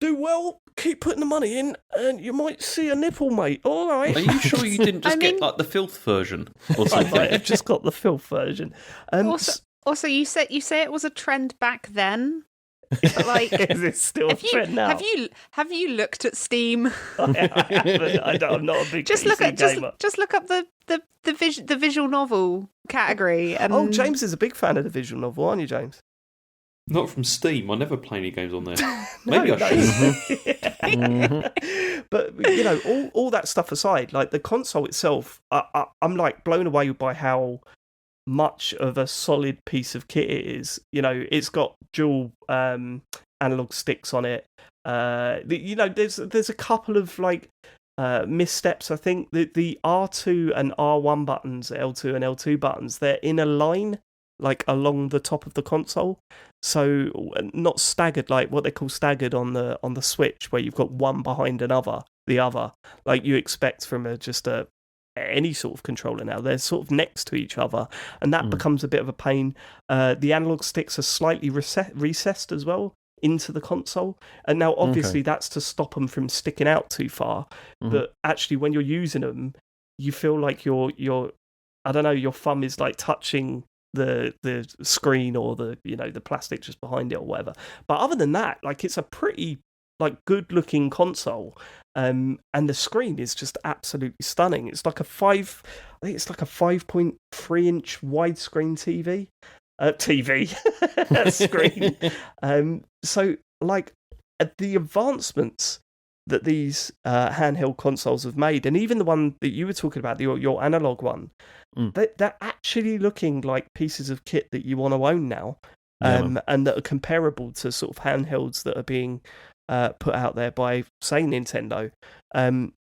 do well, keep putting the money in, and you might see a nipple, mate. All right. Are you sure you didn't just get like the filth version or something? I've just got the filth version. Also, you say it was a trend back then. But like, is it still a trend now? Have you looked at Steam? I haven't. I'm not a big gamer. Just look up the visual novel category. And... James is a big fan of the visual novel, aren't you, James? Not from Steam. I never play any games on there. Maybe I should. But all that stuff aside, like the console itself, I'm like blown away by how much of a solid piece of kit it is. It's got dual analog sticks on it. There's a couple of like missteps. I think the R2 and R1 buttons, L2 and L2 buttons, they're in a line like along the top of the console, so not staggered like what they call staggered on the Switch, where you've got one behind the other, like you expect from any sort of controller now. They're sort of next to each other, and that becomes a bit of a pain. The analog sticks are slightly recessed as well into the console, and now obviously that's to stop them from sticking out too far. But actually, when you're using them, you feel like your I don't know, your thumb is like touching the screen or the plastic just behind it or whatever. But other than that, like, it's a pretty like good looking console, and the screen is just absolutely stunning. It's like a 5.3 inch widescreen screen. So like the advancements that these handheld consoles have made, and even the one that you were talking about, your analog one, they're actually looking like pieces of kit that you want to own now, and that are comparable to sort of handhelds that are being put out there by, say, Nintendo.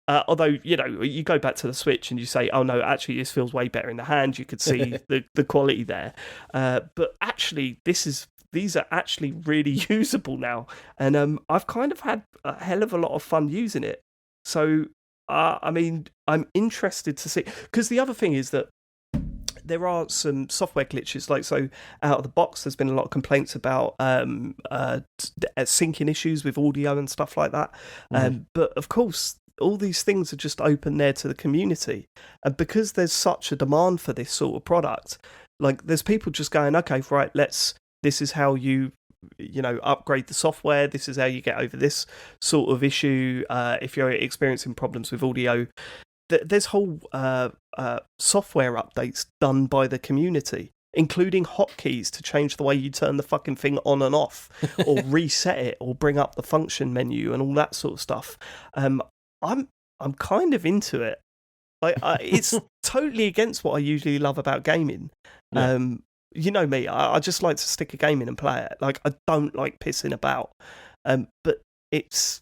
Although, you go back to the Switch and you say, oh no, actually this feels way better in the hand. You could see the quality there. But actually, these are actually really usable now. And I've kind of had a hell of a lot of fun using it. So, I'm interested to see. Because the other thing is that there are some software glitches. Like, so out of the box, there's been a lot of complaints about syncing issues with audio and stuff like that. But of course, all these things are just open there to the community. And because there's such a demand for this sort of product, like, there's people just going, okay, right, this is how you upgrade the software. This is how you get over this sort of issue. If you're experiencing problems with audio, there's whole software updates done by the community, including hotkeys to change the way you turn the fucking thing on and off, or reset it, or bring up the function menu and all that sort of stuff. I'm kind of into it. Like, it's totally against what I usually love about gaming. Yeah. You know me, I just like to stick a game in and play it. Like, I don't like pissing about. But it's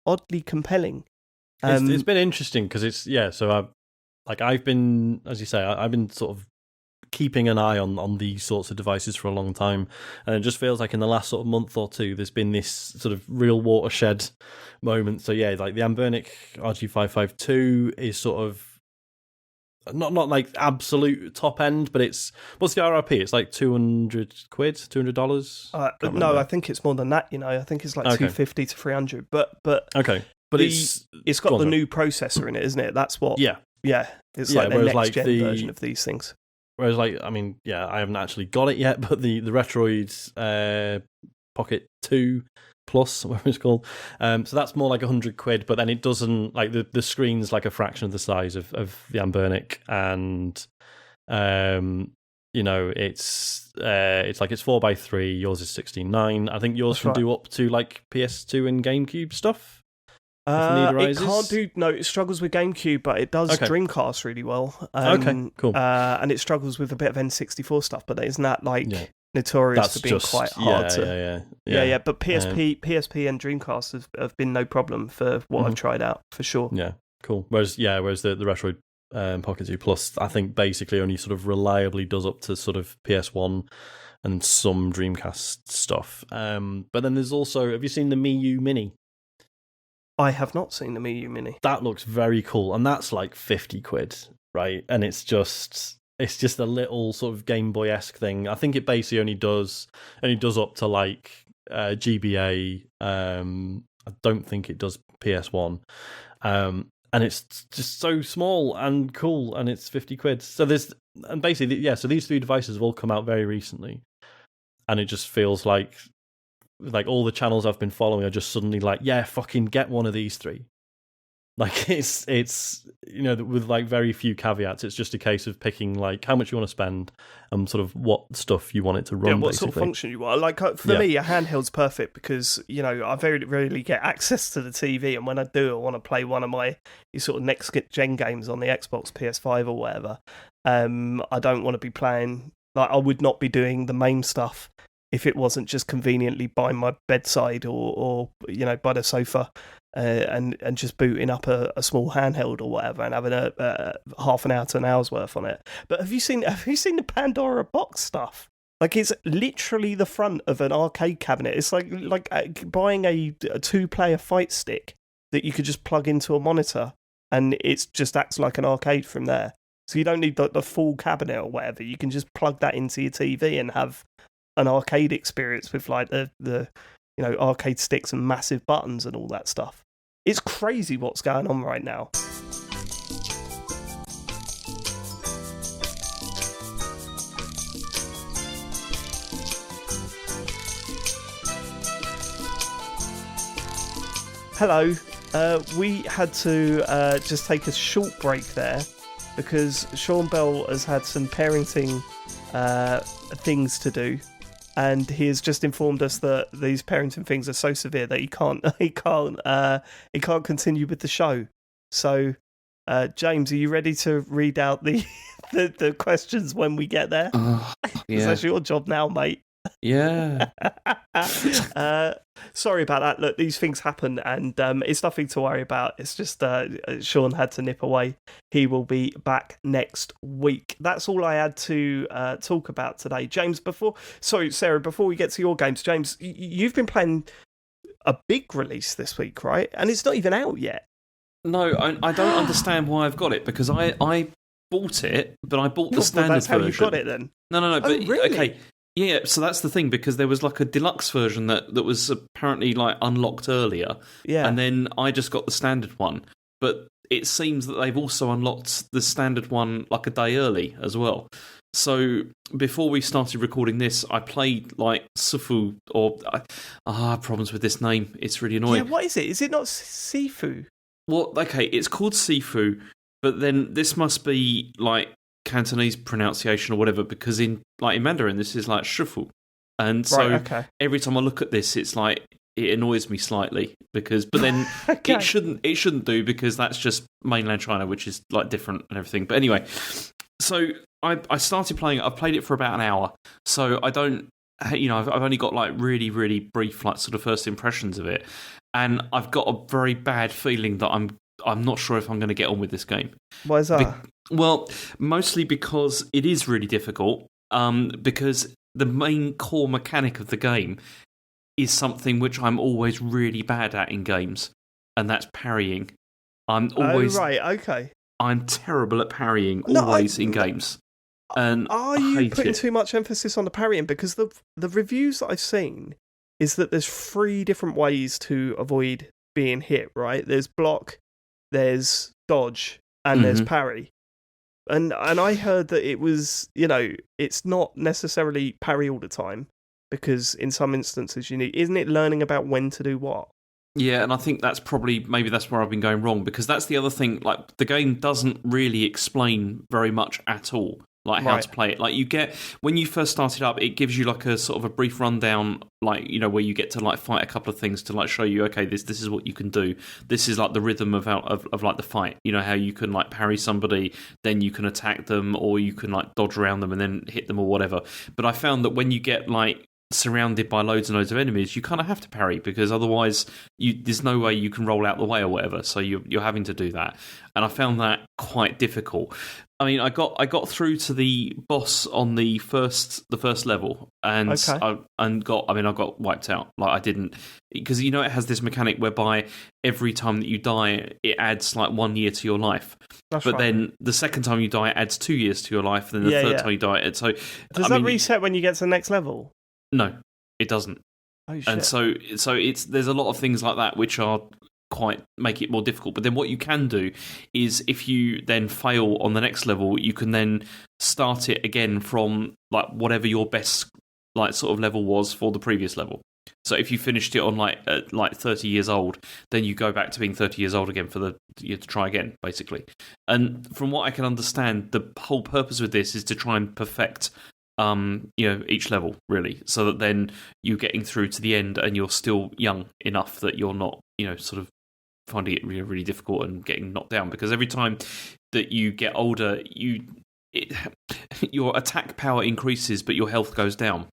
oddly compelling. It's been interesting because so I've been, as you say, I've been sort of keeping an eye on these sorts of devices for a long time, and it just feels like in the last sort of month or two, there's been this sort of real watershed moment. So yeah, like the Anbernic RG552 is sort of not like absolute top end, but it's what's the RRP? It's like $200, $200. No, I think it's more than that. I think it's like $250 to $300. But okay, but it's got the new processor in it, isn't it? That's what. Yeah. It's like the next gen version of these things. Whereas, I haven't actually got it yet, but the Metroid Pocket 2 Plus, whatever it's called. So that's more like £100, but then it doesn't like the screen's like a fraction of the size of the Anbernic, and it's like it's 4x3. Yours is 16:9. I think yours can do up to like PS2 and GameCube stuff. It can't do. No, it struggles with GameCube, but it does Dreamcast really well. Okay, cool. And it struggles with a bit of N64 stuff, but isn't that notorious for being quite hard to? Yeah. But PSP and Dreamcast have been no problem for what I've tried out for sure. Yeah, cool. Whereas the Metroid Pocket 2 Plus, I think basically only sort of reliably does up to sort of PS1 and some Dreamcast stuff. But then there's also, have you seen the Mii U Mini? I have not seen the Mii U Mini. That looks very cool, and that's like £50, right? And it's just a little sort of Game Boy-esque thing. I think it basically only does up to like GBA. I don't think it does PS1. And it's just so small and cool, and it's £50. So so these three devices have all come out very recently, and it just feels like all the channels I've been following are just suddenly like, yeah, fucking get one of these three. Like it's with like very few caveats. It's just a case of picking like how much you want to spend and sort of what stuff you want it to run. Yeah, what sort of function you want. Like for me, a handheld's perfect because I very rarely get access to the TV, and when I do, I want to play one of my sort of next gen games on the Xbox, PS5 or whatever. I don't want to be playing I would not be doing the main stuff if it wasn't just conveniently by my bedside or by the sofa, and just booting up a small handheld or whatever and having a half an hour to an hour's worth on it. But have you seen the Pandora box stuff? Like, it's literally the front of an arcade cabinet. It's like buying a 2-player fight stick that you could just plug into a monitor, and it just acts like an arcade from there. So you don't need the full cabinet or whatever. You can just plug that into your TV and have an arcade experience with like the arcade sticks and massive buttons and all that stuff. It's crazy what's going on right now. Hello. We had to just take a short break there because Sean Bell has had some parenting things to do. And he has just informed us that these parenting things are so severe that he can't continue with the show. So, James, are you ready to read out the questions when we get there? Yeah. That's your job now, mate. Yeah. Sorry about that. Look, these things happen, and it's nothing to worry about. It's just Sean had to nip away. He will be back next week. That's all I had to talk about today. James, Sarah, before we get to your games, James, you've been playing a big release this week, right? And it's not even out yet. No, I don't understand why I've got it, because I bought it, but I bought the standard version. That's how you got it then? No. But, really? Okay. Yeah, so that's the thing, because there was like a deluxe version that was apparently like unlocked earlier. Yeah. And then I just got the standard one. But it seems that they've also unlocked the standard one like a day early as well. So before we started recording this, I played like Sifu, or problems with this name. It's really annoying. Yeah, what is it? Is it not Sifu? Well, okay, it's called Sifu, but then this must be like Cantonese pronunciation or whatever, because in Mandarin this is like Shifu, and so every time I look at this, it's like it annoys me slightly but then it shouldn't do, because that's just mainland China, which is like different and everything. But anyway, so I started playing it. I've played it for about an hour, so I don't, I've only got like really, really brief like sort of first impressions of it, and I've got a very bad feeling that I'm not sure if I'm going to get on with this game. Why is that? Well, mostly because it is really difficult. Because the main core mechanic of the game is something which I'm always really bad at in games, and that's parrying. I'm always okay. I'm terrible at parrying in games. And are you putting too much emphasis on the parrying? Because the reviews that I've seen is that there's 3 different ways to avoid being hit, right? There's block, there's dodge, and there's parry. And I heard that it was, it's not necessarily parry all the time, because in some instances isn't it learning about when to do what? Yeah, and I think maybe that's where I've been going wrong, because that's the other thing, like, the game doesn't really explain very much at all, like, how to play it. Like, when you first start it up, it gives you, like, a sort of a brief rundown, like, where you get to, like, fight a couple of things to, like, show you, okay, this is what you can do. This is, like, the rhythm of like, the fight. How you can, like, parry somebody, then you can attack them, or you can, like, dodge around them and then hit them or whatever. But I found that when you get, like, surrounded by loads and loads of enemies, you kind of have to parry, because otherwise there's no way you can roll out the way or whatever, so you're having to do that, and I found that quite difficult. I mean, I got through to the boss on the first level, and I got wiped out. Like, I didn't, because it has this mechanic whereby every time that you die, it adds like 1 year to your life. Then the second time you die, it adds 2 years to your life, and then the third time you die, does that reset when you get to the next level? No, it doesn't. Oh, shit. And so there's a lot of things like that which are make it more difficult. But then what you can do is, if you then fail on the next level, you can then start it again from like whatever your best like sort of level was for the previous level. So if you finished it on like 30 years old, then you go back to being 30 years old again you have to try again, basically. And from what I can understand, the whole purpose of this is to try and perfect each level, really, so that then you're getting through to the end and you're still young enough that you're not, sort of finding it really, really difficult and getting knocked down. Because every time that you get older, your attack power increases, but your health goes down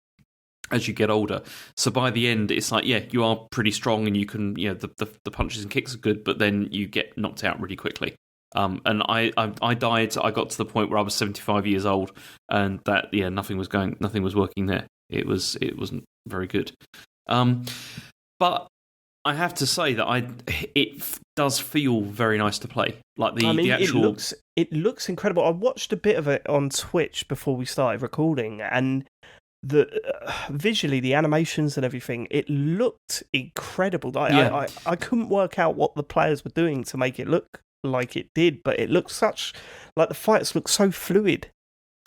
as you get older. So by the end, it's like, you are pretty strong and you can, the punches and kicks are good, but then you get knocked out really quickly. And I died. I got to the point where I was 75 years old, and that nothing was working there. It wasn't very good. But I have to say that it does feel very nice to play. Like the actual, it looks incredible. I watched a bit of it on Twitch before we started recording, and visually, the animations and everything, it looked incredible. I couldn't work out what the players were doing to make it look like it did, but it looks the fights look so fluid.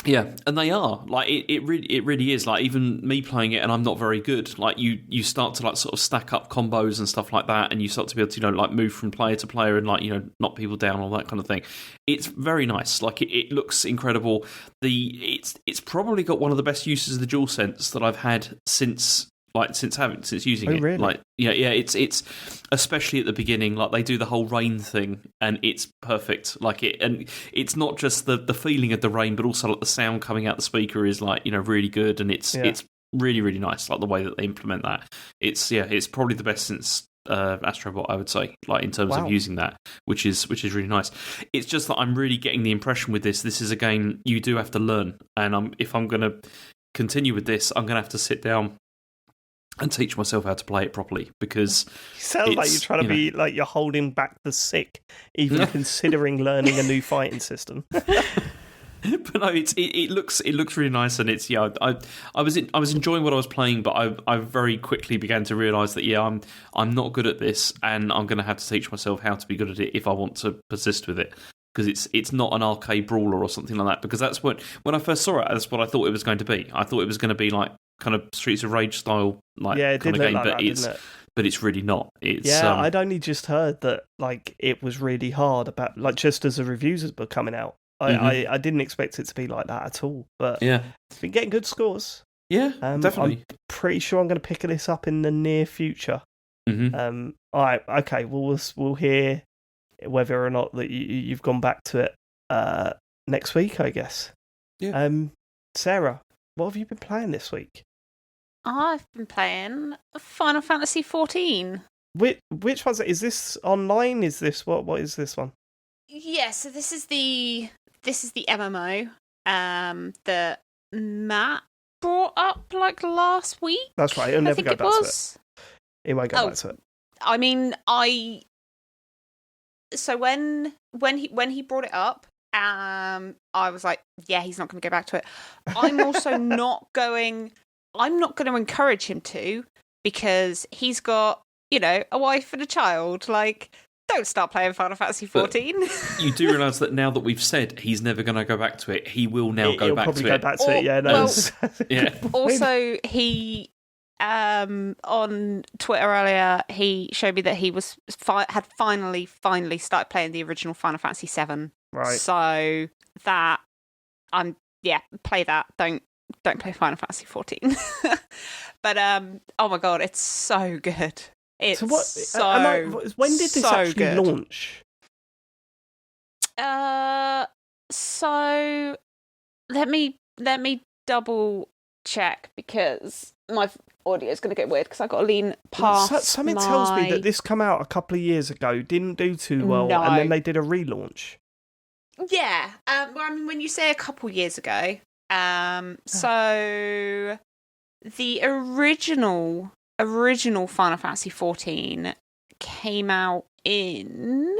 Yeah, and they are. Like, it really is. Like, even me playing it, and I'm not very good, like, you start to, like, sort of stack up combos and stuff like that, and you start to be able to, like, move from player to player and, like, knock people down, all that kind of thing. It's very nice. Like, it looks incredible. It's probably got one of the best uses of the DualSense that I've had since using it. Really? Like, it's especially at the beginning, like, they do the whole rain thing, and it's perfect. Like, and it's not just the feeling of the rain, but also like the sound coming out the speaker is like, really good, and it's really, really nice, like the way that they implement that. It's probably the best since Astrobot, I would say, like, in terms of using that, which is really nice. It's just that I'm really getting the impression with this is a game you do have to learn, and if I'm going to continue with this, I'm going to have to sit down and teach myself how to play it properly, because you sound like you're trying to be like you're holding back the sick, even considering learning a new fighting system. But no, it looks really nice, and it's I was enjoying what I was playing, but I very quickly began to realise that I'm not good at this, and I'm going to have to teach myself how to be good at it if I want to persist with it. Because it's not an arcade brawler or something like that. Because that's when I first saw it, that's what I thought it was going to be. I thought it was going to be like kind of Streets of Rage style, like, kind of game, but it's really not. I'd only just heard that, like, it was really hard about, like, just as the reviews were coming out. I didn't expect it to be like that at all. But it's been getting good scores. Yeah, definitely. I'm pretty sure I'm going to pick this up in the near future. Mm-hmm. All right, okay. Well, we'll hear whether or not that you've gone back to it next week, I guess. Yeah. Sarah, what have you been playing this week? I've been playing Final Fantasy XIV. Which one's it? Is this online? Is this what is this one? Yeah, so this is the MMO that Matt brought up like last week. That's right. He'll never go back to it. He won't go back to it. I mean, so when he brought it up, I was like, yeah, he's not going to go back to it. I'm also not going to encourage him to, because he's got, a wife and a child. Like, don't start playing Final Fantasy XIV. You do realise that now that we've said he's never going to go back to it, he will now go back to it. He'll probably go back to it, yeah. No, yeah. Also, he, on Twitter earlier, he showed me that he had finally started playing the original Final Fantasy VII. Right. So that, play that. Don't play Final Fantasy XIV. But, oh my god, it's so good. It's when did this actually launch? So let me double check, because my audio is going to get weird because I got to lean past. Something tells me that this came out a couple of years ago, didn't do too well, and then they did a relaunch. Yeah. Well, I mean, when you say a couple years ago, so the original Final Fantasy XIV came out in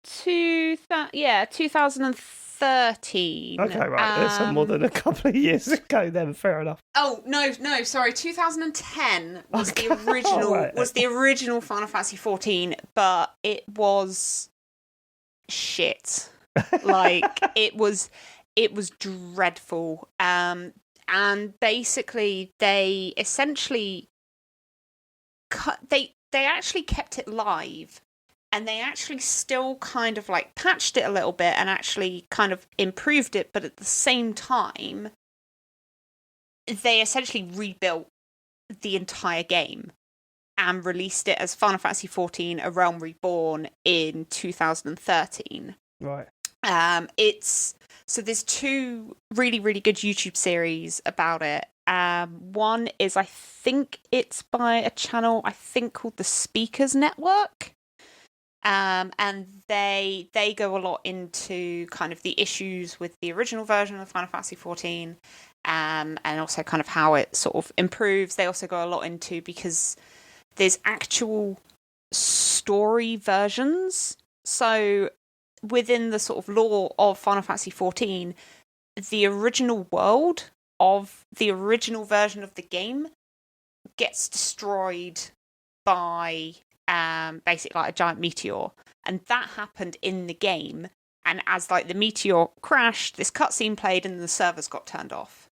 2013. Okay, right. That's more than a couple of years ago then, fair enough. Oh, no, sorry. 2010 was the original was the original Final Fantasy XIV, but it was shit. Like, it was dreadful. And basically, they essentially they actually kept it live, and they actually still kind of like patched it a little bit and actually kind of improved it, but at the same time, they essentially rebuilt the entire game and released it as Final Fantasy XIV: A Realm Reborn in 2013. Right. So there's two really, really good YouTube series about it. One is, I think it's by a channel called the Speakers Network. And they go a lot into kind of the issues with the original version of Final Fantasy XIV, and also kind of how it sort of improves. They also go a lot into, because there's actual story versions. So within the sort of lore of Final Fantasy XIV, the original world of the original version of the game gets destroyed by basically like a giant meteor, and that happened in the game. And as like the meteor crashed, this cutscene played and the servers got turned off.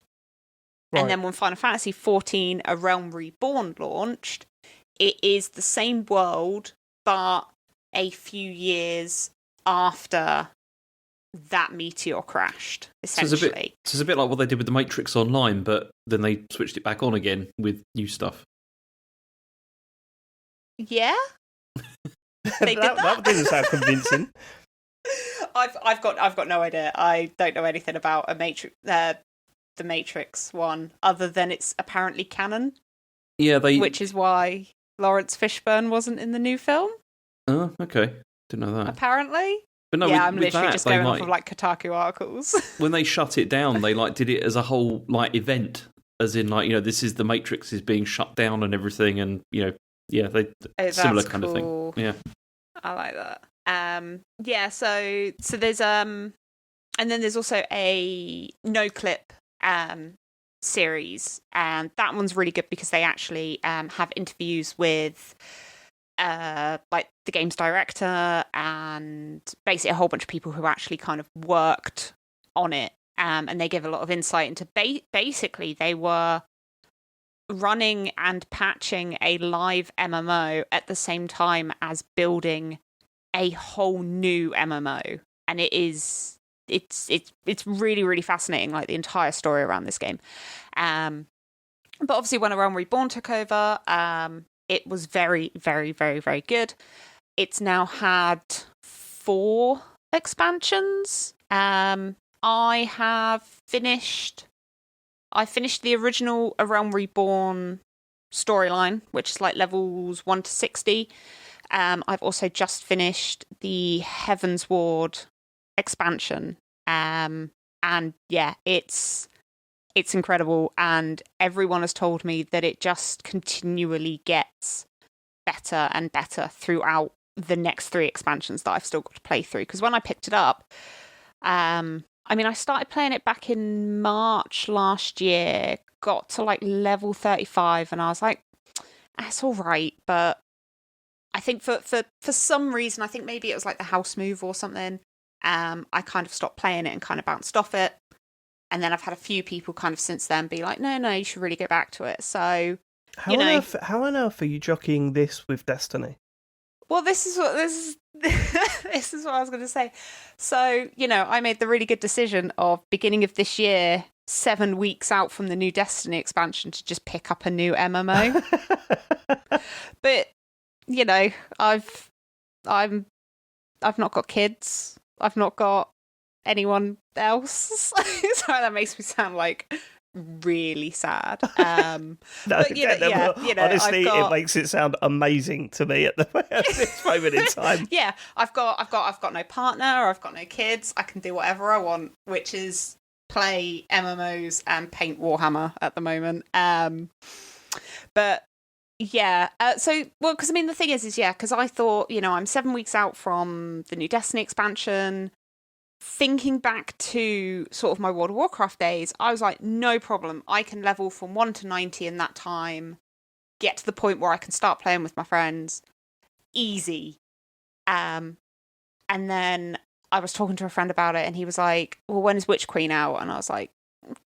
Right. And then when Final Fantasy XIV: A Realm Reborn launched, it is the same world, but a few years after that meteor crashed, essentially. So it's a bit like what they did with the Matrix Online, but then they switched it back on again with new stuff. Yeah? They did that? That didn't sound convincing. I've got no idea. I don't know anything about the Matrix one, other than it's apparently canon. Yeah, which is why Lawrence Fishburne wasn't in the new film. Oh, okay. Didn't know that. Apparently. But no, yeah, I'm literally just going off of like Kotaku articles. When they shut it down, they like did it as a whole like event, as in like, this is the Matrix is being shut down and everything, and similar kind of thing. Yeah, I like that. Yeah, so there's and then there's also a no clip series, and that one's really good because they actually have interviews with like the game's director and basically a whole bunch of people who actually kind of worked on it, and they give a lot of insight into basically they were running and patching a live MMO at the same time as building a whole new MMO, and it's really, really fascinating, like the entire story around this game. But obviously when A Realm Reborn took over, it was very, very, very, very good. It's now had 4 expansions. I finished the original A Realm Reborn storyline, which is like levels 1 to 60. I've also just finished the Heaven's Ward expansion. And yeah, it's incredible. And everyone has told me that it just continually gets better and better throughout the next 3 expansions that I've still got to play through. Because when I picked it up, I started playing it back in March last year, got to like level 35, and I was like, that's all right. But I think for some reason, I think maybe it was like the house move or something, I kind of stopped playing it and kind of bounced off it. And then I've had a few people kind of since then be like, no, you should really go back to it. So, how on earth are you jockeying this with Destiny? Well, this is what I was going to say. So, I made the really good decision of beginning of this year, 7 weeks out from the new Destiny expansion, to just pick up a new MMO. But, I've not got kids. I've not got anyone else. Sorry, that makes me sound like really sad. Honestly, it makes it sound amazing to me at this moment in time. Yeah, I've got no partner, or I've got no kids. I can do whatever I want, which is play MMOs and paint Warhammer at the moment. But yeah, because the thing is because I thought, I'm 7 weeks out from the new Destiny expansion. Thinking back to sort of my World of Warcraft days, I was like, no problem. I can level from 1 to 90 in that time, get to the point where I can start playing with my friends. Easy. And then I was talking to a friend about it, and he was like, well, when is Witch Queen out? And I was like,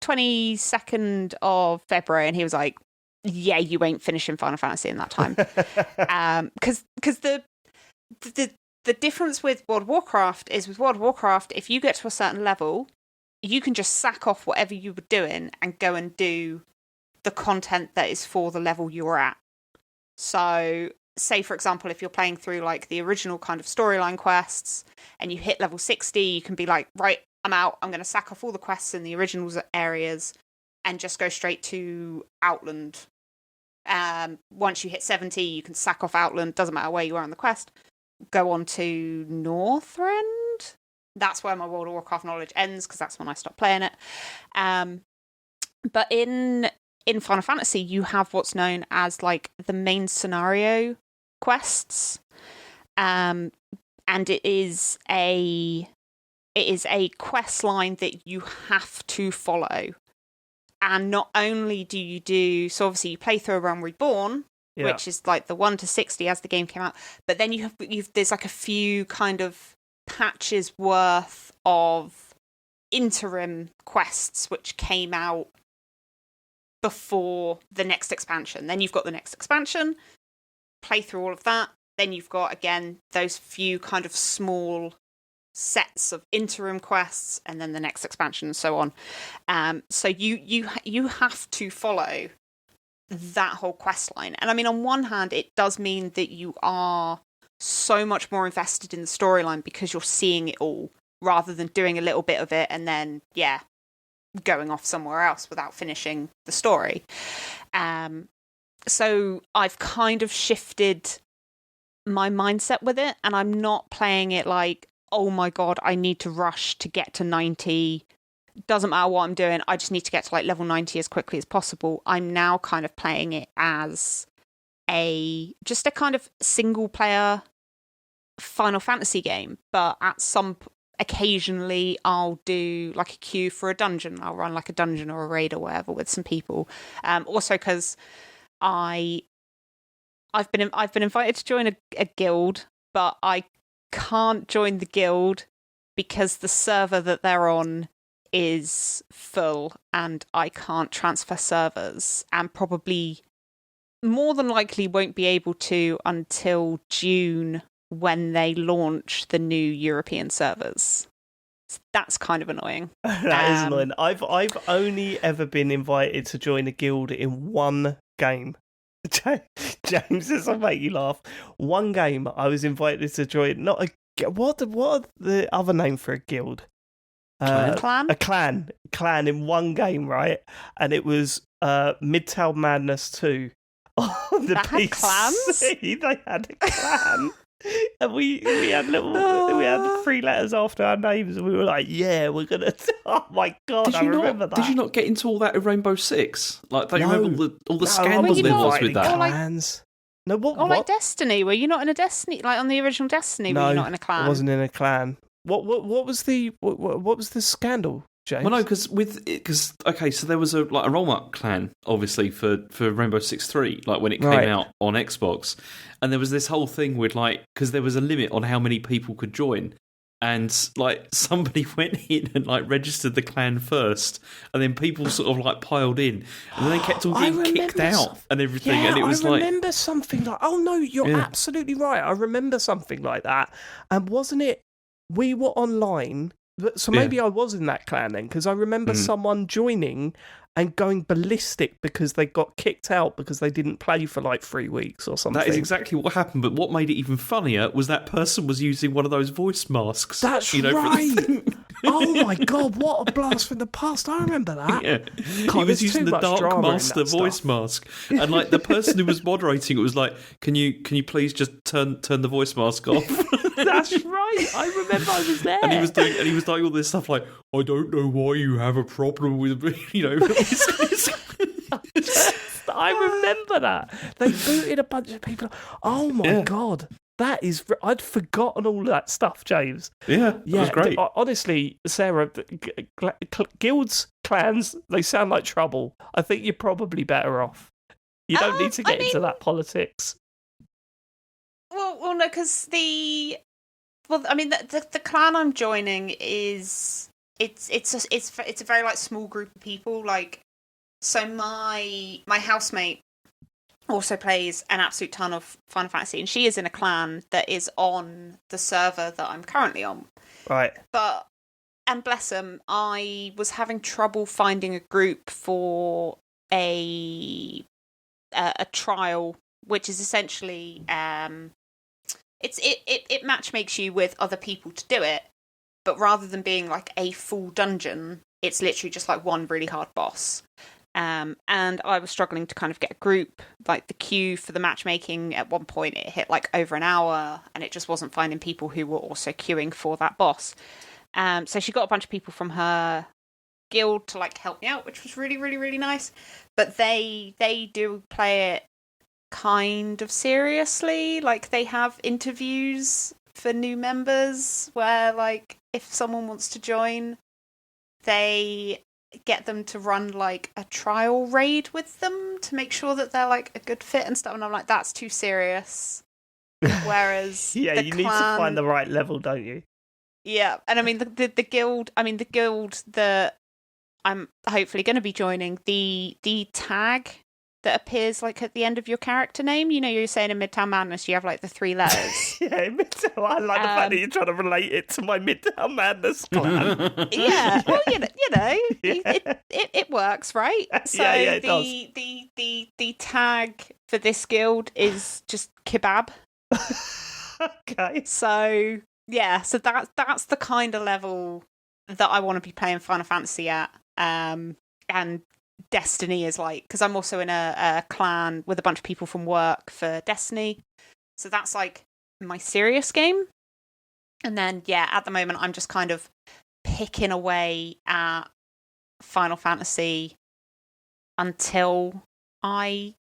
22nd of February. And he was like, yeah, you ain't finishing Final Fantasy in that time. Because the difference with World of Warcraft is, with World of Warcraft, if you get to a certain level, you can just sack off whatever you were doing and go and do the content that is for the level you're at. So, say, for example, if you're playing through like the original kind of storyline quests and you hit level 60, you can be like, right, I'm out. I'm going to sack off all the quests in the original areas and just go straight to Outland. Once you hit 70, you can sack off Outland. Doesn't matter where you are on the quest. Go on to Northrend. That's where my World of Warcraft knowledge ends, because that's when I stopped playing it. But in Final Fantasy, you have what's known as like the main scenario quests, and it is a quest line that you have to follow. And not only do you do, so obviously you play through a Realm Reborn, which is like the 1 to 60 as the game came out. But then there's like a few kind of patches worth of interim quests which came out before the next expansion. Then you've got the next expansion, play through all of that. Then you've got, again, those few kind of small sets of interim quests, and then the next expansion and so on. So you have to follow that whole quest line. And on one hand, it does mean that you are so much more invested in the storyline because you're seeing it all, rather than doing a little bit of it and then, going off somewhere else without finishing the story. So I've kind of shifted my mindset with it, and I'm not playing it like, oh my God, I need to rush to get to 90. Doesn't matter what I'm doing, I just need to get to like level 90 as quickly as possible. I'm now kind of playing it as just a kind of single player Final Fantasy game, but occasionally I'll do like a queue for a dungeon. I'll run like a dungeon or a raid or whatever with some people. Also because I've been invited to join a guild, but I can't join the guild because the server that they're on is full and I can't transfer servers, and probably more than likely won't be able to until June when they launch the new European servers. So that's kind of annoying. That is annoying. I've only ever been invited to join a guild in one game. James, this will make you laugh. One game I was invited to join. Not a what the other name for a guild? Clan? A clan in one game, right? And it was Midtown Madness 2. on the That had PC. clans? They had a clan. And we had we had 3 letters after our names, and we were like, "Yeah, we're gonna." Oh my god, I remember that. Did you not get into all that in Rainbow Six? Like, they No. remember all the No, scandals you there not was with that. Or like- clans. No, what? Or like Destiny, were you not in a Destiny? Like on the original Destiny, were you not in a clan? I wasn't in a clan. What was the scandal, James? Well, no, because okay, so there was a roll-up clan, obviously for Rainbow Six 3, like when it came out on Xbox, and there was this whole thing with because there was a limit on how many people could join, and like somebody went in and like registered the clan first, and then people sort of like piled in, and then they kept on getting kicked out and everything, and it was I remember something like. Oh no, you're absolutely right. I remember something like that, and wasn't it? We were online. So maybe I was in that clan then, because I remember someone joining and going ballistic because they got kicked out because they didn't play for like 3 weeks or something. That is exactly what happened, but what made it even funnier was that person was using one of those voice masks. That's right! For the thing. Oh my god, what a blast from the past. I remember that. Yeah. God, he was using the Dark Master voice stuff. mask. And like the person who was moderating it was like, Can you please just turn the voice mask off? That's right. I remember I was there. And he was doing all this stuff like, I don't know why you have a problem with me, I remember that. They booted a bunch of people. Oh my god. That is... I'd forgotten all that stuff, James. Yeah, it was great. Honestly, Sarah, guilds, clans, they sound like trouble. I think you're probably better off. You don't need to get into that politics. Well, no, because the clan I'm joining is it's a very like small group of people. Like, so my housemate also plays an absolute ton of Final Fantasy, and she is in a clan that is on the server that I'm currently on. Right. And bless them, I was having trouble finding a group for a trial, which is essentially it match makes you with other people to do it, but rather than being like a full dungeon, it's literally just like one really hard boss. And I was struggling to kind of get a group. Like the queue for the matchmaking at one point, it hit like over an hour, and it just wasn't finding people who were also queuing for that boss. So she got a bunch of people from her guild to like help me out, which was really, really, really nice. But they do play it kind of seriously. Like, they have interviews for new members where, like, if someone wants to join, they get them to run like a trial raid with them to make sure that they're like a good fit and stuff. And I'm like, that's too serious. Whereas you need to find the right level, don't you? Yeah, and I mean the guild that I'm hopefully going to be joining, the tag that appears like at the end of your character name. You know, you're saying in Midtown Madness you have like the 3 letters. Yeah, Midtown. I like the fact that you're trying to relate it to my Midtown Madness clan. Yeah, well, it works, right? So it does. The tag for this guild is just kebab. Okay. So yeah, so that's the kind of level that I want to be playing Final Fantasy at. And Destiny is like, because I'm also in a clan with a bunch of people from work for Destiny, so that's like my serious game. And then at the moment I'm just kind of picking away at Final Fantasy until I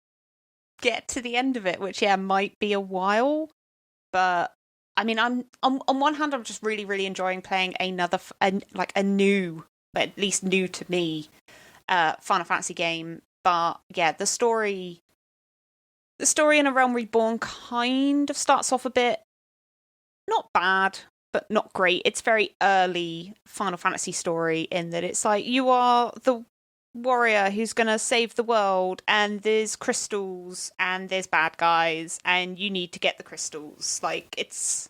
get to the end of it, which might be a while. But I mean, I'm on one hand I'm just really, really enjoying playing a new, but at least new to me, Final Fantasy game. But the story in A Realm Reborn kind of starts off a bit not bad, but not great. It's very early Final Fantasy story in that it's like, you are the warrior who's gonna save the world, and there's crystals and there's bad guys and you need to get the crystals. Like, it's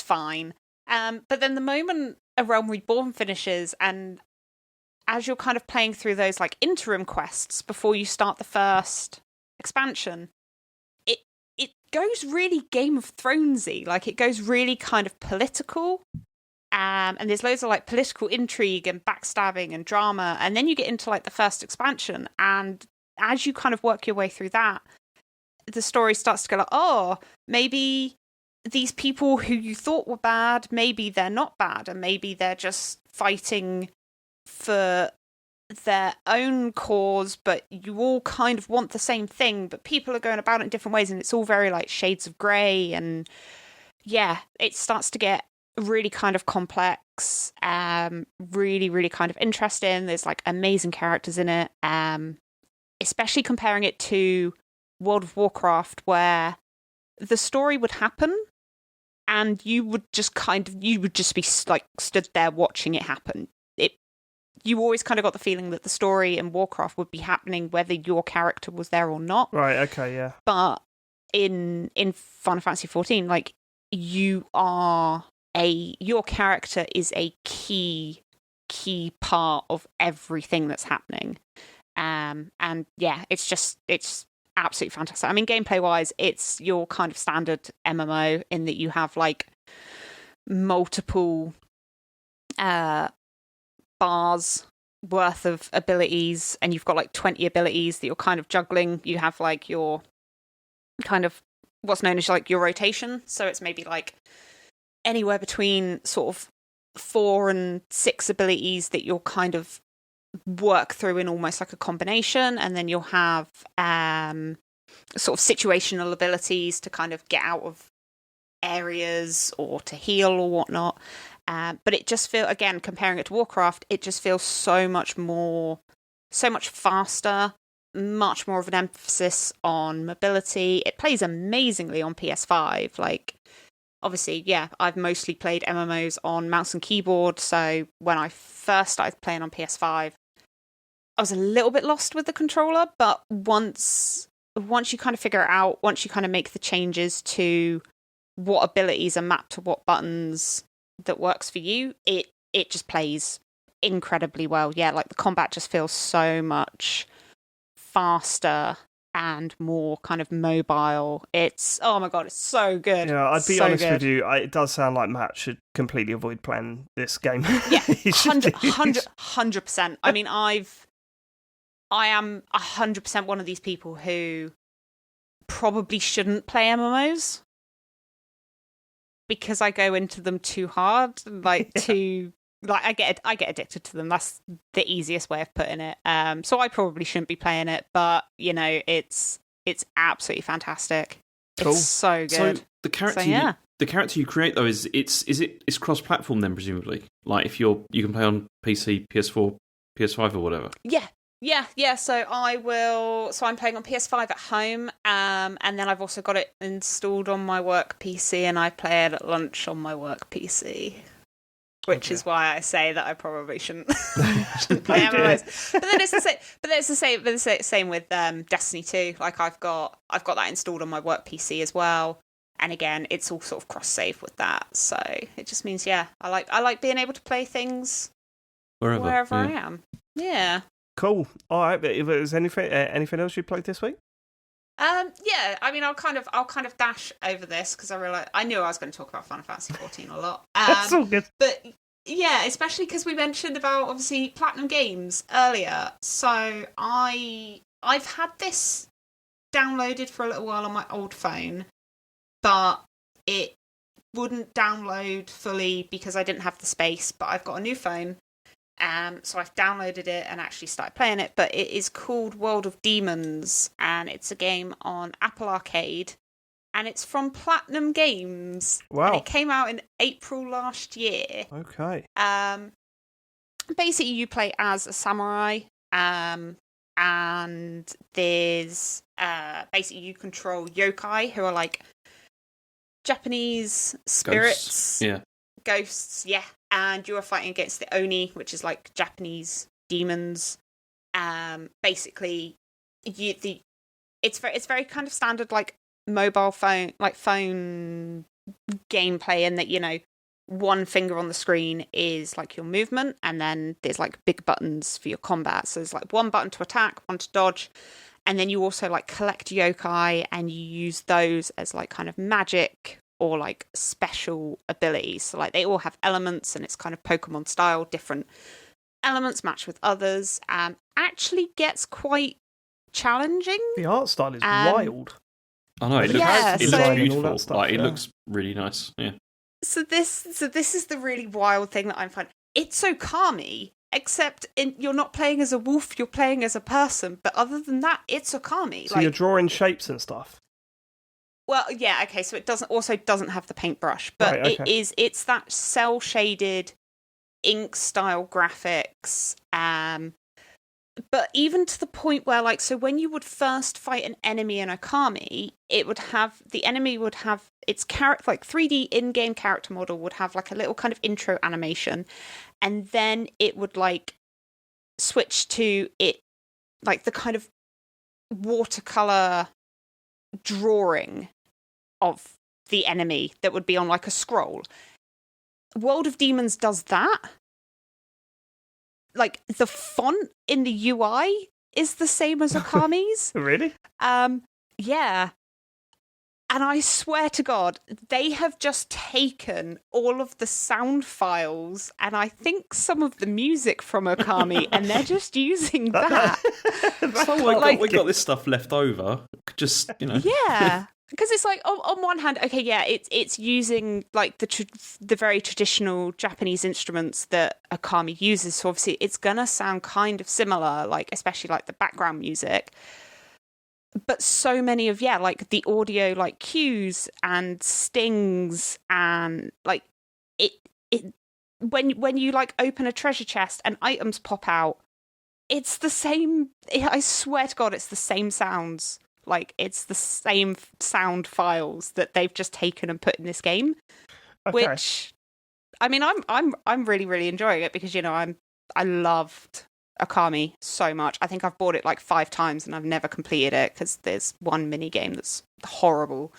fine. But then the moment A Realm Reborn finishes, and as you're kind of playing through those like interim quests before you start the first expansion, it goes really Game of Thronesy. Like, it goes really kind of political. And there's loads of like political intrigue and backstabbing and drama. And then you get into like the first expansion, and as you kind of work your way through that, the story starts to go like, oh, maybe these people who you thought were bad, maybe they're not bad, and maybe they're just fighting for their own cause, but you all kind of want the same thing, but people are going about it in different ways, and it's all very like shades of grey, and yeah, it starts to get really kind of complex, really, really kind of interesting. There's like amazing characters in it, especially comparing it to World of Warcraft, where the story would happen and you would just be like stood there watching it happen. You always kind of got the feeling that the story in Warcraft would be happening whether your character was there or not. Right, okay, yeah. But in Final Fantasy XIV, like, your character is a key part of everything that's happening. And yeah, it's absolutely fantastic. I mean, gameplay wise, it's your kind of standard MMO in that you have like multiple bars worth of abilities, and you've got like 20 abilities that you're kind of juggling. You have like your kind of what's known as like your rotation, so it's maybe like anywhere between sort of 4 and 6 abilities that you'll kind of work through in almost like a combination, and then you'll have sort of situational abilities to kind of get out of areas or to heal or whatnot. But it just feels, again, comparing it to Warcraft, it just feels so much faster, much more of an emphasis on mobility. It plays amazingly on PS5. Like, obviously, yeah, I've mostly played MMOs on mouse and keyboard. So when I first started playing on PS5, I was a little bit lost with the controller. But once you kind of figure it out, once you kind of make the changes to what abilities are mapped to what buttons that works for you, it just plays incredibly well. Yeah, like the combat just feels so much faster and more kind of mobile. It's, oh my god, it's so good. Yeah, I'd be honest with you, it does sound like Matt should completely avoid playing this game. Yeah, 100%. I mean, I am 100% one of these people who probably shouldn't play MMOs because I go into them too hard, like I get addicted to them. That's the easiest way of putting it. So I probably shouldn't be playing it, but you know, it's absolutely fantastic. Cool. It's so good. So the character you create though it's cross-platform then, presumably. Like if you can play on PC, PS4, PS5 or whatever. Yeah. So I'm playing on PS5 at home, and then I've also got it installed on my work PC, and I play it at lunch on my work PC. Which is why I say that I probably shouldn't play MMOs. But then it's the same with Destiny 2. Like I've got that installed on my work PC as well. And again, it's all sort of cross save with that. So it just means, yeah, I like being able to play things wherever I am. Yeah. Cool. All right. But if there's anything else you played this week? Yeah. I mean, I'll kind of dash over this because I knew I was going to talk about Final Fantasy XIV a lot. That's all good. But yeah, especially because we mentioned about obviously Platinum Games earlier. So I've had this downloaded for a little while on my old phone, but it wouldn't download fully because I didn't have the space. But I've got a new phone. So I've downloaded it and actually started playing it, but it is called World of Demons, and it's a game on Apple Arcade, and it's from Platinum Games. Wow. And it came out in April last year. Okay. Basically, you play as a samurai, and there's basically you control yokai, who are like Japanese spirits. Ghosts, yeah. And you are fighting against the Oni, which is like Japanese demons. Basically, it's very kind of standard like mobile phone gameplay in that, you know, one finger on the screen is like your movement, and then there's like big buttons for your combat. So there's like one button to attack, one to dodge, and then you also like collect yokai and you use those as like kind of magic or like special abilities. So like they all have elements, and it's kind of Pokemon style, different elements matched with others. Actually gets quite challenging. The art style is wild. I know it looks beautiful. Like it looks really nice. Yeah. So this is the really wild thing that I'm finding. It's Okami, except you're not playing as a wolf, you're playing as a person. But other than that, it's Okami. So you're drawing shapes and stuff. Well, yeah, okay. So it doesn't have the paintbrush, but right, okay. It's that cell shaded ink style graphics. But even to the point where, like, so when you would first fight an enemy in Okami, the enemy would have its character, like 3D in-game character model would have like a little kind of intro animation, and then it would like switch to it, like the kind of watercolor drawing of the enemy that would be on like a scroll. World of Demons does that. Like, the font in the UI is the same as Okami's. Really? Yeah. And I swear to God, they have just taken all of the sound files and I think some of the music from Okami, and they're just using that. We got this stuff left over. Just, you know. Yeah. Because it's like, on one hand, okay, yeah, it's using like the very traditional Japanese instruments that Okami uses. So obviously it's going to sound kind of similar, like especially like the background music. But so many of, like the audio like cues and stings and like it when you like open a treasure chest and items pop out, it's the same. I swear to God, it's the same sounds. Like, it's the same sound files that they've just taken and put in this game, which, I mean, I'm really, really enjoying it because, you know, I loved Okami so much. I think I've bought it like 5 times and I've never completed it because there's one mini game that's horrible.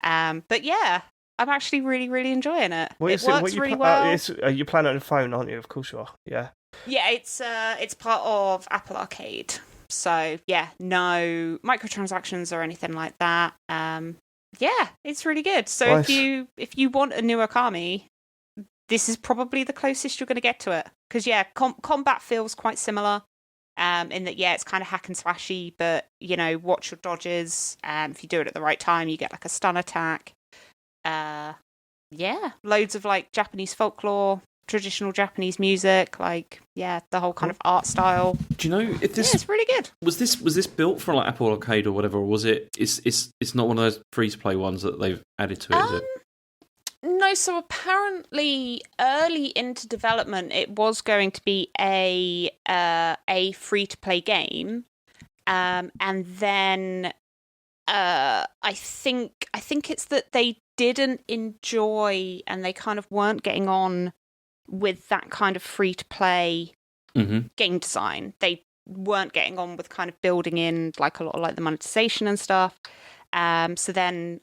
But yeah, I'm actually really, really enjoying it. It works really well. You're playing on the phone, aren't you? Of course you are. Yeah. Yeah, it's part of Apple Arcade. So, yeah, no microtransactions or anything like that. Yeah, it's really good. So nice. if you want a new Okami, this is probably the closest you're going to get to it. Because, yeah, combat feels quite similar in that, yeah, it's kind of hack and slashy, but, you know, watch your dodges. If you do it at the right time, you get, like, a stun attack. Yeah, loads of, like, Japanese folklore, traditional Japanese music, like, yeah, the whole kind of art style. Do you know if this? Yeah, it's really good. Was this built for like Apple Arcade or whatever, or was it? It's not one of those free to play ones that they've added to it, is it? No, so apparently early into development, it was going to be a free to play game, and then I think it's that they didn't enjoy and they kind of weren't getting on with that kind of free-to-play game design. They weren't getting on with kind of building in like a lot of like the monetization and stuff. So then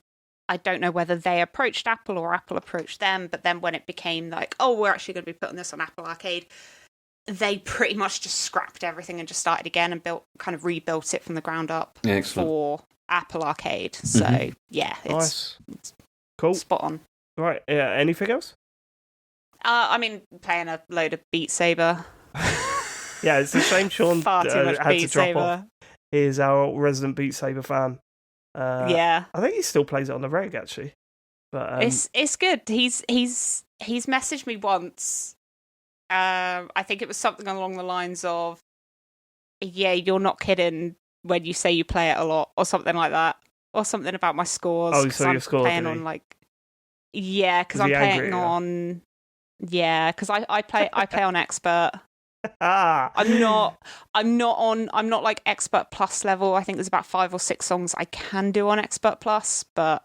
I don't know whether they approached Apple or Apple approached them, but then when it became like, oh, we're actually going to be putting this on Apple Arcade, they pretty much just scrapped everything and just started again and rebuilt it from the ground up for Apple Arcade. So yeah, it's cool, spot on. Right, yeah. Anything else? I mean, playing a load of Beat Saber. Yeah, it's a shame Sean Far too much had Beat to drop Saber. off. He's our resident Beat Saber fan. Yeah, I think he still plays it on the reg actually. But it's good. He's messaged me once. I think it was something along the lines of, "Yeah, you're not kidding when you say you play it a lot," or something like that, or something about my scores. Oh, so your score? Playing on like, yeah, because I'm playing on. Yeah, because I play on expert. I'm not like expert plus level. I think there's about 5 or 6 songs I can do on expert plus, but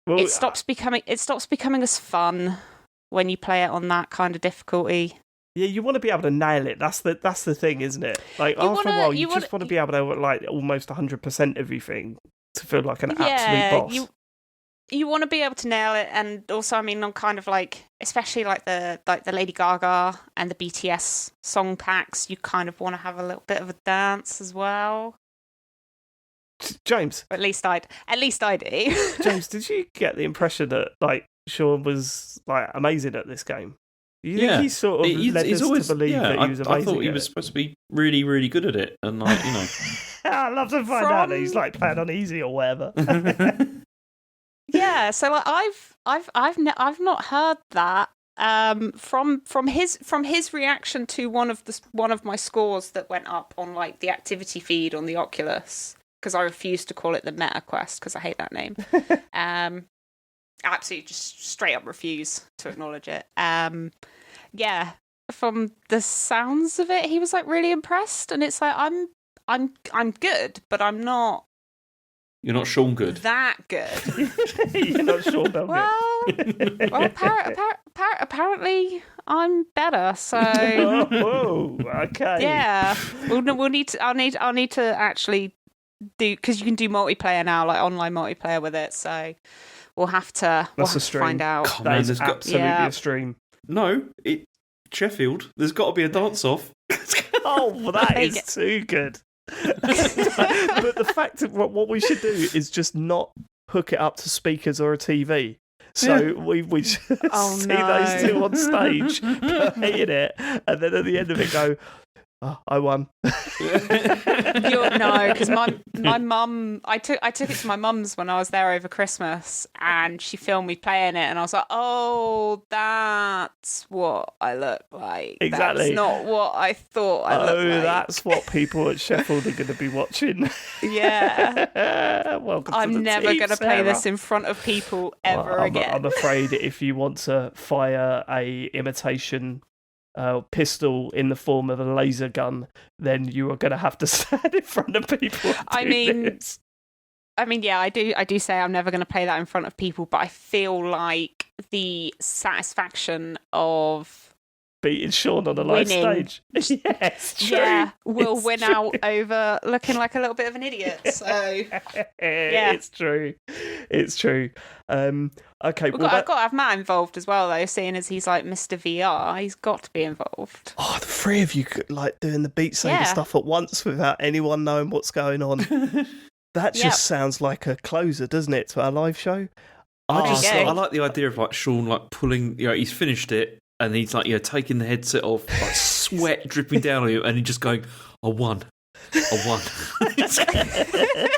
it stops becoming as fun when you play it on that kind of difficulty. Yeah, you want to be able to nail it. That's the thing, isn't it? Like after a while, you just want to be able to like almost 100% everything to feel like an absolute boss. You want to be able to nail it, and also, I mean, on kind of like, especially like the Lady Gaga and the BTS song packs, you kind of want to have a little bit of a dance as well. James, or at least I do. James, did you get the impression that like Sean was like amazing at this game? You think he sort of led us always, to believe that he was amazing? I thought he was supposed to be really, really good at it, and like I'd love to find out that he's like playing on easy or whatever. Yeah, so like I've not heard that from his reaction to one of my scores that went up on like the activity feed on the Oculus, because I refuse to call it the Meta Quest because I hate that name. Absolutely, just straight up refuse to acknowledge it. Yeah, from the sounds of it, he was like really impressed, and it's like I'm good, but I'm not. You're not Sean good. That good. You're not Sean Bell good. Well, apparently I'm better. So. Whoa. Okay. Yeah. We'll need to. I'll need to actually do, because you can do multiplayer now, like online multiplayer with it. So we'll have to. Find out. Oh, that is absolutely a stream. No, Sheffield. There's got to be a dance off. Oh, well, that is too good. But the fact that what we should do is just not hook it up to speakers or a TV. So we just see those two on stage playing it, and then at the end of it go, oh, I won. No, because my mum, I took it to my mum's when I was there over Christmas, and she filmed me playing it, and I was like, oh, that's what I look like. Exactly. That's not what I thought I looked like. Oh, that's what people at Sheffield are going to be watching. Yeah. Welcome I'm to the never going to play this in front of people ever again. I'm afraid if you want to fire a imitation pistol in the form of a laser gun, then you are going to have to stand in front of people. I mean, yeah, I do say I'm never going to play that in front of people, but I feel like the satisfaction of beating Sean on a live stage, yes, true. Yeah, will win out over looking like a little bit of an idiot. So yeah, it's true. Okay, I've got to have Matt involved as well, though, seeing as he's like Mr. VR. He's got to be involved. Oh, the three of you could like doing the Beat Saber stuff at once without anyone knowing what's going on. That just sounds like a closer, doesn't it, to our live show? I like the idea of like Sean like pulling. He's finished it, and he's like taking the headset off, like sweat dripping down on you, and he's just going, I won.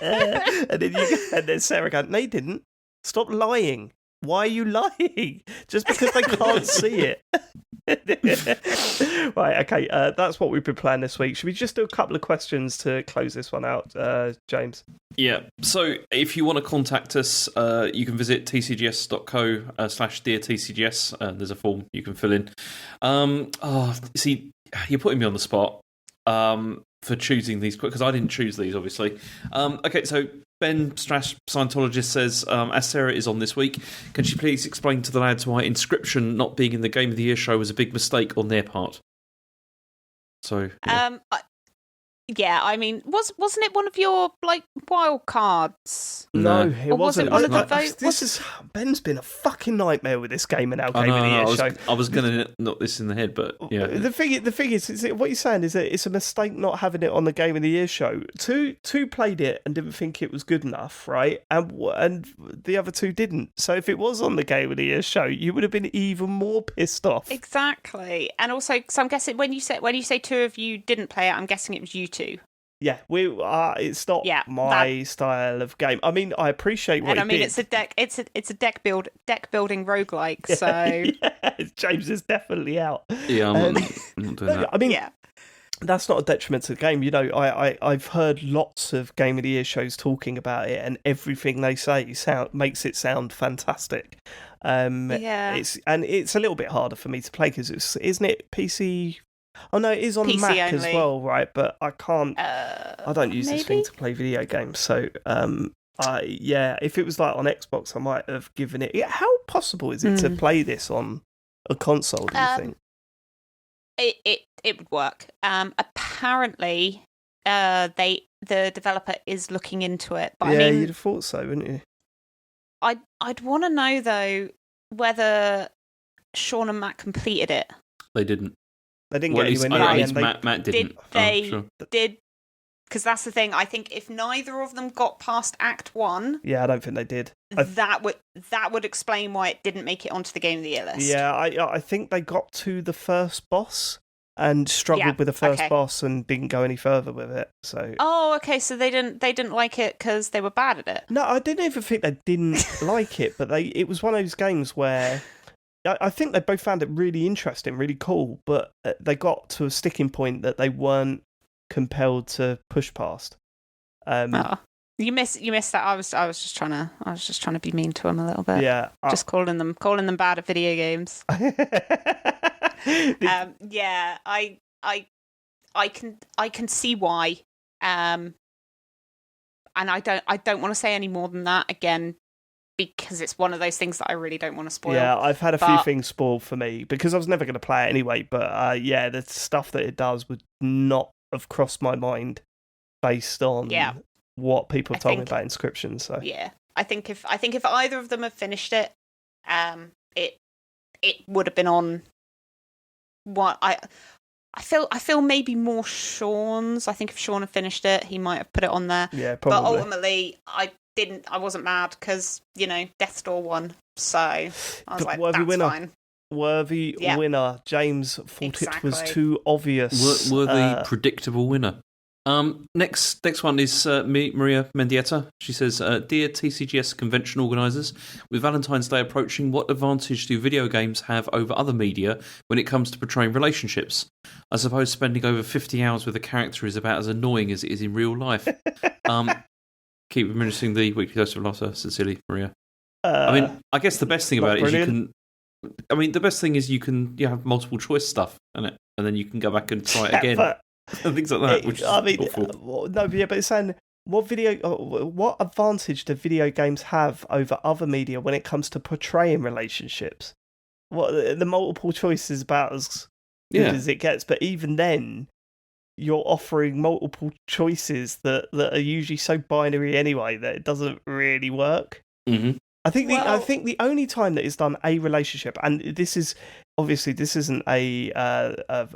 and then Sarah goes, no, you didn't. Stop lying. Why are you lying? Just because they can't see it. Right, okay, that's what we've been planning this week. Should we just do a couple of questions to close this one out, James? Yeah, so if you want to contact us, you can visit tcgs.co/deartcgs. There's a form you can fill in. See, you're putting me on the spot for choosing these, because I didn't choose these, obviously. Okay, so Ben Strash Scientologist says, as Sarah is on this week, can she please explain to the lads why Inscryption not being in the Game of the Year show was a big mistake on their part? So, yeah, I mean, wasn't it one of your like wild cards? No, it wasn't. Was it one of the votes? Ben's been a fucking nightmare with this game in our Game of the Year show. I was going to knock this in the head, but yeah. The thing is, what you're saying is that it's a mistake not having it on the Game of the Year show. Two played it and didn't think it was good enough, right? And the other two didn't. So if it was on the Game of the Year show, you would have been even more pissed off. Exactly. And also, so I'm guessing when you say two of you didn't play it, I'm guessing it was you two. Yeah, it's not my style of game. I mean, I appreciate what. And I mean, it's a deck building roguelike. So yeah, James is definitely out. Yeah, I'm not doing that. I mean, that's not a detriment to the game. You know, I've heard lots of Game of the Year shows talking about it, and everything they say makes it sound fantastic. It's a little bit harder for me to play because isn't it PC? Oh no, it is on PC Mac only. as well, right? But I can't. I don't use this thing to play video games, so if it was like on Xbox, I might have given it. Yeah, how possible is it to play this on a console? Do you think? It would work. Apparently, the developer is looking into it. But yeah, I mean, you'd have thought so, wouldn't you? I'd want to know though whether Sean and Matt completed it. They didn't. They didn't get anywhere near at least Matt didn't. Did Because that's the thing. I think if neither of them got past Act 1... Yeah, I don't think they did. That would explain why it didn't make it onto the Game of the Year list. Yeah, I think they got to the first boss and struggled with the first boss and didn't go any further with it. So. Oh, okay. So they didn't like it because they were bad at it. No, I didn't even think they didn't like it, but it was one of those games where I think they both found it really interesting, really cool, but they got to a sticking point that they weren't compelled to push past. You missed that. I was just trying to be mean to them a little bit. Yeah, just calling them bad at video games. Yeah, I can see why. And I don't want to say any more than that again, because it's one of those things that I really don't want to spoil. Yeah, I've had a few things spoiled for me because I was never going to play it anyway. But yeah, the stuff that it does would not have crossed my mind based on what people told me about Inscryption. So yeah, I think if either of them had finished it, it would have been on. What I feel maybe more Sean's. I think if Sean had finished it, he might have put it on there. Yeah, probably. But ultimately, I wasn't mad because Death's Door won. So I was like, worthy that's winner. fine. Worthy winner. James thought it was too obvious. Worthy, predictable winner. Next one is Maria Mendieta. She says, "Dear TCGS convention organisers, with Valentine's Day approaching, what advantage do video games have over other media when it comes to portraying relationships? I suppose spending over 50 hours with a character is about as annoying as it is in real life." Keep administering the weekly dose of laughter, sincerely, Maria. I guess the best thing about it is the best thing is you have multiple choice stuff in it, and then you can go back and try it again. And things like that, which is awful. No, but it's saying what advantage do video games have over other media when it comes to portraying relationships? What the multiple choice is about as good as it gets, but even then, you're offering multiple choices that are usually so binary anyway that it doesn't really work. Mm-hmm. I think the only time that it's done a relationship, and this isn't a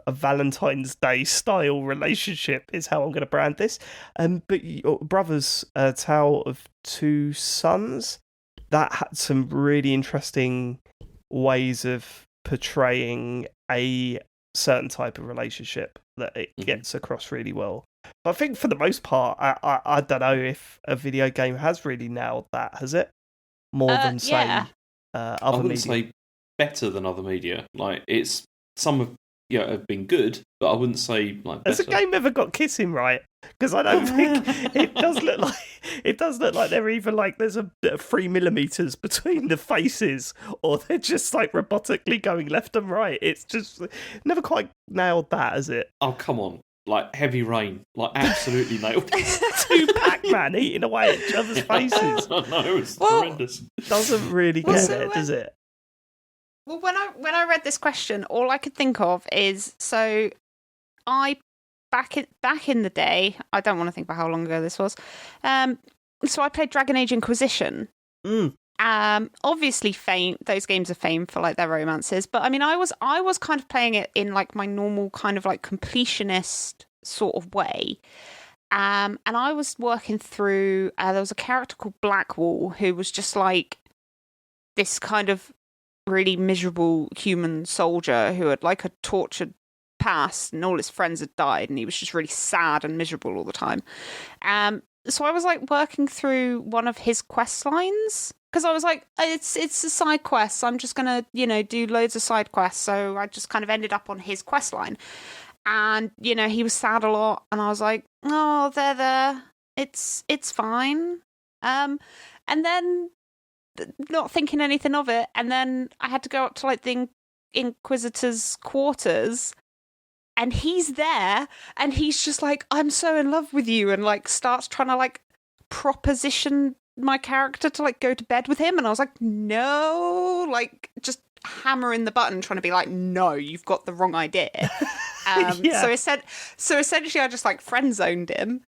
Valentine's Day style relationship, is how I'm going to brand this. But your Brothers, Tale of Two Sons, that had some really interesting ways of portraying a certain type of relationship that it gets across really well. But I think for the most part, I don't know if a video game has really nailed that, has it? More than other media. I wouldn't say better than other media. Like some have been good, but I wouldn't say like better. Has a game ever got kissing right? Because I don't think it does look like they're either like there's a 3 millimeters between the faces, or they're just like robotically going left and right. It's just never quite nailed that, has it? Oh, come on. Like Heavy Rain, like absolutely nailed it. 2 Pac-Man eating away at each other's faces. No, it's horrendous. Doesn't really get it, does it? Well, when I read this question, all I could think of is back in the day. I don't want to think about how long ago this was. So I played Dragon Age Inquisition. Obviously, those games are famed for like their romances, but I mean, I was kind of playing it in like my normal kind of like completionist sort of way. And I was working through. There was a character called Blackwall who was just like this kind of really miserable human soldier who had like a tortured past, and all his friends had died, and he was just really sad and miserable all the time. So I was like working through one of his quest lines. Because I was like, it's a side quest. So I'm just going to, do loads of side quests. So I just kind of ended up on his quest line. And, he was sad a lot. And I was like, oh, they're there. It's fine. And then not thinking anything of it. And then I had to go up to like the Inquisitor's quarters. And he's there. And he's just like, I'm so in love with you. And like starts trying to like proposition my character to like go to bed with him, and I was like, no, like just hammering the button trying to be like, no, you've got the wrong idea. So essentially I just like friend zoned him,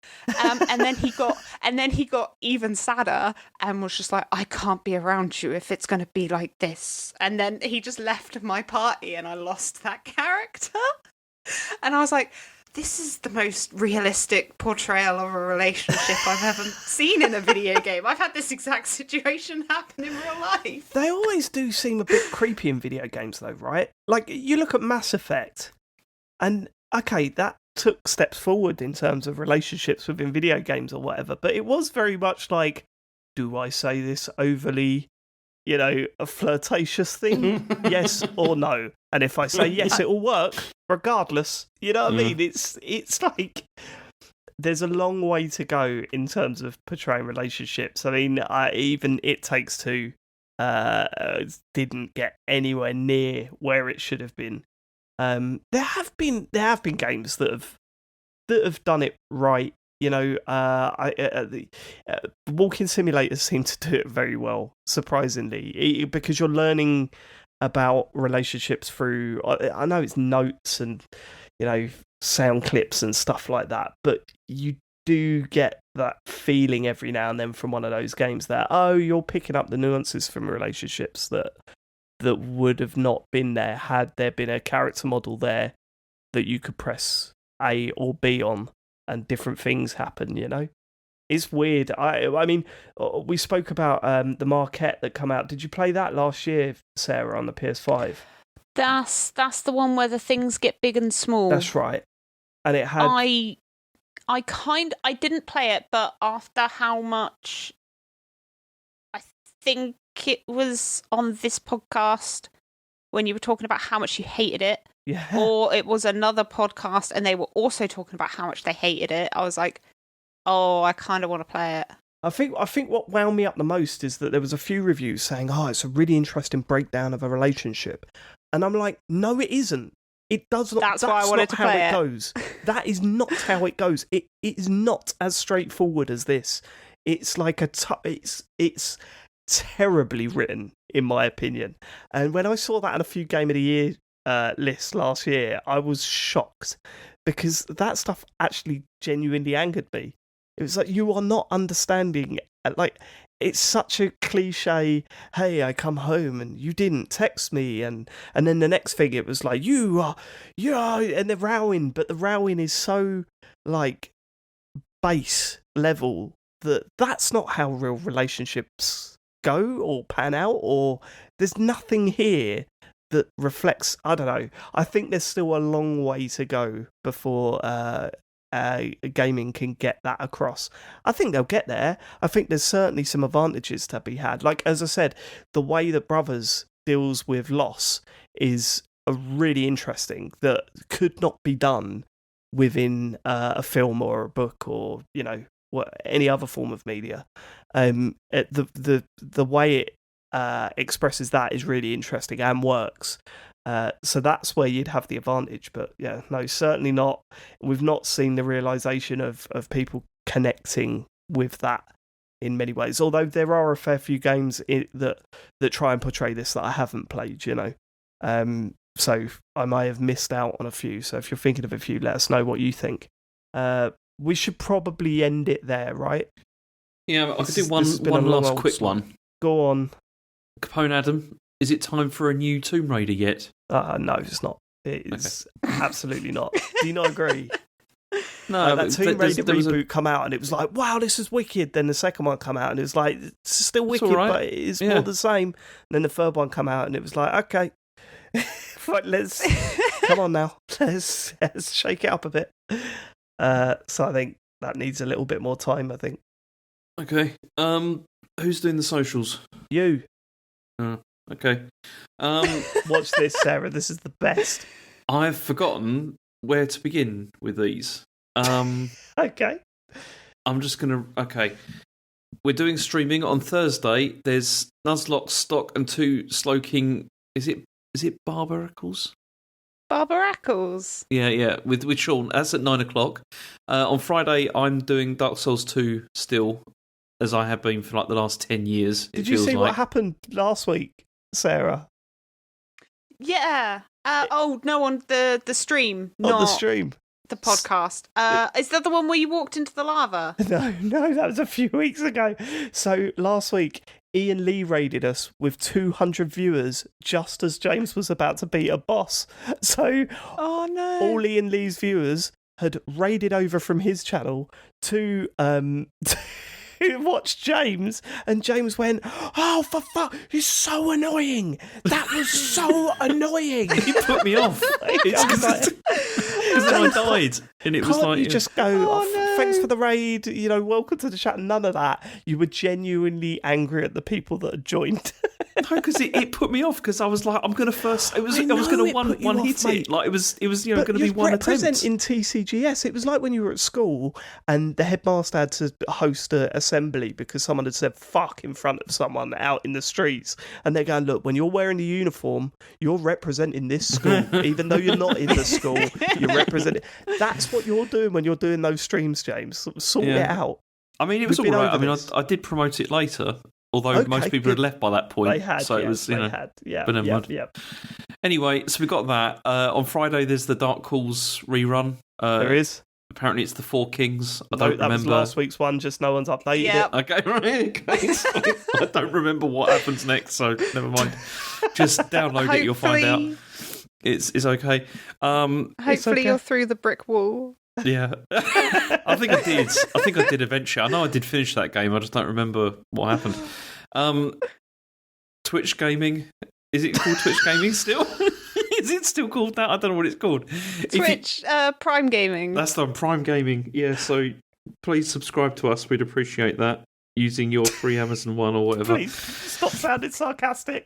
and then he got even sadder and was just like, I can't be around you if it's going to be like this. And then he just left my party and I lost that character. And I was like, this is the most realistic portrayal of a relationship I've ever seen in a video game. I've had this exact situation happen in real life. They always do seem a bit creepy in video games, though, right? Like, you look at Mass Effect, and, okay, that took steps forward in terms of relationships within video games or whatever, but it was very much like, do I say this overly, a flirtatious thing? Yes or no? And if I say yes, it will work, regardless. You know what I mean? It's like, there's a long way to go in terms of portraying relationships. I mean, even It Takes Two didn't get anywhere near where it should have been. There have been games that have done it right. The walking simulators seem to do it very well, surprisingly, because you're learning about relationships through. I know it's notes and sound clips and stuff like that, but you do get that feeling every now and then from one of those games that you're picking up the nuances from relationships that would have not been there had there been a character model there that you could press A or B on and different things happen, It's weird. I mean, we spoke about the Marquette that come out. Did you play that last year, Sarah, on the PS5? That's the one where the things get big and small. That's right. And it had... I didn't play it, but after how much... I think it was on this podcast when you were talking about how much you hated it. Yeah. Or it was another podcast and they were also talking about how much they hated it. I was like, oh, I kind of want to play it. I think what wound me up the most is that there was a few reviews saying, it's a really interesting breakdown of a relationship. And I'm like, no, it isn't. It does not. That's why I wanted to play it. Goes. That is not how it goes. It is not as straightforward as this. It's like it's terribly written, in my opinion. And when I saw that in a few Game of the Year list last year, I was shocked because that stuff actually genuinely angered me. It was like, you are not understanding. Like, it's such a cliche. Hey, I come home and you didn't text me, and then the next thing it was like you are, and they're rowing, but the rowing is so like base level that's not how real relationships go or pan out. Or there's nothing here that reflects, I don't know. I think there's still a long way to go before gaming can get that across. I think they'll get there. I think there's certainly some advantages to be had. Like, as I said, the way that Brothers deals with loss is really interesting, that could not be done within a film or a book or, any other form of media. The way it expresses that is really interesting and works. So that's where you'd have the advantage. But yeah, no, certainly not. We've not seen the realisation of people connecting with that in many ways. Although there are a fair few games that try and portray this that I haven't played, So I may have missed out on a few. So if you're thinking of a few, let us know what you think. We should probably end it there, right? Yeah, I could do one last quick one. Go on. Capone Adam, is it time for a new Tomb Raider yet? No, it's not. It's absolutely not. Do you not agree? No, that Tomb Raider reboot come out and it was like, wow, this is wicked. Then the second one come out and it was like, it's still wicked, but it's more the same. And then the third one come out and it was like, okay, right, let's come on now, let's shake it up a bit. So I think that needs a little bit more time, I think. Okay. Who's doing the socials? You. Okay. Watch this, Sarah. This is the best. I've forgotten where to begin with these. Okay. I'm just going to... Okay. We're doing streaming on Thursday. There's Nuzlocke, Stock, and 2 Slow King... Is it Barbaracles? Barbaracles? Yeah, with Sean. That's at 9 o'clock. On Friday, I'm doing Dark Souls 2 still, as I have been for like the last 10 years. Did you see what happened last week, Sarah? Yeah. On the stream. On the stream. The podcast. Is that the one where you walked into the lava? No, that was a few weeks ago. So last week, Ian Lee raided us with 200 viewers just as James was about to beat a boss. So oh no! All Ian Lee's viewers had raided over from his channel to watch James, and James went, "Oh, for fuck, it's so annoying. That was so annoying." He put me off. It's because then I died, and it was Can't like you just go, thanks for the raid, welcome to the chat. None of that. You were genuinely angry at the people that had joined. No, because it put me off, because I was like, I'm going to first. I was going to one hit it. Like it was going to be one attempt. Representing TCGS, it was like when you were at school and the headmaster had to host an assembly because someone had said "fuck" in front of someone out in the streets, and they're going, "Look, when you're wearing the uniform, you're representing this school, even though you're not in the school. You're representing." That's what you're doing when you're doing those streams, James. Sort it out. I mean, it was all right. I mean, I did promote it later. Although most people had left by that point. They had, so it was, they had. Yeah, but never mind. Yeah. Anyway, so we got that. On Friday, there's the Dark Calls rerun. There is. Apparently, it's the Four Kings. I don't remember. That was last week's one, just no one's updated it. Okay, right. Okay. I don't remember what happens next, so never mind. Just download it, you'll find out. It's okay. Hopefully, you're through the brick wall. Yeah, I think I did eventually. I know I did finish that game. I just don't remember what happened. Twitch gaming. Is it called Twitch gaming still? Is it still called that? I don't know what it's called. Twitch Prime Gaming. That's the Prime Gaming. Yeah, so please subscribe to us. We'd appreciate that using your free Amazon one or whatever. Please stop sounding sarcastic.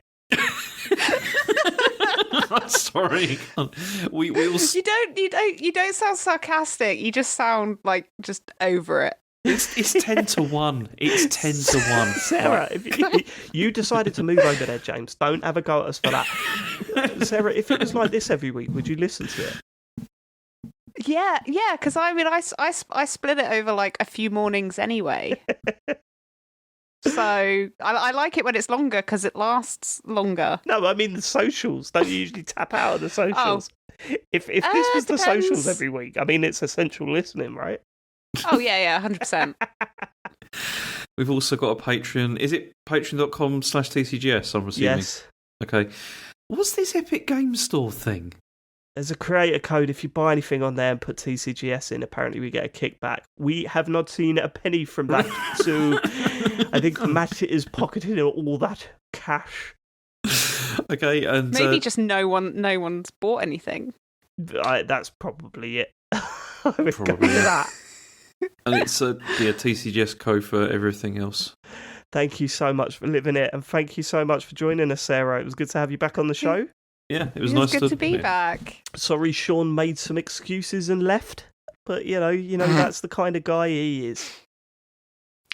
I'm sorry. We all... You don't sound sarcastic. You just sound like just over it. It's 10-1. It's 10-1. Sarah, if you decided to move over there, James, don't have a go at us for that. Sarah, if it was like this every week, would you listen to it? Yeah, because I mean, I split it over like a few mornings anyway. So I like it when it's longer because it lasts longer. No, I mean the socials. Don't you usually tap out of the socials? Oh. If this was the socials every week, I mean it's essential listening, right? Oh yeah, 100%. We've also got a Patreon. Is it patreon.com/TCGS? I'm assuming. Yes. Okay. What's this Epic Games Store thing? There's a creator code. If you buy anything on there and put TCGS in, apparently we get a kickback. We have not seen a penny from that, so I think Matt is pocketing all that cash. Okay, and maybe just no one's bought anything. That's probably it. I would probably go with that. And it's a TCGS code for everything else. Thank you so much for living it, and thank you so much for joining us, Sarah. It was good to have you back on the show. Yeah, it was nice good to be back. Sorry, Sean made some excuses and left, but you know that's the kind of guy he is.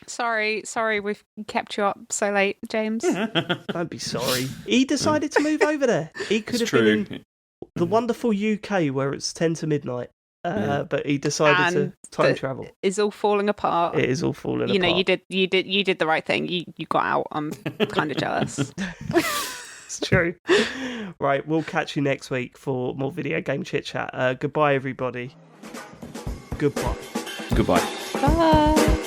Sorry, we've kept you up so late, James. Don't be sorry. He decided to move over there. He could have been in the wonderful UK where it's 10 to midnight. But he decided to time travel. It's all falling apart. It is all falling apart. You know, you did the right thing. You got out. I'm kind of jealous. It's true. Right, we'll catch you next week for more video game chit chat. Goodbye, everybody. Goodbye. Goodbye. Bye.